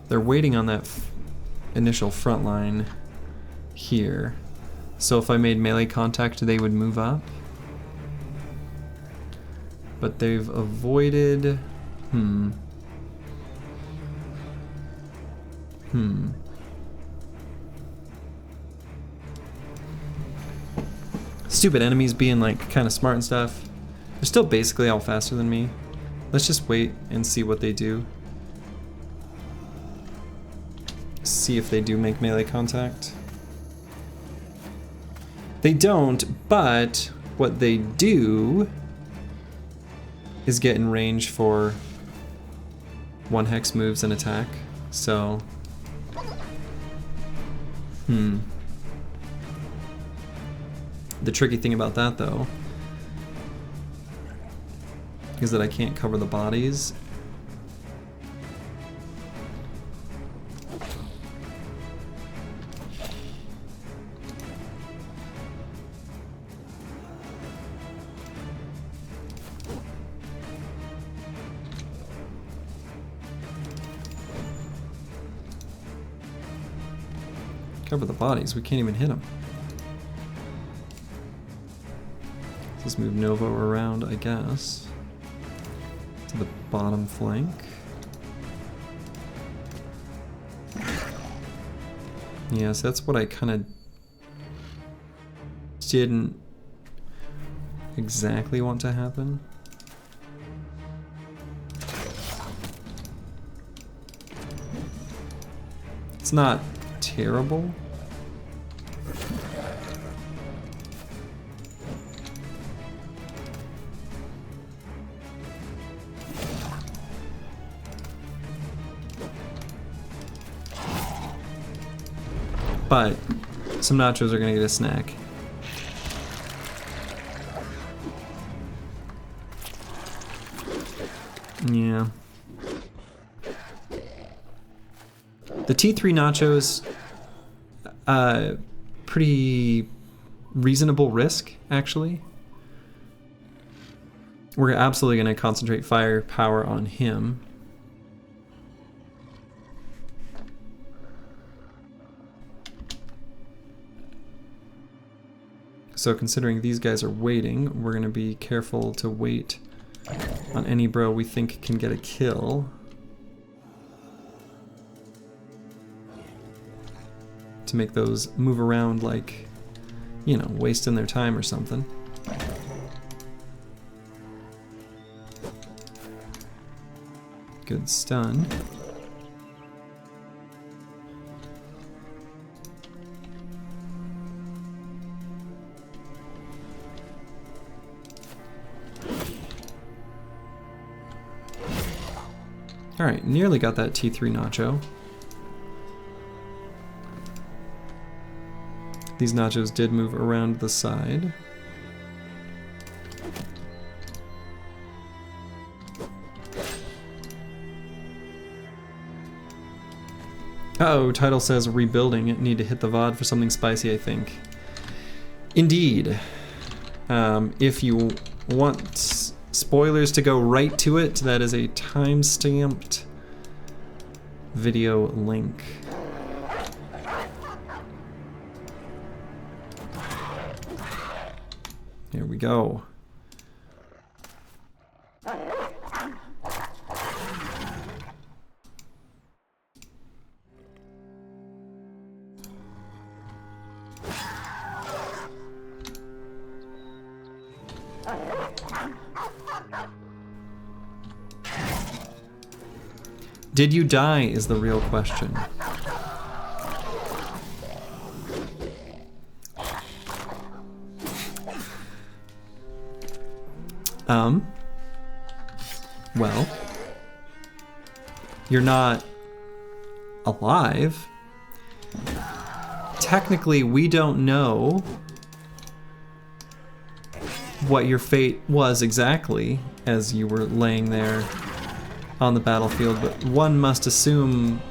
A: They're waiting on that initial front line here. So if I made melee contact, they would move up. But they've avoided... Stupid enemies being like kind of smart and stuff. They're still basically all faster than me. Let's just wait and see what they do. See if they do make melee contact. They don't, but what they do is get in range for 1 hex moves and attack. So, the tricky thing about that though is that I can't cover the bodies. Cover the bodies, we can't even hit them. Let's move Nova around, I guess, to the bottom flank. Yes, that's what I kind of didn't exactly want to happen. It's not terrible. But some nachos are gonna get a snack. Yeah. The T3 nachos, pretty reasonable risk, actually. We're absolutely going to concentrate firepower on him. So considering these guys are waiting, we're going to be careful to wait on any bro we think can get a kill. To make those move around like, you know, wasting their time or something. Good stun. Alright, nearly got that T3 nacho. These nachos did move around the side. Uh-oh, title says rebuilding. Need to hit the VOD for something spicy, I think. Indeed. If you want spoilers to go right to it, that is a time-stamped video link. Here we go. Did you die is the real question. Well, you're not alive. Technically, we don't know what your fate was exactly as you were laying there on the battlefield, but one must assume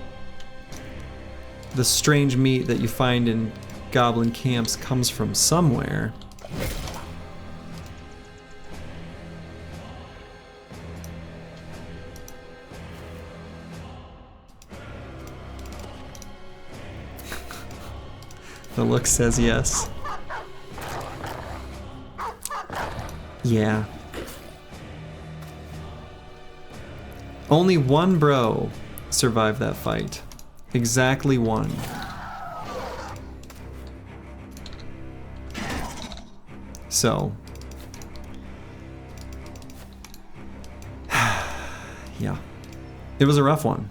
A: the strange meat that you find in goblin camps comes from somewhere. The look says yes. Yeah. Only one bro survived that fight. Exactly one. So. Yeah. It was a rough one.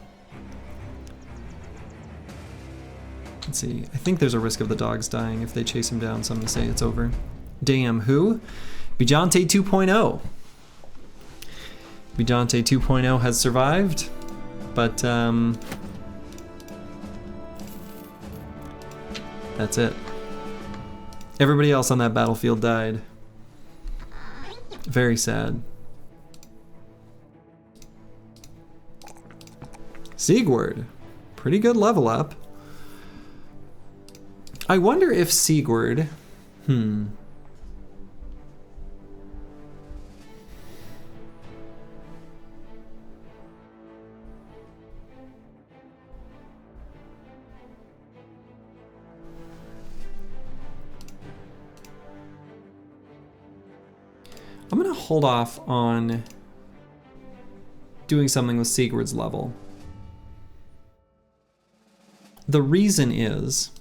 A: Let's see. I think there's a risk of the dogs dying if they chase him down, so I'm gonna say it's over. Damn, who? Bijante 2.0. Bijante 2.0 has survived, but that's it. Everybody else on that battlefield died. Very sad. Sigurd, pretty good level up. I wonder if Sigurd, I'm gonna hold off on doing something with Sigurd's level. The reason is,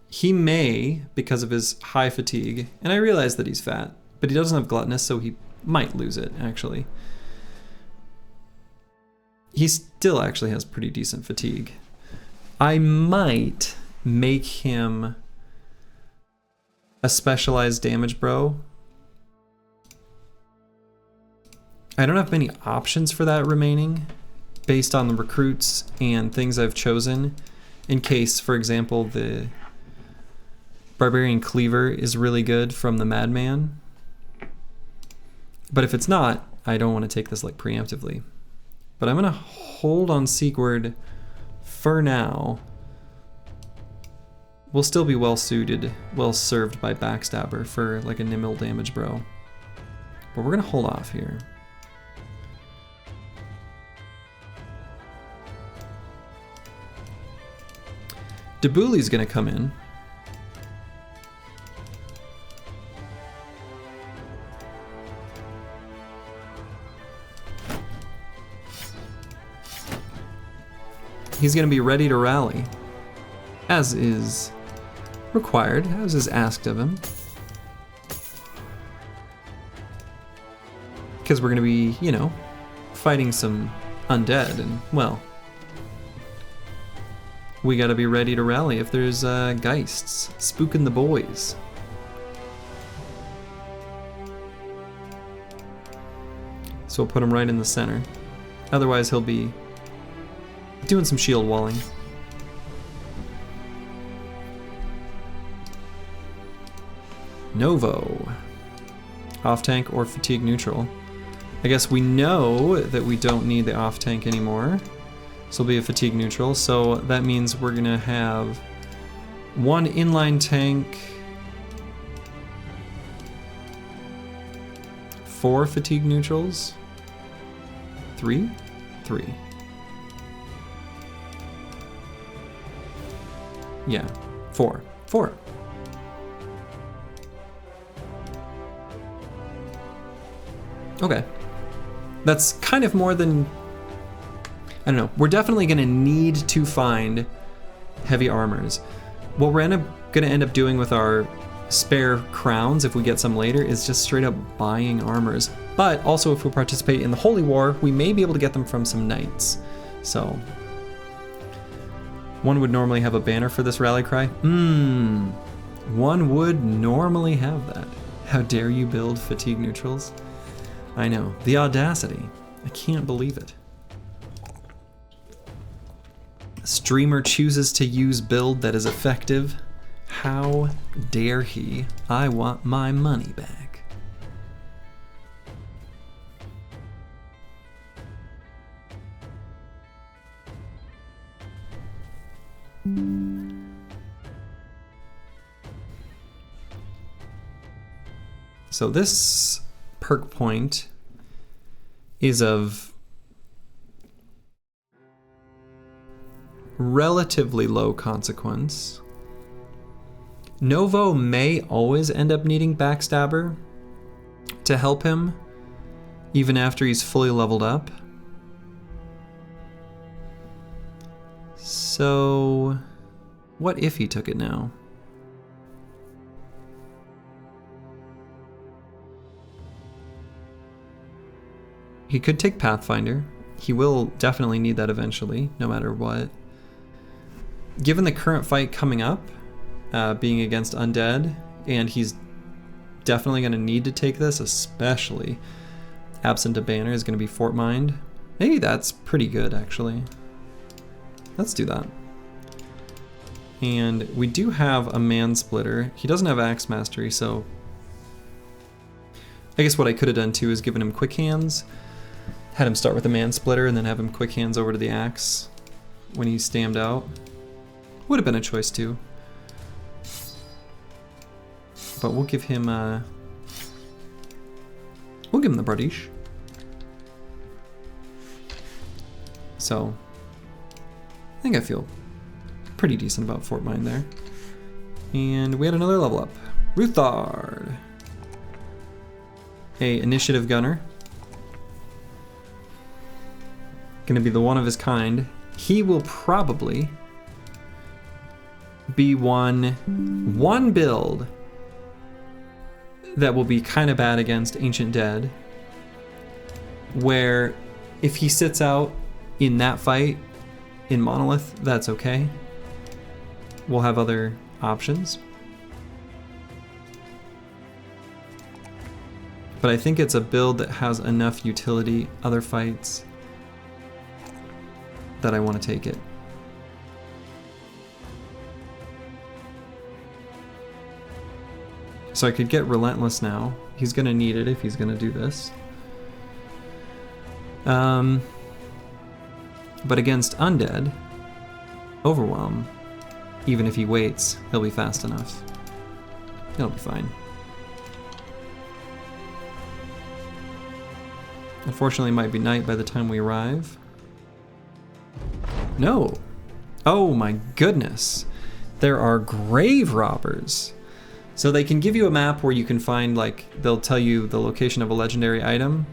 A: he may, because of his high fatigue, and I realize that he's fat, but he doesn't have gluttonous, so he might lose it, actually. He still actually has pretty decent fatigue. I might make him a specialized damage bro. I don't have many options for that remaining, based on the recruits and things I've chosen, in case, for example, the Barbarian Cleaver is really good from the Madman. But if it's not, I don't want to take this like preemptively. But I'm going to hold on Sigurd for now. We'll still be well suited, well served by Backstabber for like a Nimble damage bro. But we're going to hold off here. Dabuli's going to come in. He's going to be ready to rally, as is required, as is asked of him. Because we're going to be, you know, fighting some undead, and, well, we got to be ready to rally if there's geists spooking the boys. So we'll put him right in the center. Otherwise, he'll be doing some shield walling. Novo. Off tank or fatigue neutral. I guess we know that we don't need the off tank anymore. This will be a fatigue neutral, so that means we're gonna have 1 inline tank, 4 fatigue neutrals, 3? 3. Yeah, 4. 4. Okay. That's kind of more than... I don't know. We're definitely going to need to find heavy armors. What we're going to end up doing with our spare crowns, if we get some later, is just straight up buying armors. But also, if we participate in the Holy War, we may be able to get them from some knights. So, one would normally have a banner for this rally cry. One would normally have that. How dare you build fatigue neutrals? I know. The audacity. I can't believe it. Streamer chooses to use build that is effective. How dare he? I want my money back. So this perk point is of relatively low consequence. Novo may always end up needing Backstabber to help him, even after he's fully leveled up. So, what if he took it now? He could take Pathfinder. He will definitely need that eventually, no matter what. Given the current fight coming up, being against undead, and he's definitely going to need to take this, especially absent a banner is going to be Fort Mind. Maybe that's pretty good, actually. Let's do that. And we do have a Man Splitter. He doesn't have Axe Mastery, so I guess what I could have done too is given him Quick Hands, had him start with a Man Splitter, and then have him Quick Hands over to the Axe when he's stammed out. Would have been a choice too. But we'll give him the Bradish. So I think I feel pretty decent about Fort Mine there. And we had another level up. Ruthard. A initiative gunner. Gonna be the one of his kind. He will probably be one build that will be kind of bad against Ancient Dead, where if he sits out in that fight in Monolith, that's okay. We'll have other options. But I think it's a build that has enough utility other fights that I want to take it. So I could get Relentless now. He's going to need it if he's going to do this. But against Undead, Overwhelm, even if he waits, he'll be fast enough. He'll be fine. Unfortunately, it might be night by the time we arrive. No! Oh my goodness! There are grave robbers! So they can give you a map where you can find, like, they'll tell you the location of a legendary item.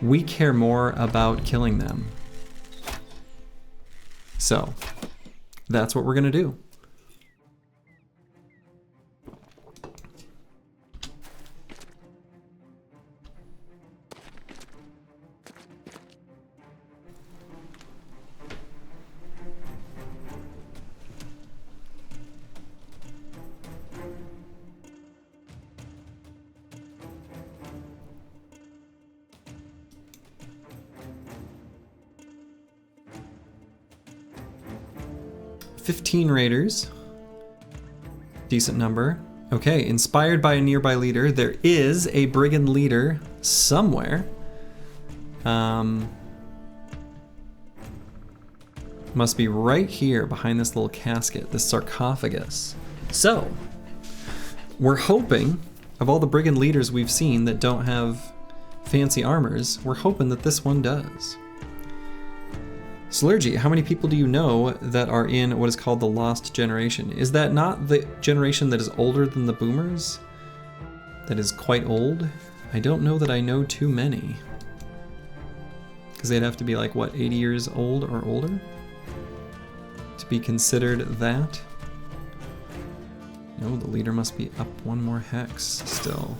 A: We care more about killing them. So, that's what we're gonna do. $15 raiders. Decent number. Okay, inspired by a nearby leader. There is a brigand leader somewhere. must be right here behind this little casket, this sarcophagus. So, we're hoping, of all the brigand leaders we've seen that don't have fancy armors, we're hoping that this one does. Slurgy, how many people do you know that are in what is called the Lost Generation? Is that not the generation that is older than the boomers? That is quite old? I don't know that I know too many. Because they'd have to be like, what, 80 years old or older? To be considered that? No, the leader must be up one more hex still.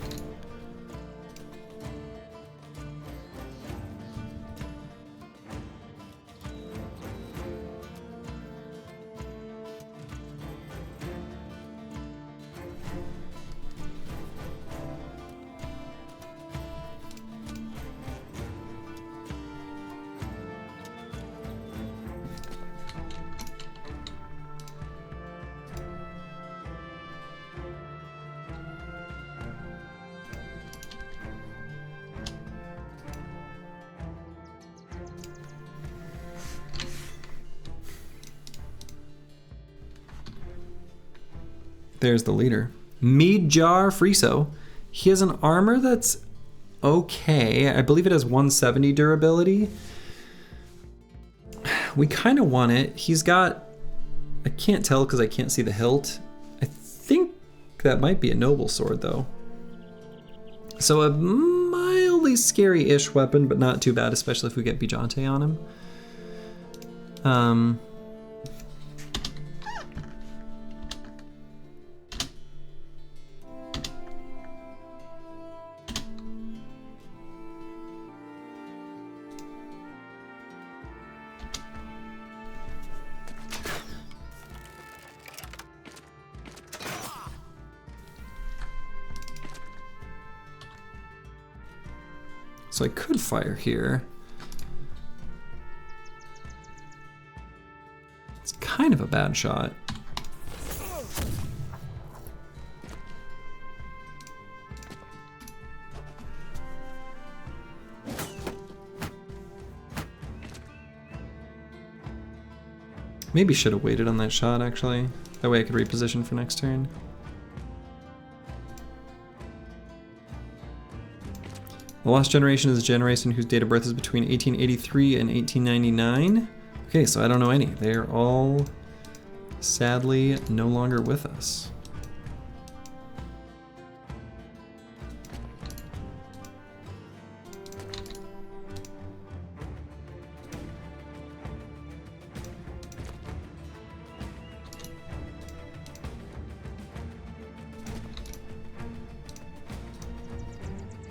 A: There's the leader. Midjar Friso. He has an armor that's okay. I believe it has 170 durability. We kind of want it. He's got, I can't tell because I can't see the hilt. I think that might be a noble sword though. So a mildly scary-ish weapon, but not too bad, especially if we get Bijante on him. So I could fire here. It's kind of a bad shot. Maybe should have waited on that shot actually. That way I could reposition for next turn. The Lost Generation is a generation whose date of birth is between 1883 and 1899. Okay, so I don't know any. They're all sadly no longer with us.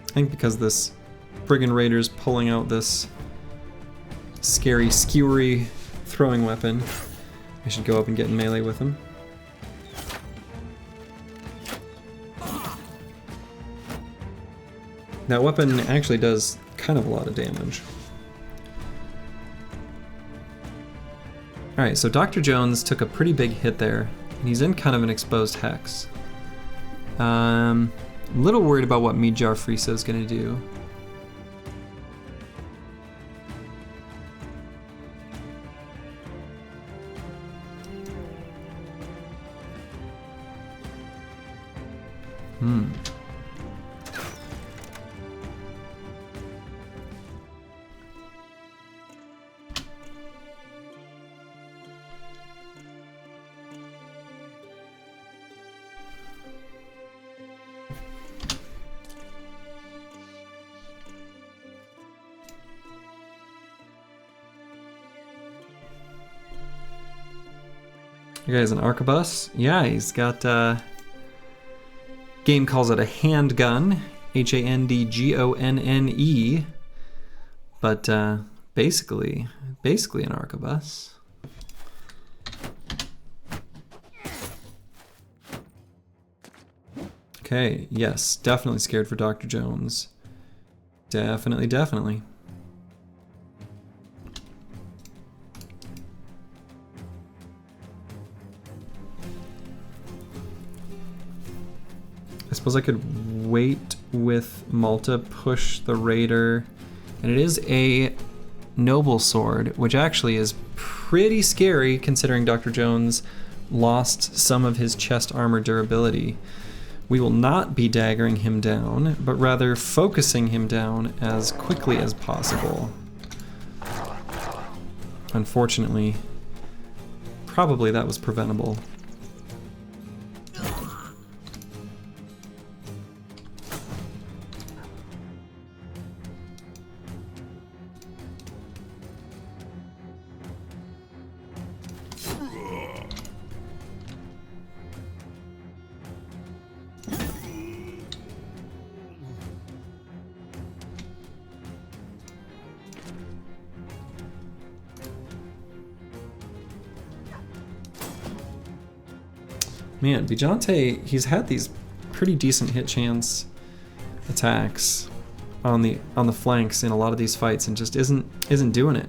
A: I think because this Brigand Raider's pulling out this scary, skewery throwing weapon, I should go up and get in melee with him. That weapon actually does kind of a lot of damage. Alright, so Dr. Jones took a pretty big hit there, and he's in kind of an exposed hex. I'm a little worried about what Midjar Friso is going to do. You guys an arquebus? Yeah, he's got game calls it a handgun, Handgonne, but basically an arquebus. Okay, yes, definitely scared for Dr. Jones. Definitely. I suppose I could wait with Malta, push the Raider, and it is a Noble Sword, which actually is pretty scary considering Dr. Jones lost some of his chest armor durability. We will not be daggering him down, but rather focusing him down as quickly as possible. Unfortunately, probably that was preventable. Man, Vigilante, he's had these pretty decent hit chance attacks on the flanks in a lot of these fights and just isn't doing it.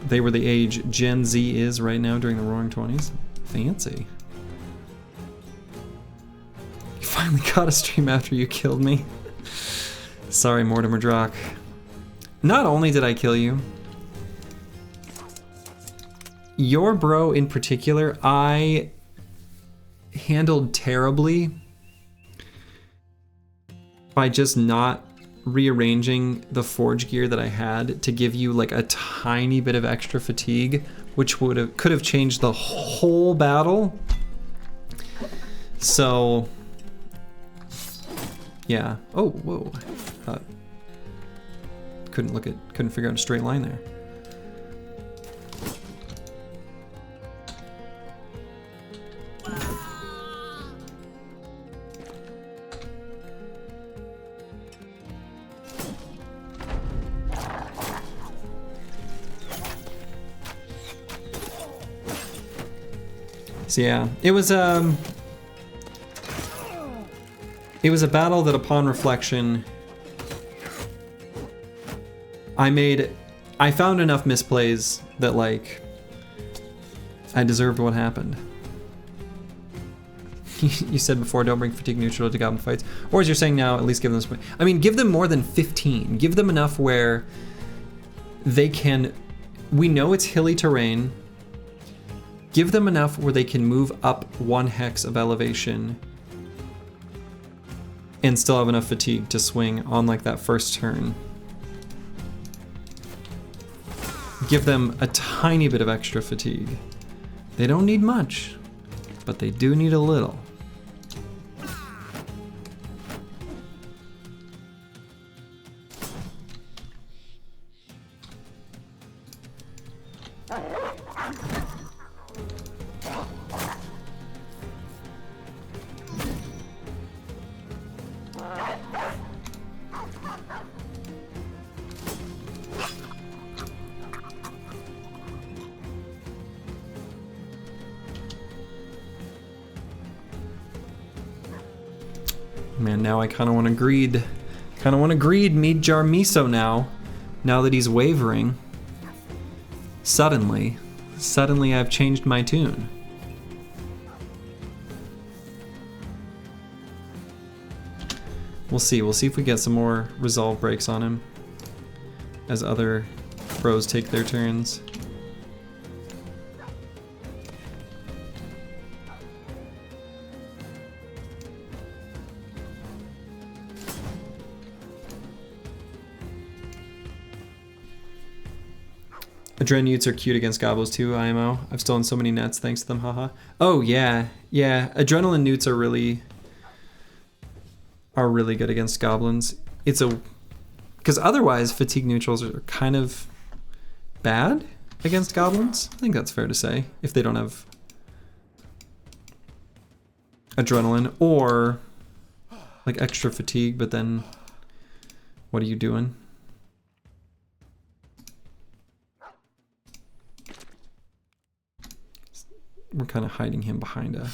A: They were the age Gen Z is right now during the Roaring 20s. Fancy. You finally got a stream after you killed me. Sorry, Mortimer Drock. Not only did I kill you, your bro in particular, I handled terribly by just not rearranging the forge gear that I had to give you like a tiny bit of extra fatigue, which could have changed the whole battle. So yeah. Oh, whoa. Couldn't figure out a straight line there. So yeah, it was a battle that upon reflection, I found enough misplays that like, I deserved what happened. You said before, don't bring fatigue neutral to goblin fights. Or as you're saying now, at least give them some, I mean, give them more than 15. Give them enough where they can, we know it's hilly terrain. Give them enough where they can move up 1 hex of elevation and still have enough fatigue to swing on like that first turn. Give them a tiny bit of extra fatigue. They don't need much, but they do need a little. Man, now I kind of want to greed. Mead Jar Miso now that he's wavering. Suddenly I've changed my tune. We'll see if we get some more resolve breaks on him as other bros take their turns. Adren Utes are cute against gobbles too, IMO. I've stolen so many nets thanks to them, haha. Oh yeah. Adrenaline Newts are really good against goblins. Because otherwise fatigue neutrals are kind of bad against goblins. I think that's fair to say, if they don't have adrenaline or like extra fatigue, but then what are you doing? We're kind of hiding him behind a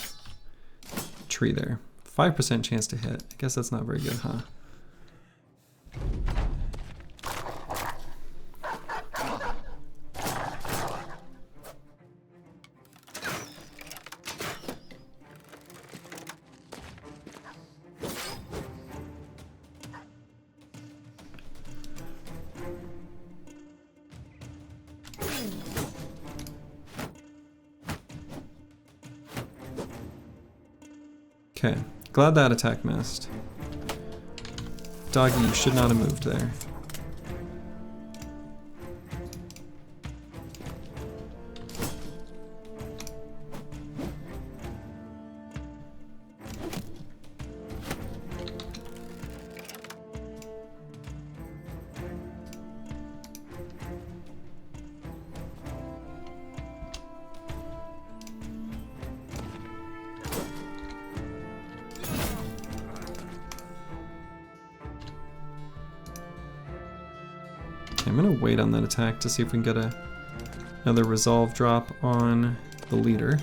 A: tree there. 5% chance to hit. I guess that's not very good, huh? Okay, glad that attack missed. Doggy, you should not have moved there. I'm gonna wait on that attack to see if we can get another resolve drop on the leader.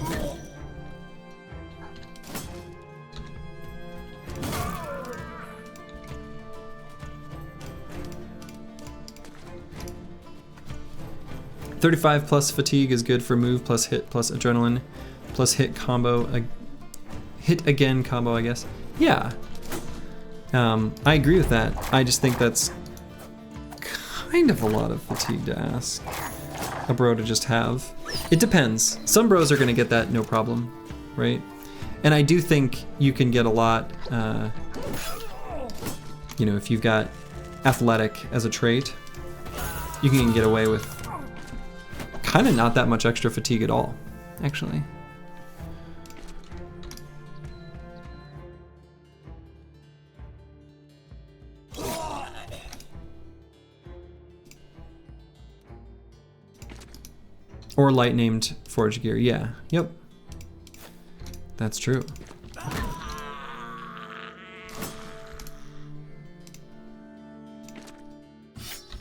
A: $35 plus fatigue is good for move plus hit plus adrenaline plus hit combo, hit again combo, I guess. Yeah, I agree with that. I just think that's kind of a lot of fatigue to ask a bro to just have. It depends. Some bros are gonna get that no problem, right? And I do think you can get a lot, you know, if you've got athletic as a trait, you can get away with kind of not that much extra fatigue at all, actually. Or light named forage gear, yeah, yep. That's true.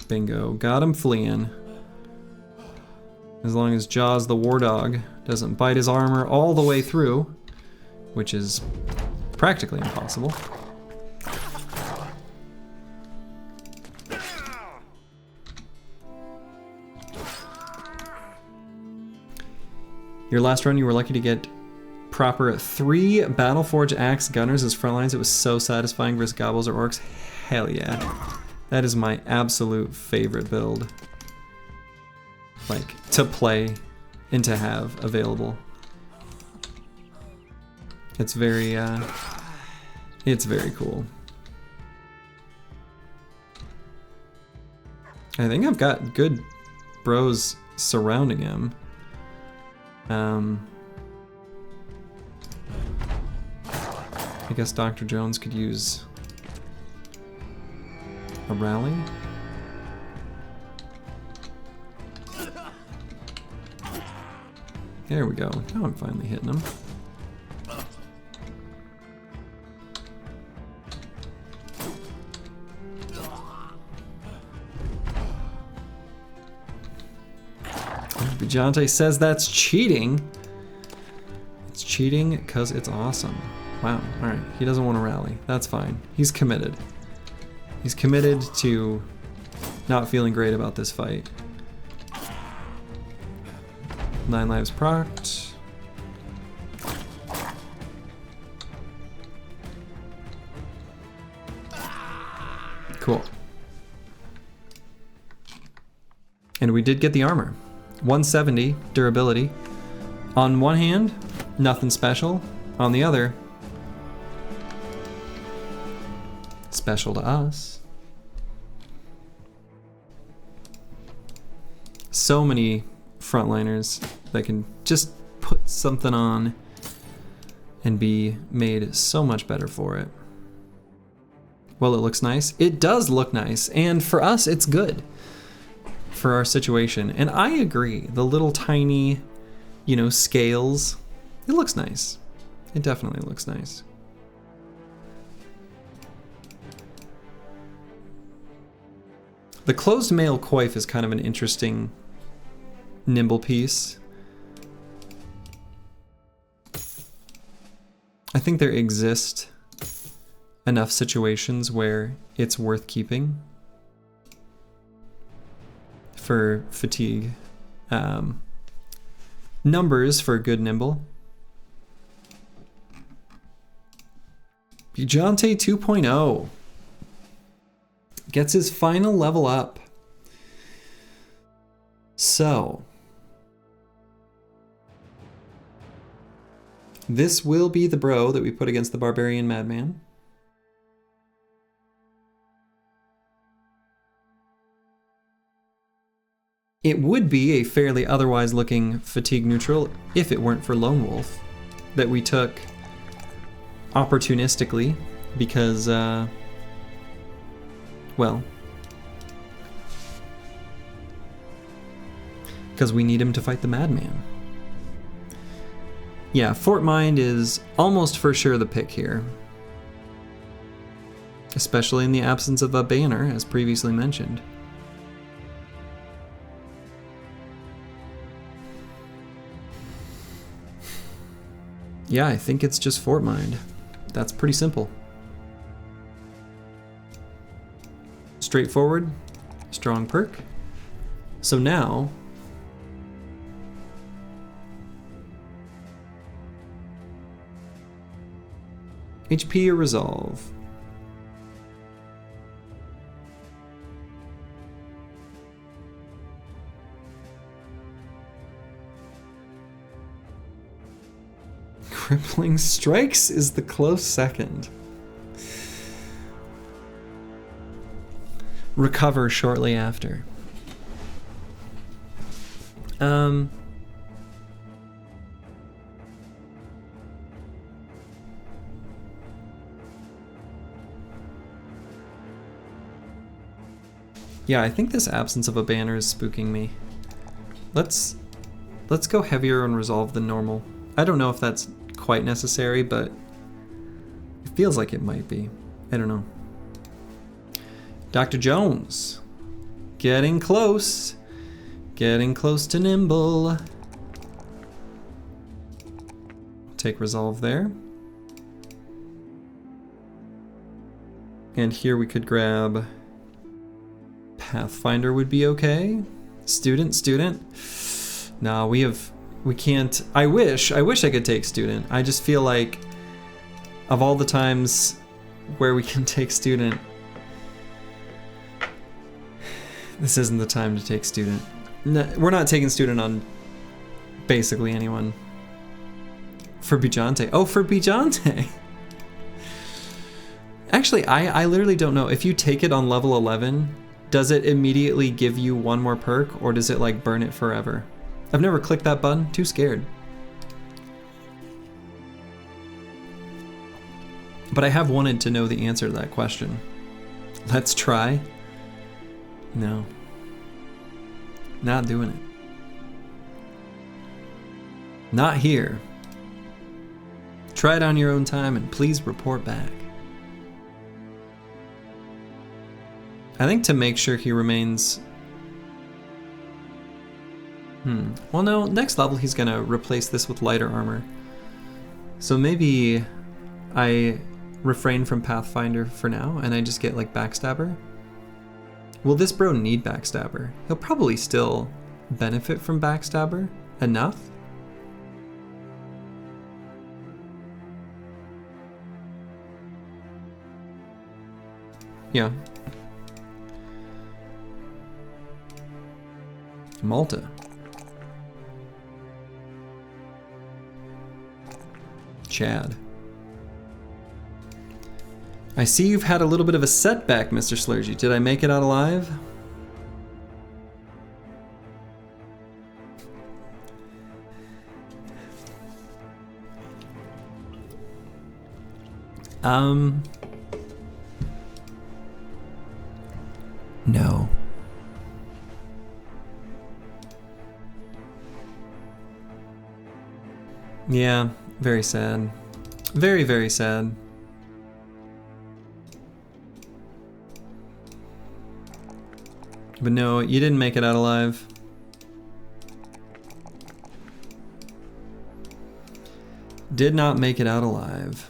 A: Bingo, got him fleeing. As long as Jaws the war dog doesn't bite his armor all the way through, which is practically impossible. Your last run, you were lucky to get proper 3 Battleforge Axe Gunners as frontlines. It was so satisfying versus Gobbles or Orcs. Hell yeah. That is my absolute favorite build. Like, to play and to have available. It's very cool. I think I've got good bros surrounding him. I guess Dr. Jones could use a rally. There we go. Now I'm finally hitting him. Bajante says that's cheating. It's cheating because it's awesome. Wow, alright. He doesn't want to rally. That's fine. He's committed. He's committed to not feeling great about this fight. 9 lives procced. Cool. And we did get the armor. 170 durability. On one hand, nothing special. On the other, special to us. So many frontliners that can just put something on and be made so much better for it. Well, it looks nice. It does look nice, and for us, it's good for our situation. And I agree, the little tiny, you know, scales, it looks nice. It definitely looks nice. The closed mail coif is kind of an interesting nimble piece. I think there exist enough situations where it's worth keeping for fatigue. Numbers for good nimble. Bujante 2.0 gets his final level up. So This will be the bro that we put against the barbarian madman. It would be a fairly otherwise looking fatigue neutral if it weren't for Lone Wolf that we took opportunistically because, well, because we need him to fight the madman. Yeah, Fort Mind is almost for sure the pick here. Especially in the absence of a banner, as previously mentioned. Yeah, I think it's just Fort Mind. That's pretty simple. Straightforward, strong perk. So now, HP or resolve. Crippling Strikes is the close second. Recover shortly after. Yeah, I think this absence of a banner is spooking me. Let's go heavier on resolve than normal. I don't know if that's quite necessary, but it feels like it might be. I don't know. Dr. Jones, getting close to nimble. Take resolve there. And here we could grab Pathfinder would be okay. Student. No, we can't. I wish I could take student. I just feel like of all the times where we can take student, this isn't the time to take student. No, we're not taking student on basically anyone. For Bijante. Oh, for Bijante. Actually, I literally don't know. If you take it on level 11, does it immediately give you one more perk, or does it like burn it forever? I've never clicked that button. Too scared. But I have wanted to know the answer to that question. Let's try. No. Not doing it. Not here. Try it on your own time and please report back. I think to make sure he remains... Well, no, next level he's gonna replace this with lighter armor. So maybe I refrain from Pathfinder for now and I just get like Backstabber. Will this bro need Backstabber? He'll probably still benefit from Backstabber enough. Yeah. Malta. Chad. I see you've had a little bit of a setback, Mr. Slurgy. Did I make it out alive? No. Yeah, very sad. Very, very sad. But no, you didn't make it out alive. Did not make it out alive.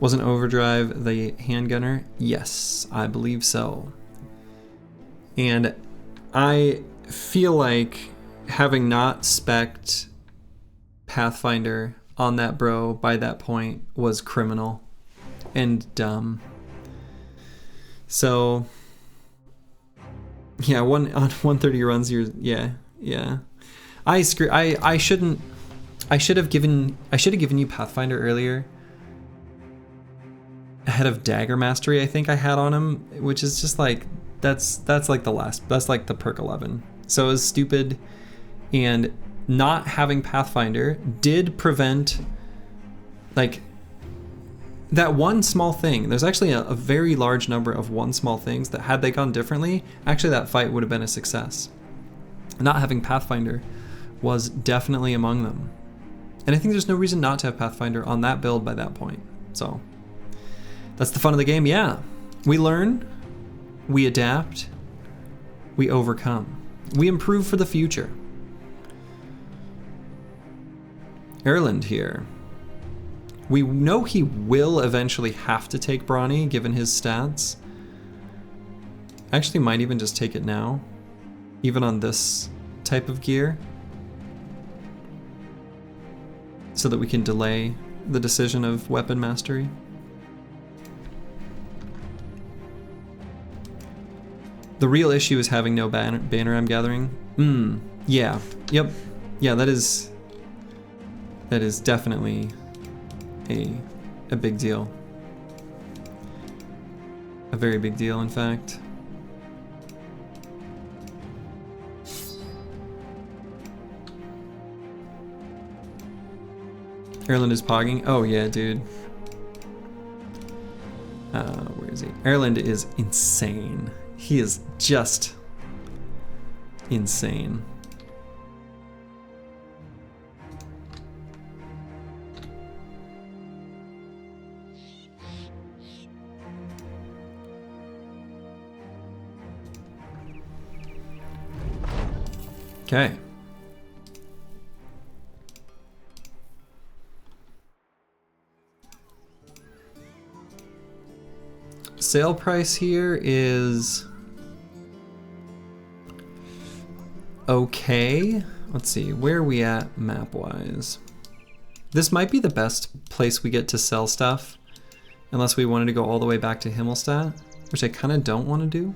A: Wasn't Overdrive the handgunner? Yes, I believe so. And I feel like having not spec'd Pathfinder on that bro by that point was criminal and dumb. So yeah, on 130 runs, yeah, Yeah. I should have given you Pathfinder earlier. Ahead of Dagger Mastery, I think I had on him, which is just like that's like the perk 11. So it was stupid, and not having Pathfinder did prevent like that one small thing. There's actually a very large number of one small things that had they gone differently, actually that fight would have been a success. Not having Pathfinder was definitely among them. And I think there's no reason not to have Pathfinder on that build by that point. So that's the fun of the game. Yeah, we learn, we adapt, we overcome, we improve for the future. Erland here. We know he will eventually have to take Brawny given his stats. Actually might even just take it now, even on this type of gear, so that we can delay the decision of weapon mastery. The real issue is having no banner, I'm gathering. Yeah, yep. Yeah, that is definitely a big deal. A very big deal, in fact. Erland is pogging. Oh yeah, dude. Where is he? Erland is insane. He is just insane. Okay. Sale price here is okay. Let's see, where are we at map-wise? This might be the best place we get to sell stuff, unless we wanted to go all the way back to Himmelstadt, which I kind of don't want to do.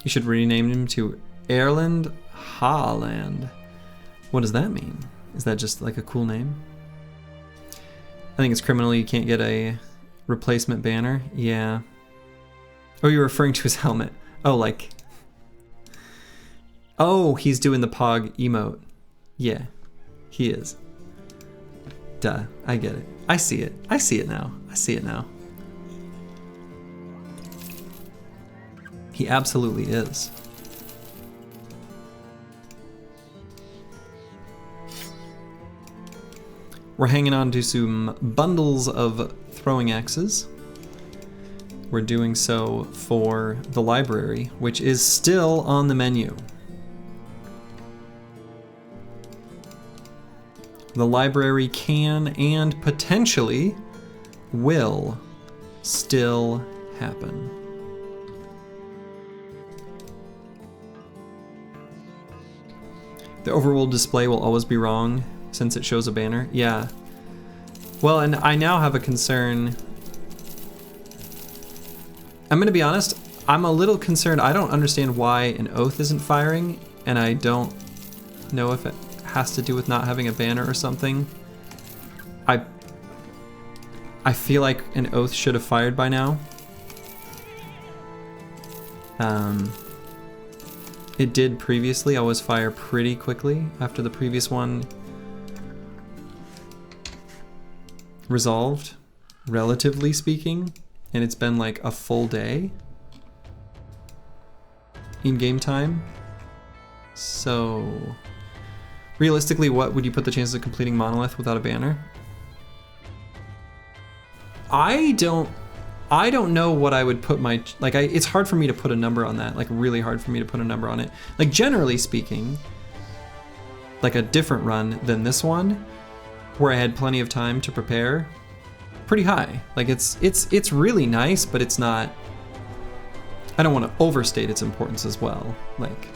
A: You should rename him to Erland Haaland. What does that mean? Is that just like a cool name? I think it's criminal you can't get a replacement banner. Yeah. Oh, you're referring to his helmet. Oh, like... Oh, he's doing the Pog emote. Yeah, he is. Duh, I get it. I see it. I see it now. I see it now. He absolutely is. We're hanging on to some bundles of throwing axes. We're doing so for the library, which is still on the menu. The library can and potentially will still happen. The overworld display will always be wrong since it shows a banner. Yeah. Well, and I now have a concern. I'm gonna be honest, I'm a little concerned. I don't understand why an oath isn't firing, and I don't know if it has to do with not having a banner or something. I feel like an oath should have fired by now. It did previously always fire pretty quickly after the previous one resolved, relatively speaking, and it's been like a full day in game time. So realistically, what would you put the chances of completing Monolith without a banner? I don't know what I would put my, like, it's hard for me to put a number on that, like really hard for me to put a number on it. Like generally speaking, like a different run than this one, where I had plenty of time to prepare, pretty high. Like it's really nice, but it's not, I don't want to overstate its importance as well. Like,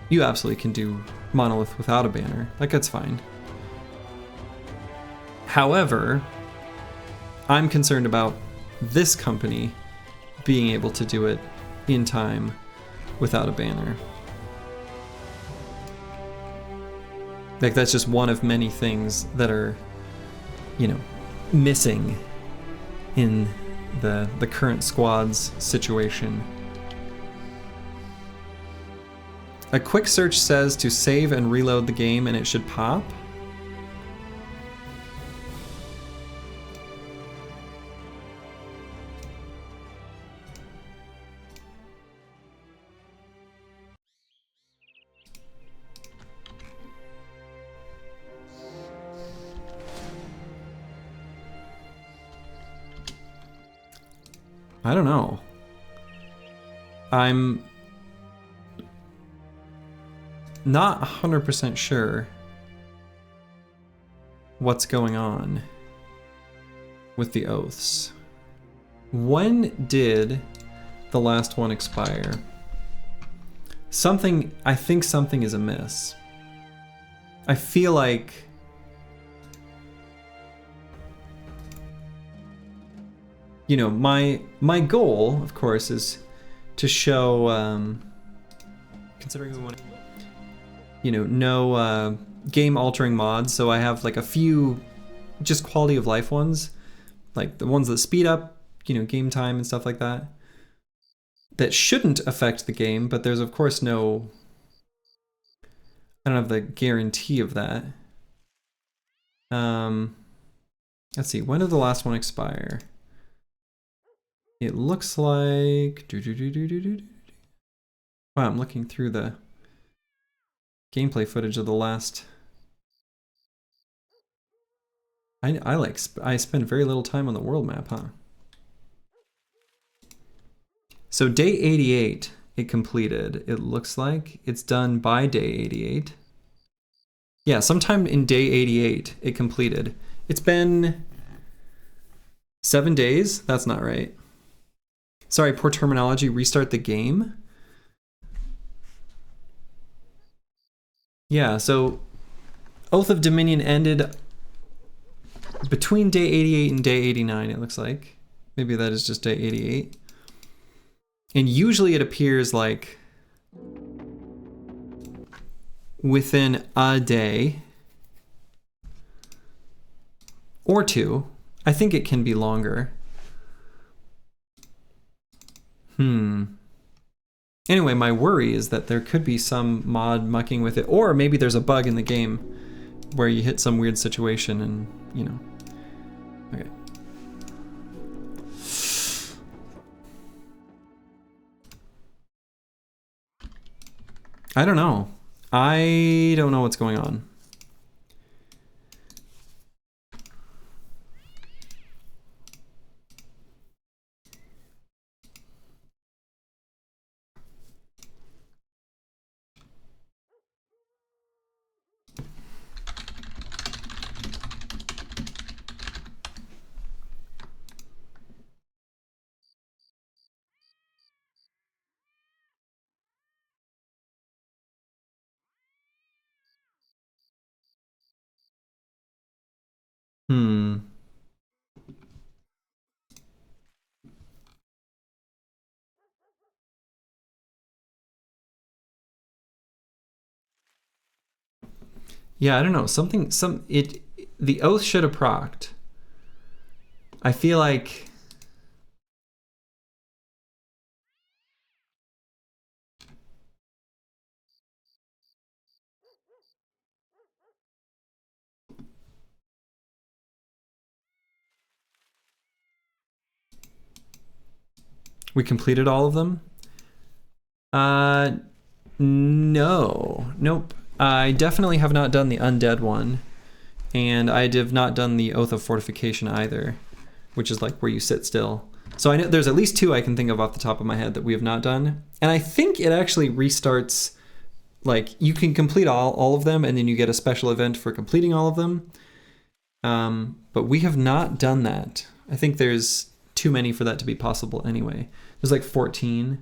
A: you absolutely can do Monolith without a banner, like that's fine. However, I'm concerned about this company being able to do it in time without a banner. Like, that's just one of many things that are, you know, missing in the current squad's situation. A quick search says to save and reload the game and it should pop. I don't know. I'm not 100% sure what's going on with the oaths. When did the last one expire? I think something is amiss. I feel like you know, my goal, of course, is to show, considering we want, you know, no game-altering mods. So I have like a few just quality of life ones, like the ones that speed up, you know, game time and stuff like that. That shouldn't affect the game, but there's of course no. I don't have the guarantee of that. Let's see. When did the last one expire? It looks like... Wow, I'm looking through the gameplay footage of the last... I spend very little time on the world map, huh? So day 88, it completed. It looks like it's done by day 88. Yeah, sometime in day 88, it completed. It's been 7 days? That's not right. Sorry, poor terminology. Restart the game. Yeah, so Oath of Dominion ended between day 88 and day 89, it looks like. Maybe that is just day 88. And usually it appears like within a day or two. I think it can be longer. Anyway, my worry is that there could be some mod mucking with it, or maybe there's a bug in the game where you hit some weird situation and, you know. Okay. I don't know. I don't know what's going on. Yeah, I don't know. The oath should have procced. I feel like we completed all of them. No. Nope. I definitely have not done the undead one, and I have not done the Oath of Fortification either, which is like where you sit still. So I know there's at least 2 I can think of off the top of my head that we have not done. And I think it actually restarts, like you can complete all of them and then you get a special event for completing all of them. But we have not done that. I think there's too many for that to be possible anyway. There's like 14.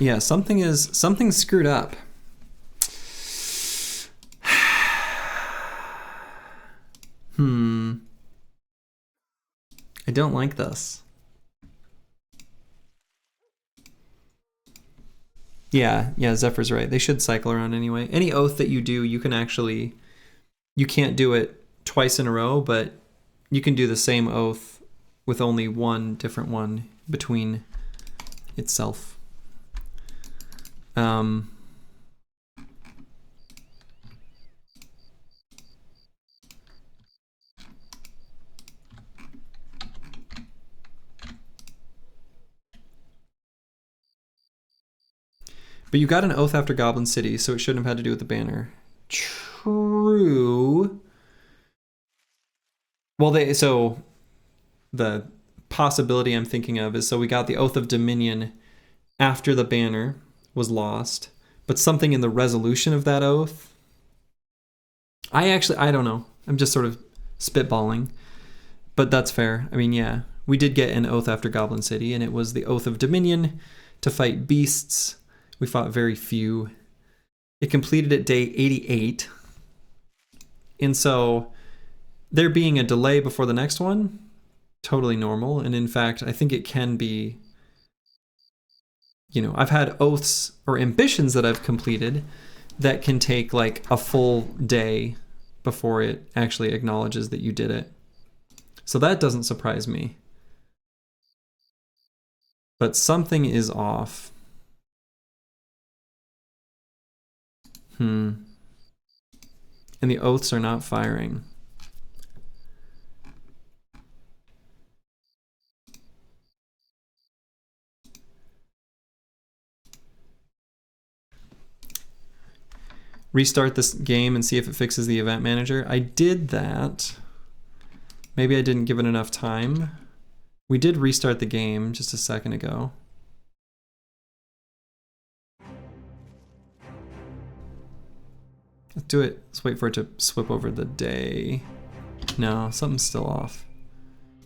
A: Yeah, something's screwed up. I don't like this. Yeah, Zephyr's right. They should cycle around anyway. Any oath that you do, you can't do it twice in a row, but you can do the same oath with only one different one between itself. But you got an oath after Goblin City, so it shouldn't have had to do with the banner. True. Well, so the possibility I'm thinking of is, so we got the Oath of Dominion after the banner was lost, but something in the resolution of that oath. I don't know. I'm just sort of spitballing, but that's fair. I mean, yeah, we did get an oath after Goblin City, and it was the Oath of Dominion to fight beasts. We fought very few. It completed at day 88. And so there being a delay before the next one, totally normal. And in fact, I think it can be, I've had oaths or ambitions that I've completed that can take like a full day before it actually acknowledges that you did it. So that doesn't surprise me. But something is off. And the oaths are not firing. Restart this game and see if it fixes the event manager. I did that. Maybe I didn't give it enough time. We did restart the game just a second ago. Let's do it. Let's wait for it to swip over the day. No, something's still off.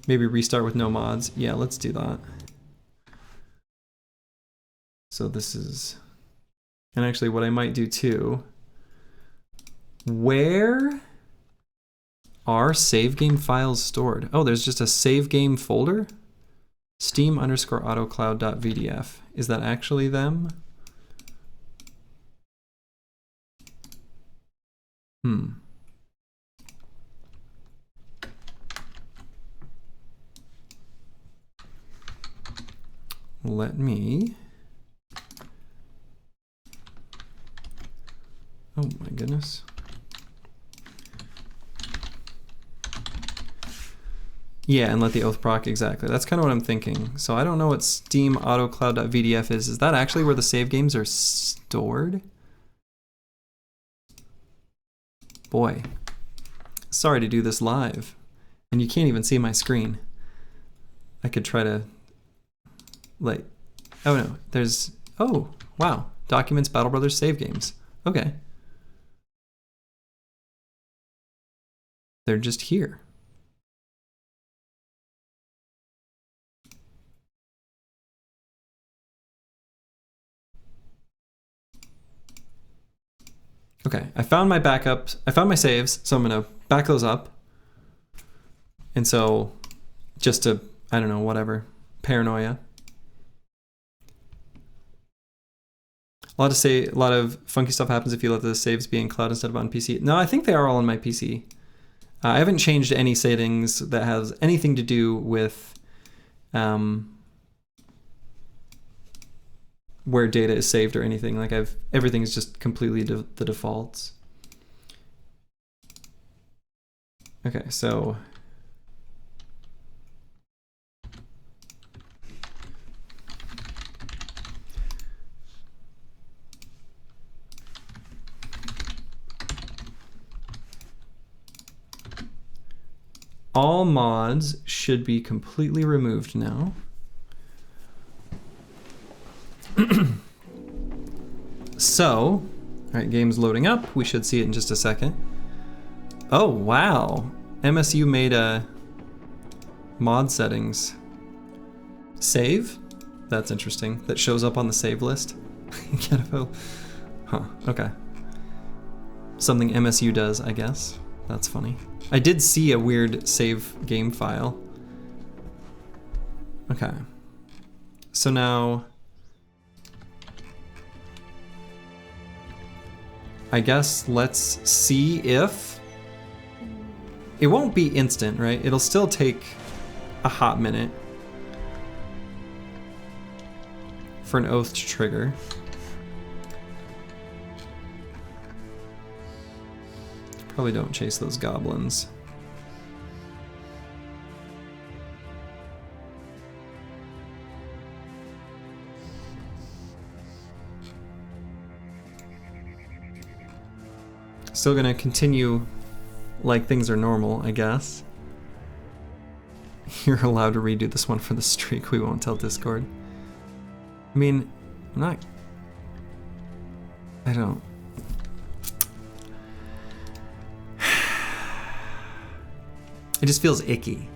A: Maybe restart with no mods. Yeah, let's do that. So this is... And actually what I might do too... Where are save game files stored? Oh, there's just a save game folder? Steam_autocloud.vdf. Is that actually them? Let me... Oh my goodness. Yeah, and let the oath proc, exactly. That's kind of what I'm thinking. So I don't know what steam_autocloud.vdf is. Is that actually where the save games are stored? Boy, sorry to do this live. And you can't even see my screen. I could try to, like, oh no, there's, oh, wow. Documents, Battle Brothers, save games. Okay. They're just here. Okay, I found my backups. I found my saves, so I'm gonna back those up. And so, just to, I don't know, whatever, paranoia. A lot of funky stuff happens if you let the saves be in cloud instead of on PC. No, I think they are all on my PC. I haven't changed any settings that has anything to do with where data is saved or anything. Like everything is just completely the defaults. Okay, so all mods should be completely removed now. So, all right, game's loading up. We should see it in just a second. Oh, wow. MSU made a mod settings save. That's interesting. That shows up on the save list. Get a vote. Huh, okay. Something MSU does, I guess. That's funny. I did see a weird save game file. Okay. So now... I guess let's see if... It won't be instant, right? It'll still take a hot minute for an oath to trigger. Probably don't chase those goblins. Still gonna continue like things are normal, I guess. You're allowed to redo this one for the streak, we won't tell Discord. I mean, I'm not... I don't... It just feels icky.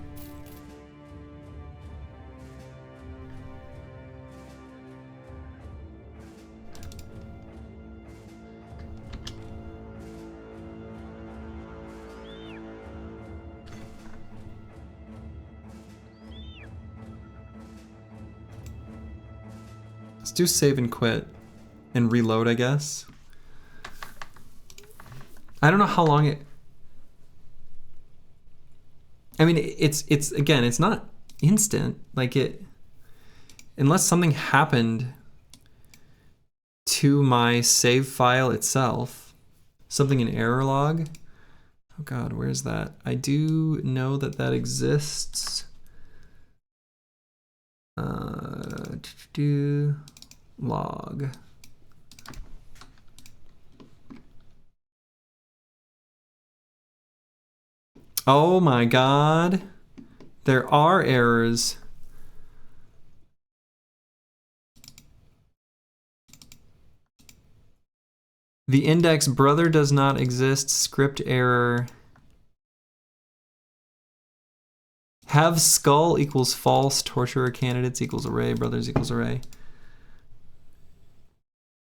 A: Let's do save and quit and reload, I guess. I don't know how long it... I mean, it's again, it's not instant. Like it, unless something happened to my save file itself, something in error log. Oh God, where's that? I do know that that exists. Log. Oh my God, there are errors. The index brother does not exist, script error. Have skull equals false, torturer candidates equals array, brothers equals array.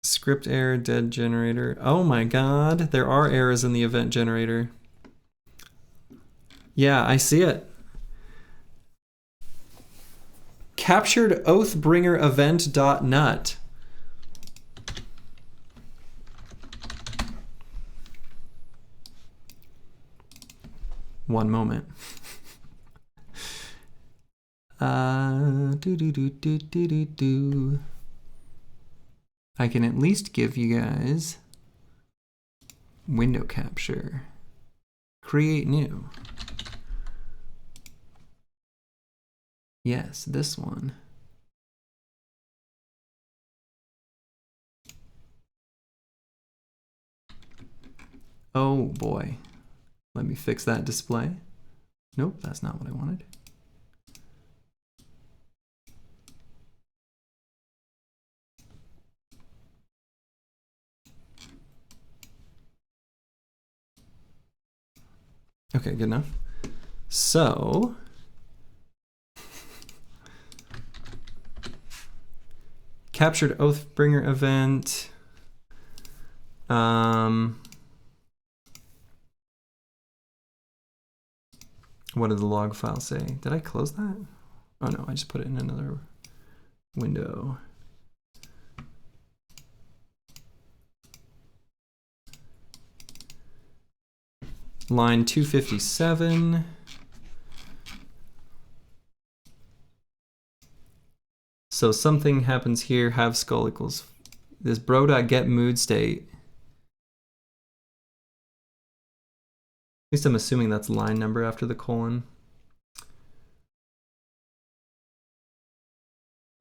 A: Script error, dead generator. Oh my God, there are errors in the event generator. Yeah, I see it. Captured oathbringer event.nut. One moment. I can at least give you guys window capture. Create new. Yes, this one. Oh boy. Let me fix that display. Nope, that's not what I wanted. Okay, good enough. So, captured Oathbringer event. What did the log file say? Did I close that? Oh no, I just put it in another window. Line 257. So something happens here, have skull equals this bro.get mood state. At least I'm assuming that's line number after the colon.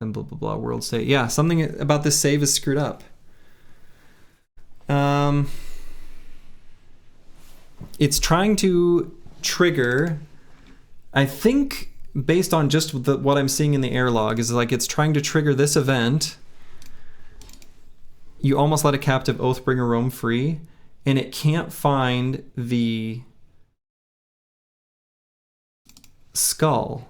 A: And blah, blah, blah, world state. Yeah, something about this save is screwed up. It's trying to trigger, I think based on just what I'm seeing in the error log, is like it's trying to trigger this event. You almost let a captive Oathbringer roam free, and it can't find the skull.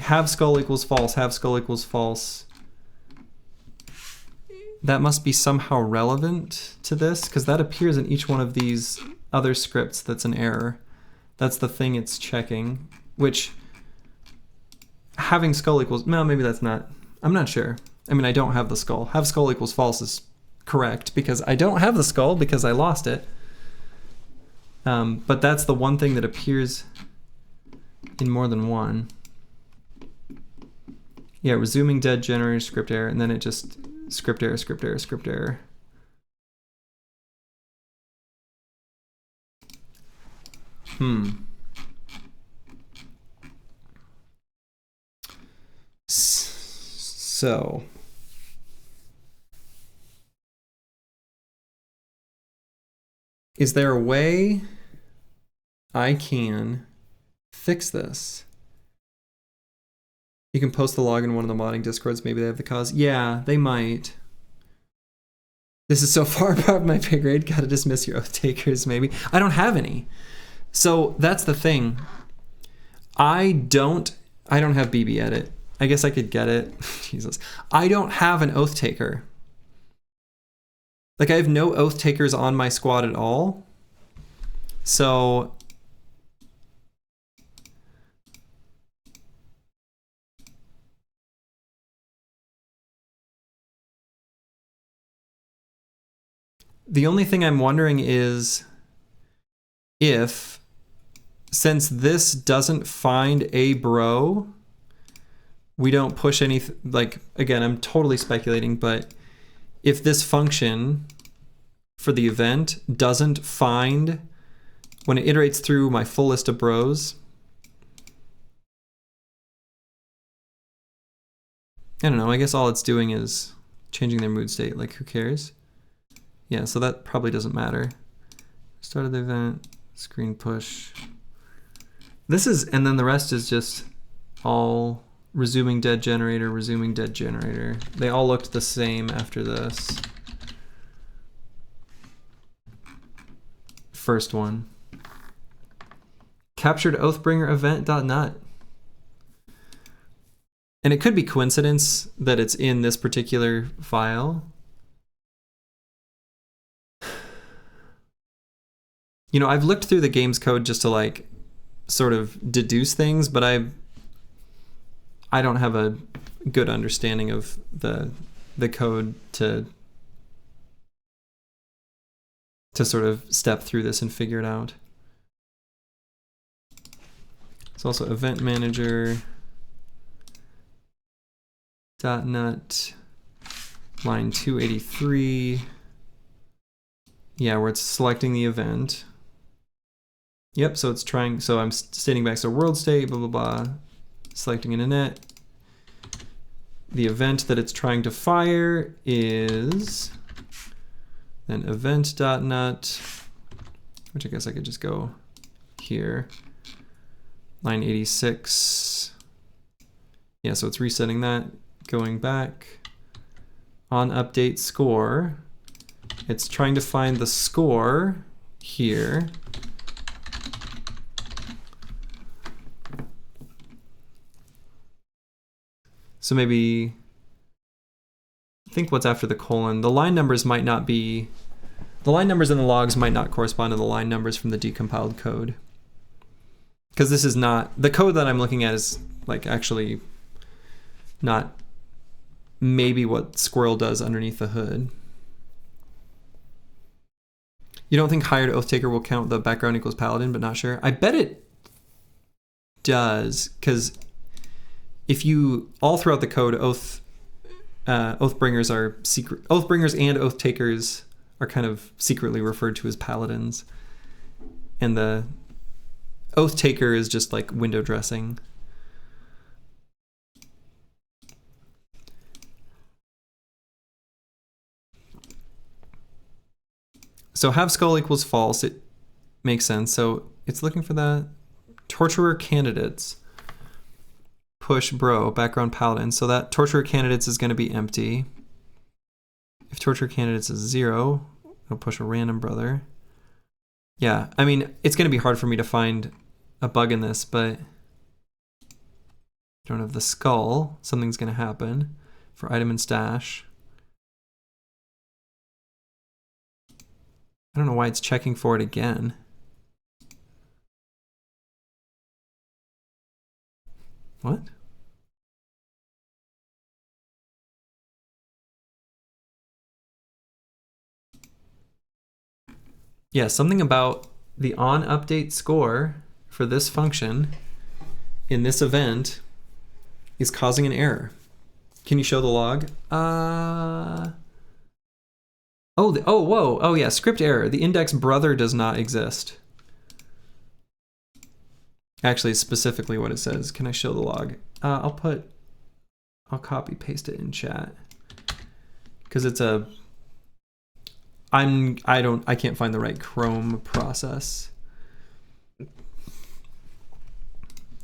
A: Have skull equals false, have skull equals false. that must be somehow relevant to this, because that appears in each one of these other scripts that's an error. That's the thing it's checking, which having skull equals, no, maybe that's not, I'm not sure. I mean, I don't have the skull. Have skull equals false is correct because I don't have the skull because I lost it. But that's the one thing that appears in more than one. Yeah, resuming dead generator script error, and then it just script error, script error, script error. So is there a way I can fix this? You can post the log in one of the modding discords. Maybe they have the cause. Yeah, they might. This is so far above my pay grade. Gotta dismiss your Oathtakers, maybe. I don't have any. So that's the thing. I don't have BB edit. I guess I could get it. Jesus. I don't have an Oathtaker. Like, I have no Oathtakers on my squad at all. So the only thing I'm wondering is if, since this doesn't find a bro, we don't push any, like, again, I'm totally speculating, but if this function for the event doesn't find, when it iterates through my full list of bros, I don't know, I guess all it's doing is changing their mood state, like who cares? Yeah, so that probably doesn't matter. Start of the event, screen push. This is, and then the rest is just all resuming dead generator, resuming dead generator. They all looked the same after this. First one. Captured Oathbringer event.nut. And it could be coincidence that it's in this particular file. You know, I've looked through the game's code just to like sort of deduce things, but I don't have a good understanding of the code to sort of step through this and figure it out. It's also event manager .NET line 283. Yeah, where it's selecting the event. Yep, so it's trying, so I'm stating back, so world state, blah, blah, blah, selecting an init. The event that it's trying to fire is then event.NET, which I guess I could just go here. Line 86. Yeah, so it's resetting that, going back. On update score, it's trying to find the score here. So maybe, I think what's after the colon, the line numbers might not be, the line numbers in the logs might not correspond to the line numbers from the decompiled code. Because this is not, the code that I'm looking at is like actually not maybe what Squirrel does underneath the hood. You don't think hired Oathtaker will count the background equals paladin, but not sure? I bet it does, because if you, all throughout the code, Oathbringers are secret, Oathbringers and Oathtakers are kind of secretly referred to as paladins. And the Oathtaker is just like window dressing. So have skull equals false, it makes sense. So it's looking for that. Torturer candidates. Push bro, background paladin. So that torturer candidates is going to be empty. If torturer candidates is 0, it'll push a random brother. Yeah, I mean, it's going to be hard for me to find a bug in this, but I don't have the skull. Something's going to happen for item and stash. I don't know why it's checking for it again. What? Yeah, something about the on update score for this function in this event is causing an error. Can you show the log? Oh, yeah, script error. The index brother does not exist. Actually, specifically what it says. Can I show the log? I'll copy paste it in chat. Because it's a, I can't find the right Chrome process.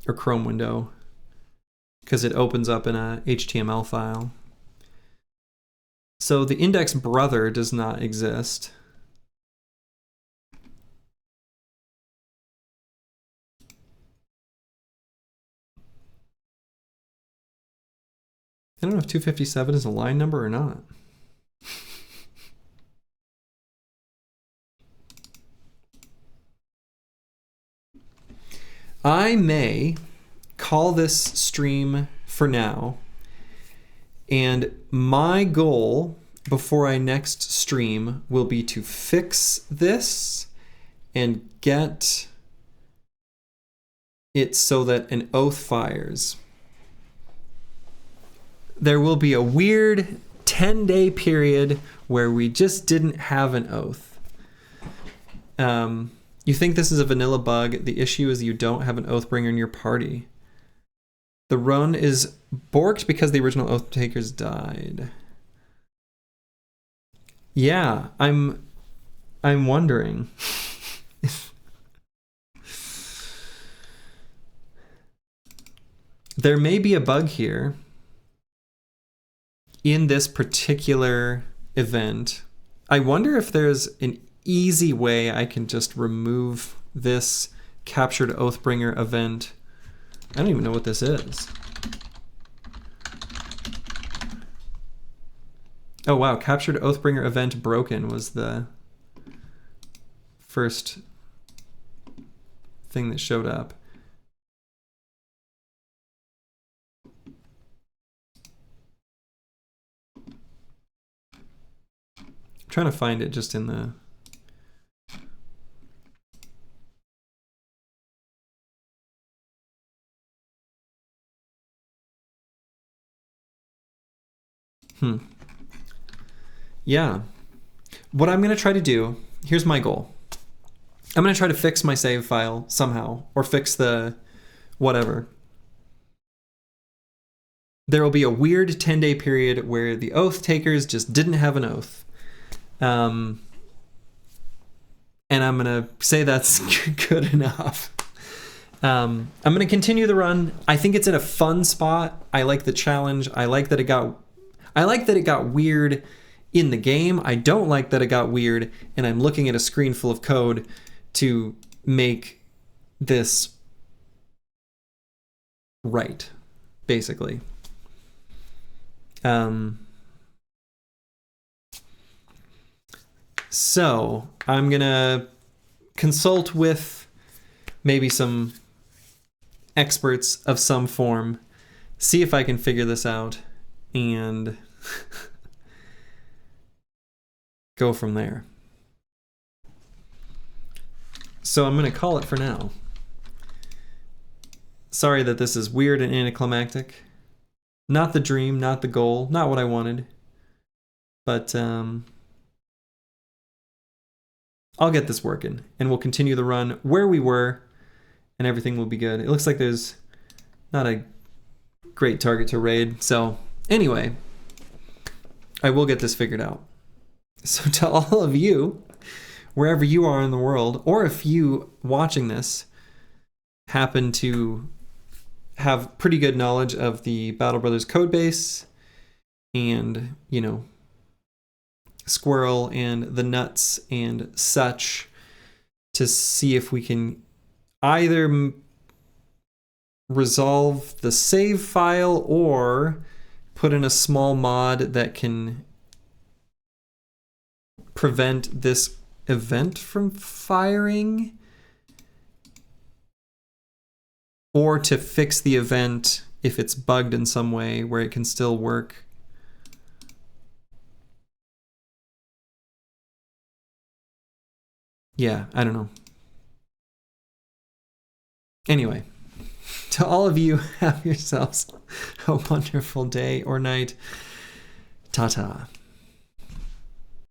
A: Or Chrome window. Because it opens up in a HTML file. So the index brother does not exist. I don't know if 257 is a line number or not. I may call this stream for now, and my goal before I next stream will be to fix this and get it so that an oath fires. There will be a weird 10-day period where we just didn't have an oath. You think this is a vanilla bug. The issue is you don't have an Oathbringer in your party. The run is borked because the original Oathtakers died. Yeah, I'm wondering. There may be a bug here in this particular event. I wonder if there's an easy way I can just remove this captured Oathbringer event. I don't even know what this is. Oh wow, captured Oathbringer event broken was the first thing that showed up. I'm trying to find it just in the... Yeah. What I'm going to try to do, here's my goal. I'm going to try to fix my save file somehow, or fix the whatever. There will be a weird 10-day period where the Oathtakers just didn't have an oath. And I'm going to say that's good enough. I'm going to continue the run. I think it's in a fun spot. I like the challenge. I like that it got weird in the game. I don't like that it got weird, and I'm looking at a screen full of code to make this right, basically. So I'm gonna consult with maybe some experts of some form, see if I can figure this out, and go from there. So I'm going to call it for now. Sorry that this is weird and anticlimactic. Not the dream, not the goal, not what I wanted. But I'll get this working, and we'll continue the run where we were, and everything will be good. It looks like there's not a great target to raid. So anyway, I will get this figured out. So to all of you, wherever you are in the world, or if you watching this happen to have pretty good knowledge of the Battle Brothers codebase and, you know, Squirrel and the nuts and such, to see if we can either resolve the save file or put in a small mod that can prevent this event from firing, or to fix the event if it's bugged in some way where it can still work. Yeah, I don't know. Anyway, to all of you, have yourselves a wonderful day or night. Ta-ta.